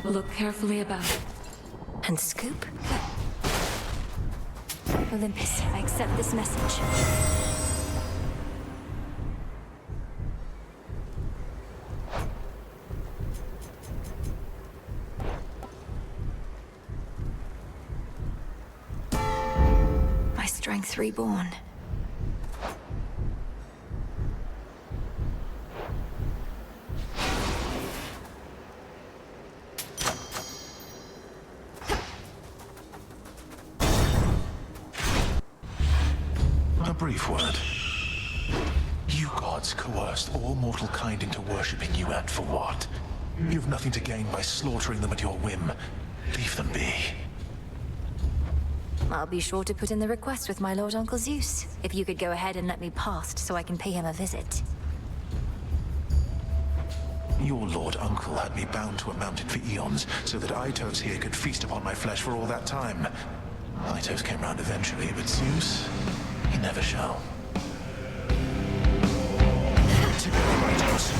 Look carefully about. And scoop? Olympus, I accept this message. My strength reborn. A brief word. You gods coerced all mortal kind into worshipping you, and for what? You've nothing to gain by slaughtering them at your whim. Leave them be. I'll be sure to put in the request with my Lord Uncle Zeus. If you could go ahead and let me past so I can pay him a visit. Your Lord Uncle had me bound to a mountain for eons, so that Itos here could feast upon my flesh for all that time. Itos came round eventually, but Zeus, he never shall. Together, Itos.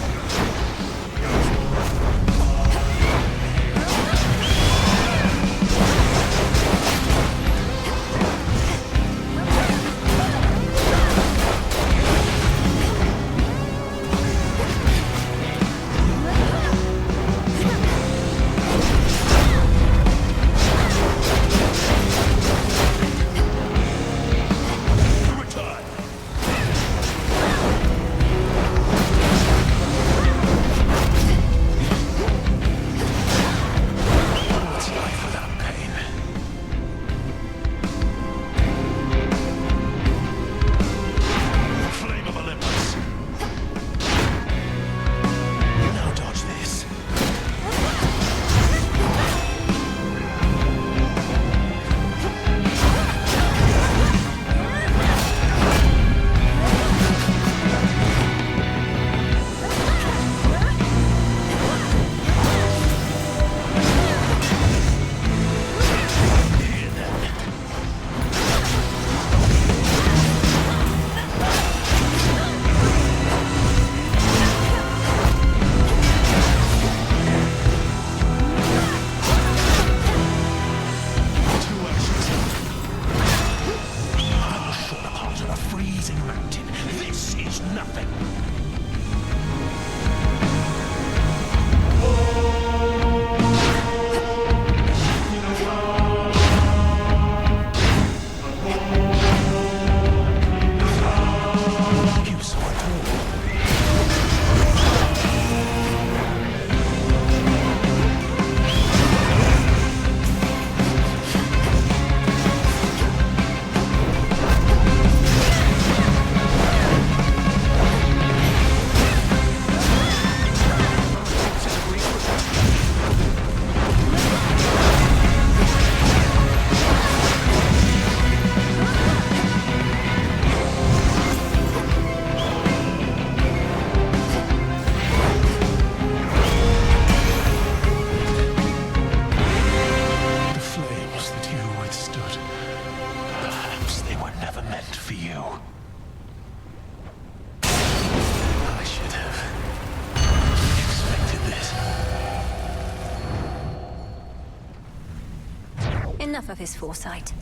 Enough of his foresight.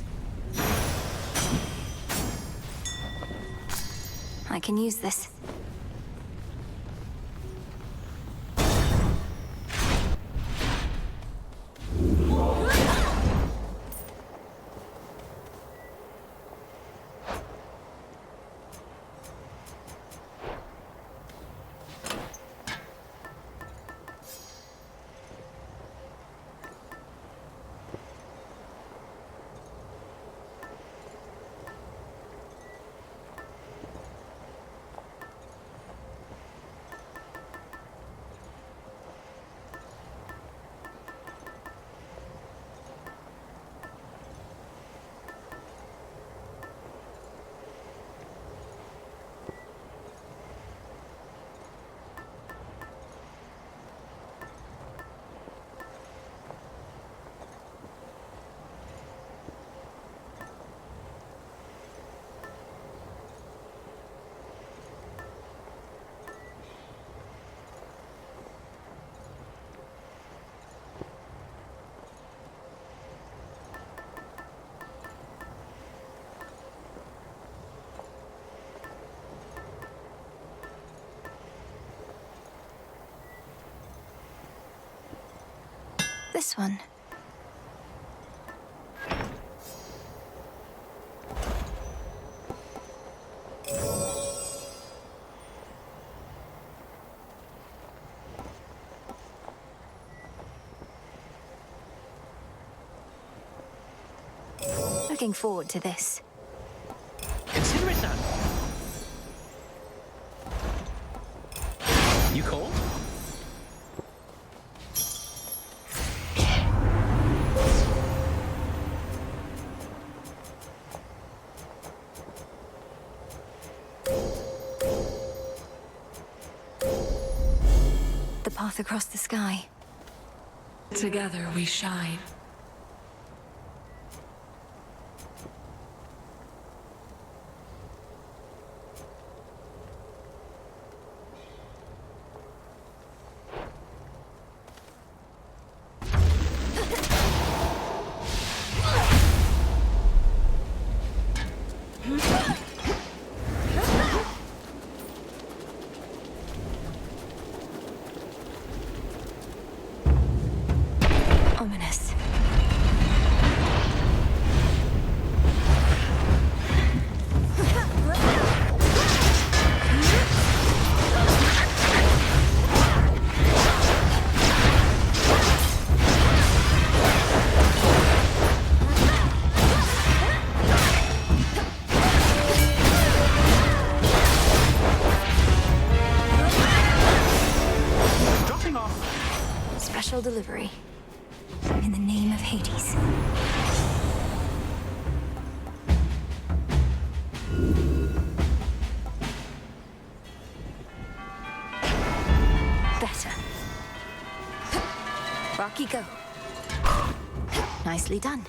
I can use this. This one. Looking forward to this. Consider it done. You cold? The path across the sky. Together we shine. Ominous. Dropping off. Special delivery. In the name of Hades. Better. Rocky, go. Nicely done.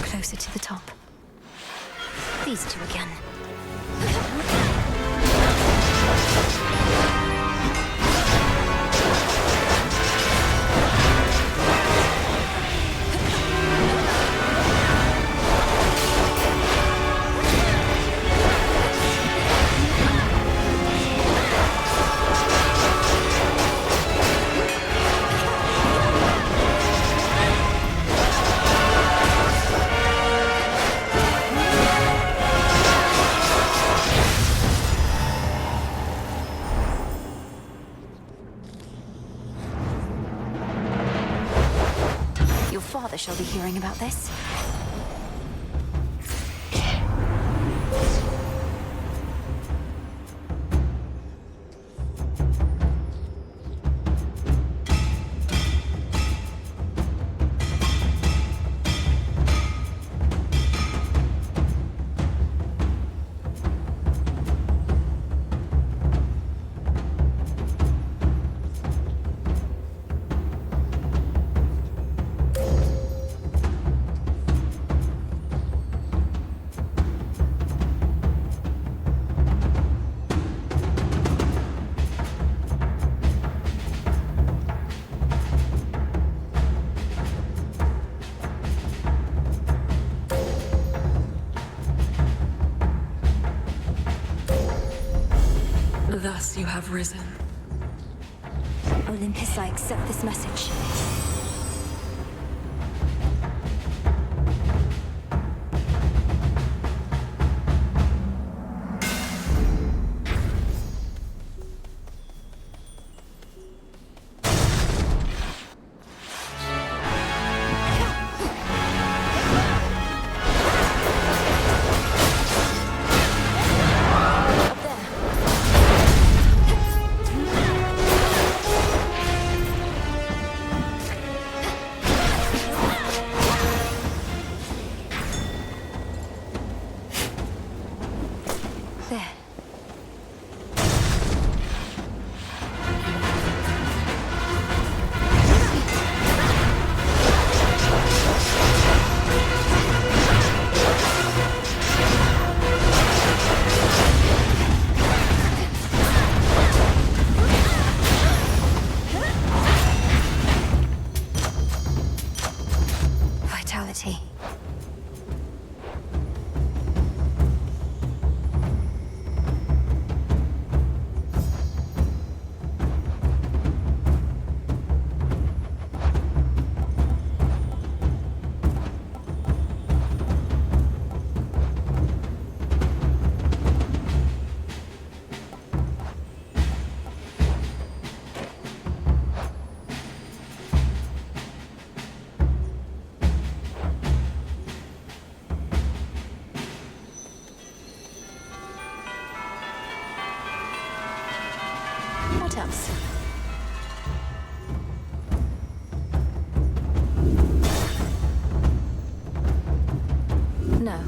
Closer to the top. These two again. Your father shall be hearing about this. alas, you have risen. Olympus, I accept this message. Vitality. What else? No.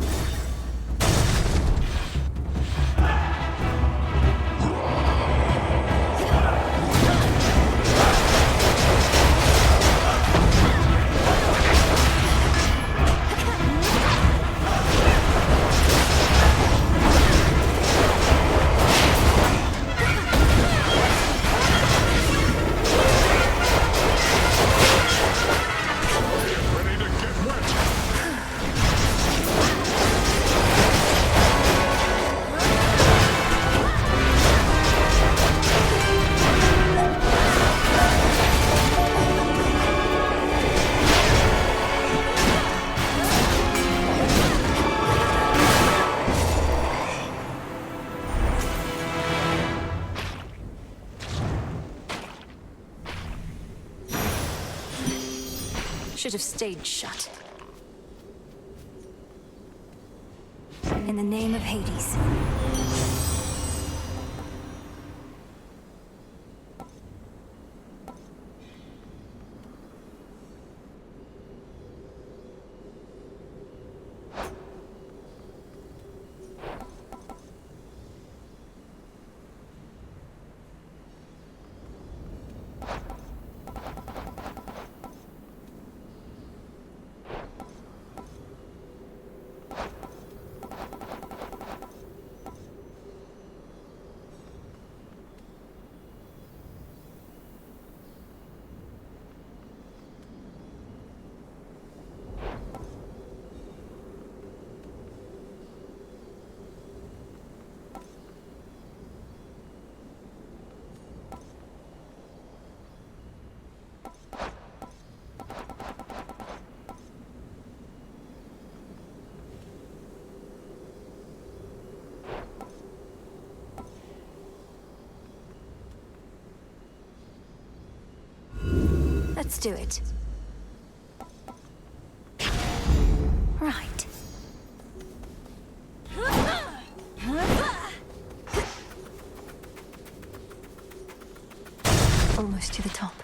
Should have stayed shut. In the name of Hades. Let's do it. Right. Almost to the top.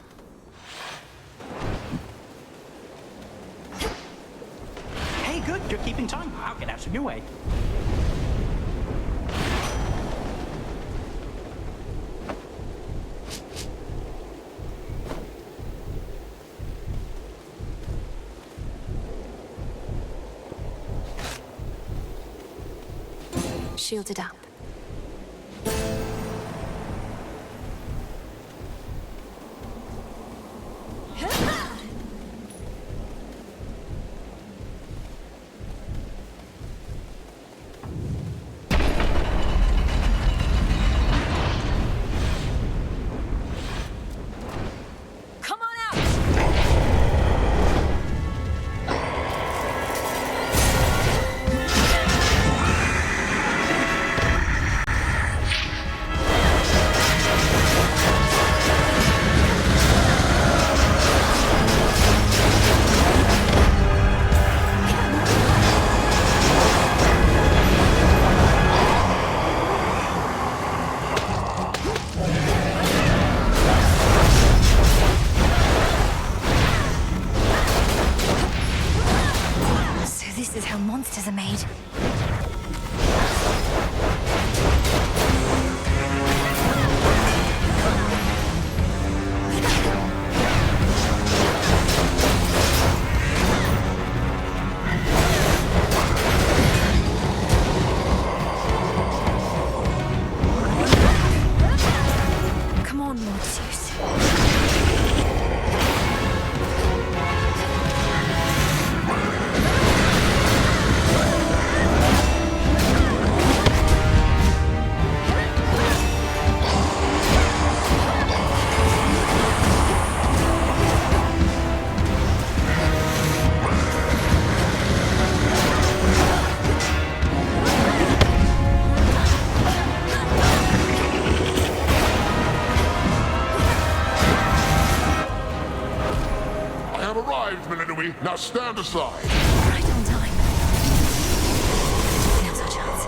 Hey, good. You're keeping time. I'll get out of your way. Shielded up. Now stand aside. Right on time. Now's our chance.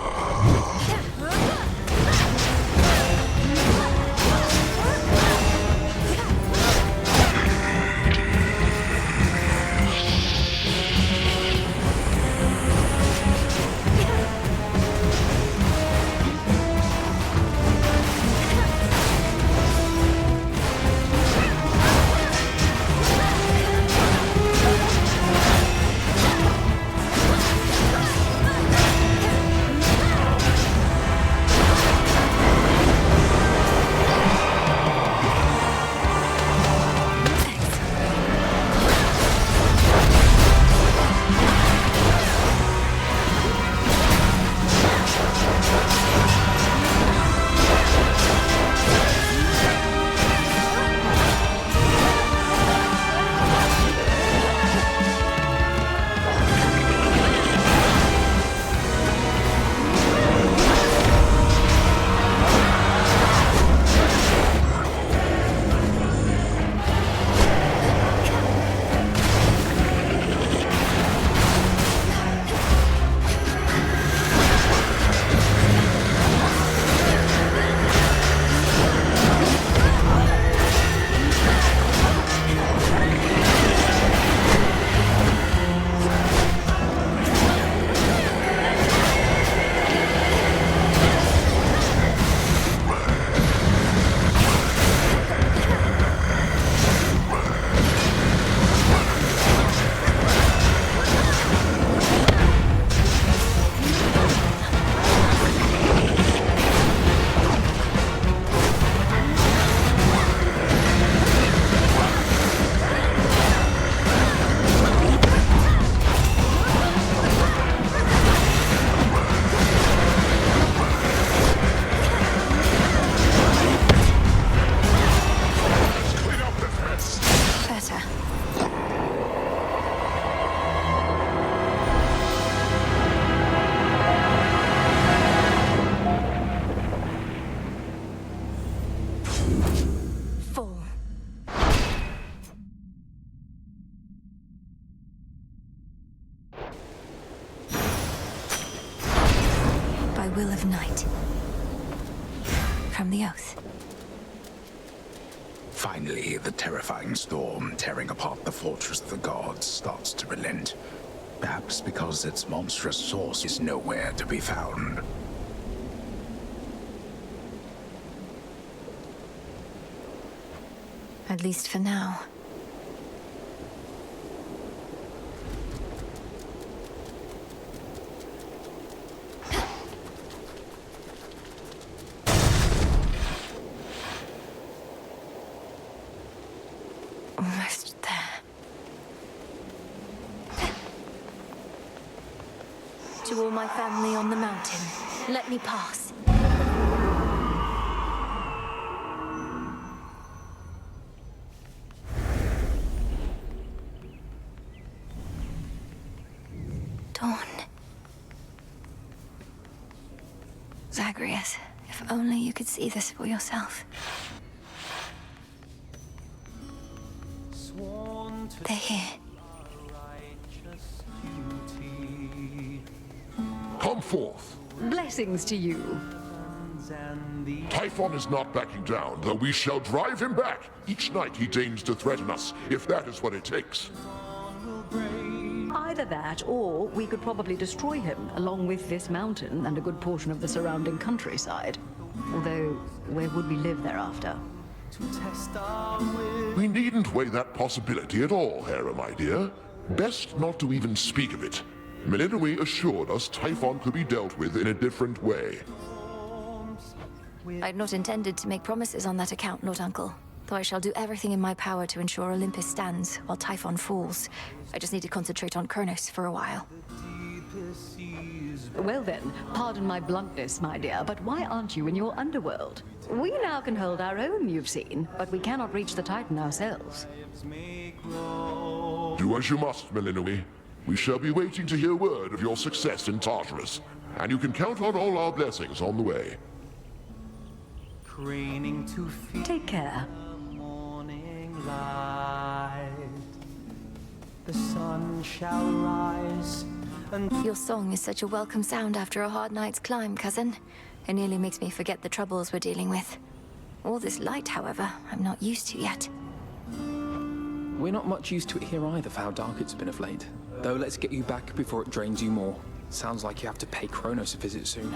Will of Night. From the Oath. Finally, the terrifying storm tearing apart the fortress of the gods starts to relent. Perhaps because its monstrous source is nowhere to be found. At least for now. Almost there. To all my family on the mountain, let me pass. Dawn. Zagreus, if only you could see this for yourself. They're here. Come forth. Blessings to you. Typhon is not backing down, though we shall drive him back. Each night he deigns to threaten us, if that is what it takes. Either that, or we could probably destroy him, along with this mountain and a good portion of the surrounding countryside. Although, where would we live thereafter? We needn't weigh that possibility at all, Hera, my dear. Best not to even speak of it. Melinoi assured us Typhon could be dealt with in a different way. I'd not intended to make promises on that account, Lord Uncle. Though I shall do everything in my power to ensure Olympus stands while Typhon falls. I just need to concentrate on Kronos for a while. Well then, pardon my bluntness, my dear, but why aren't you in your underworld? We now can hold our own, you've seen, but we cannot reach the Titan ourselves. Do as you must, Melinoi. We shall be waiting to hear word of your success in Tartarus, and you can count on all our blessings on the way. Take care. the sun shall rise. Your song is such a welcome sound after a hard night's climb, cousin. It nearly makes me forget the troubles we're dealing with. All this light, however, I'm not used to yet. We're not much used to it here either for how dark it's been of late. Though let's get you back before it drains you more. Sounds like you have to pay Kronos a visit soon.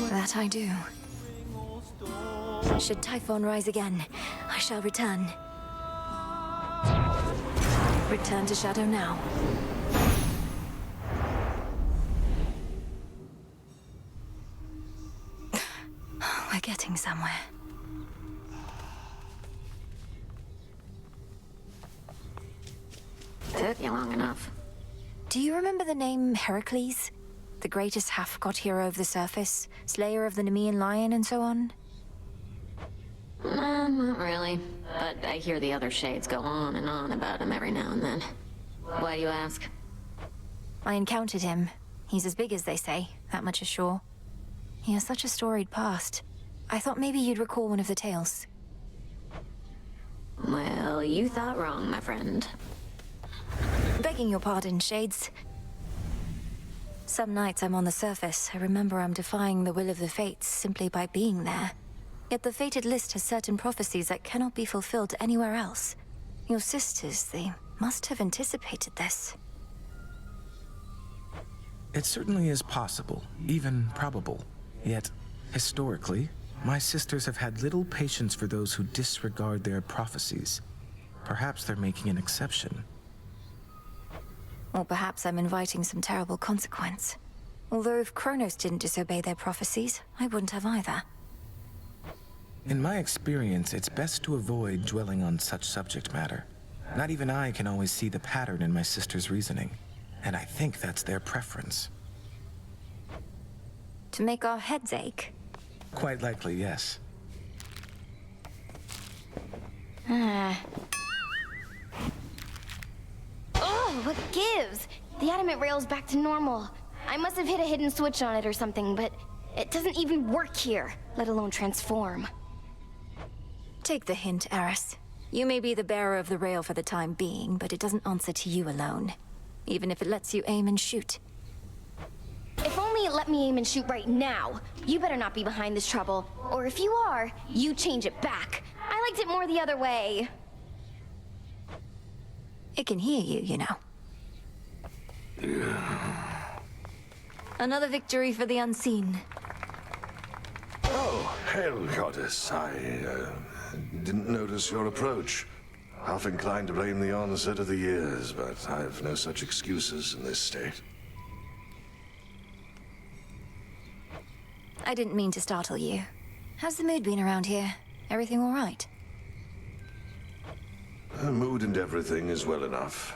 That I do. Should Typhon rise again, I shall return. Return to Shadow now. We're getting somewhere. Took you long enough. Do you remember the name Heracles? The greatest half-god hero of the surface, slayer of the Nemean lion, and so on? Not really. But I hear the other shades go on and on about him every now and then. Why do you ask? I encountered him. He's as big as they say, that much is sure. He has such a storied past. I thought maybe you'd recall one of the tales. Well, you thought wrong, my friend. Begging your pardon, Shades. Some nights I'm on the surface, I remember I'm defying the will of the fates simply by being there. Yet the fated list has certain prophecies that cannot be fulfilled anywhere else. Your sisters, they must have anticipated this. It certainly is possible, even probable. Yet, historically, my sisters have had little patience for those who disregard their prophecies. Perhaps they're making an exception. Or perhaps I'm inviting some terrible consequence. Although if Kronos didn't disobey their prophecies, I wouldn't have either. In my experience, it's best to avoid dwelling on such subject matter. Not even I can always see the pattern in my sister's reasoning, and I think that's their preference. To make our heads ache? Quite likely, yes. Oh, what gives? The adamant rail's back to normal. I must have hit a hidden switch on it or something, but it doesn't even work here, let alone transform. Take the hint, Eris. You may be the bearer of the rail for the time being, but it doesn't answer to you alone. Even if it lets you aim and shoot. If only it let me aim and shoot right now. You better not be behind this trouble. Or if you are, you change it back. I liked it more the other way. It can hear you, you know. Another victory for the unseen. Oh, hail, goddess. I didn't notice your approach. Half inclined to blame the onset of the years, but I've no such excuses in this state. I didn't mean to startle you. How's the mood been around here? Everything all right? The mood and everything is well enough.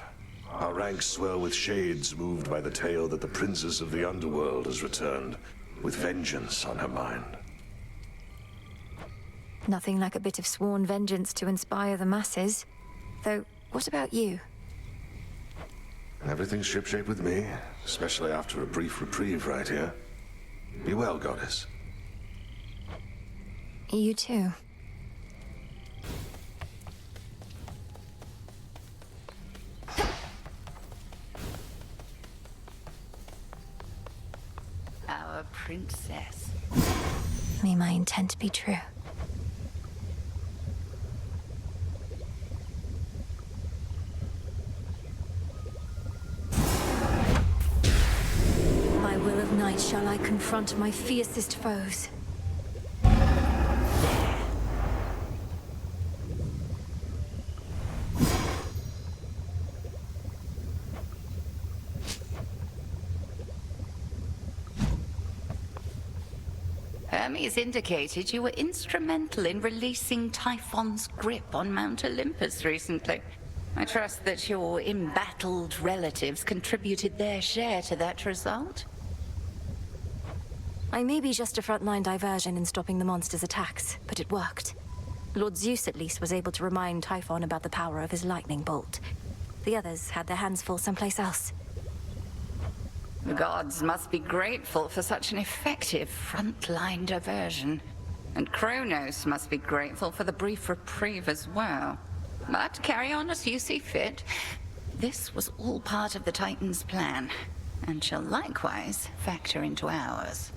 Our ranks swell with shades moved by the tale that the princess of the underworld has returned, with vengeance on her mind. Nothing like a bit of sworn vengeance to inspire the masses. Though, what about you? Everything's shipshape with me, especially after a brief reprieve right here. Be well, goddess. You too. Our princess. May my intent be true. By will of night shall I confront my fiercest foes. Hermes indicated you were instrumental in releasing Typhon's grip on Mount Olympus recently. I trust that your embattled relatives contributed their share to that result? I may be just a frontline diversion in stopping the monster's attacks, but it worked. Lord Zeus at least was able to remind Typhon about the power of his lightning bolt. The others had their hands full someplace else. The gods must be grateful for such an effective frontline diversion. And Kronos must be grateful for the brief reprieve as well. But carry on as you see fit. This was all part of the Titan's plan, and shall likewise factor into ours.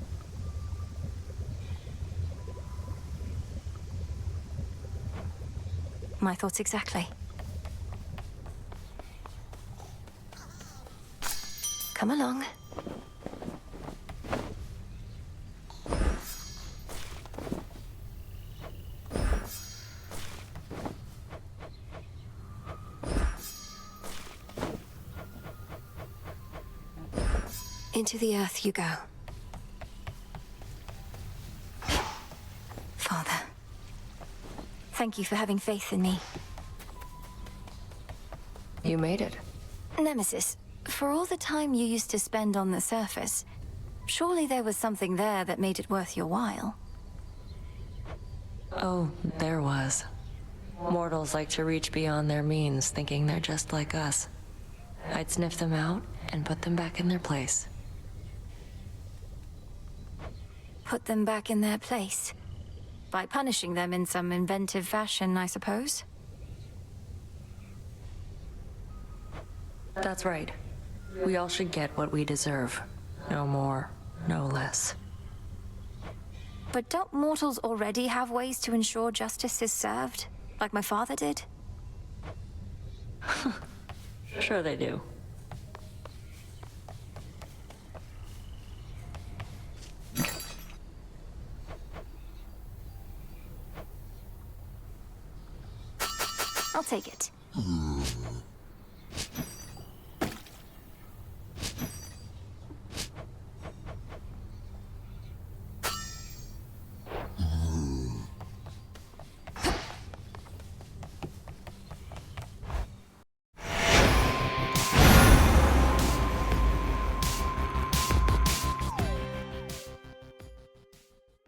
My thoughts exactly. Come along. Into the earth you go. Father, thank you for having faith in me. You made it. Nemesis, for all the time you used to spend on the surface, surely there was something there that made it worth your while. Oh, there was. Mortals like to reach beyond their means, thinking they're just like us. I'd sniff them out and put them back in their place. Put them back in their place? By punishing them in some inventive fashion, I suppose? That's right. We all should get what we deserve. No more, no less. But don't mortals already have ways to ensure justice is served? Like my father did? Sure they do. I'll take it.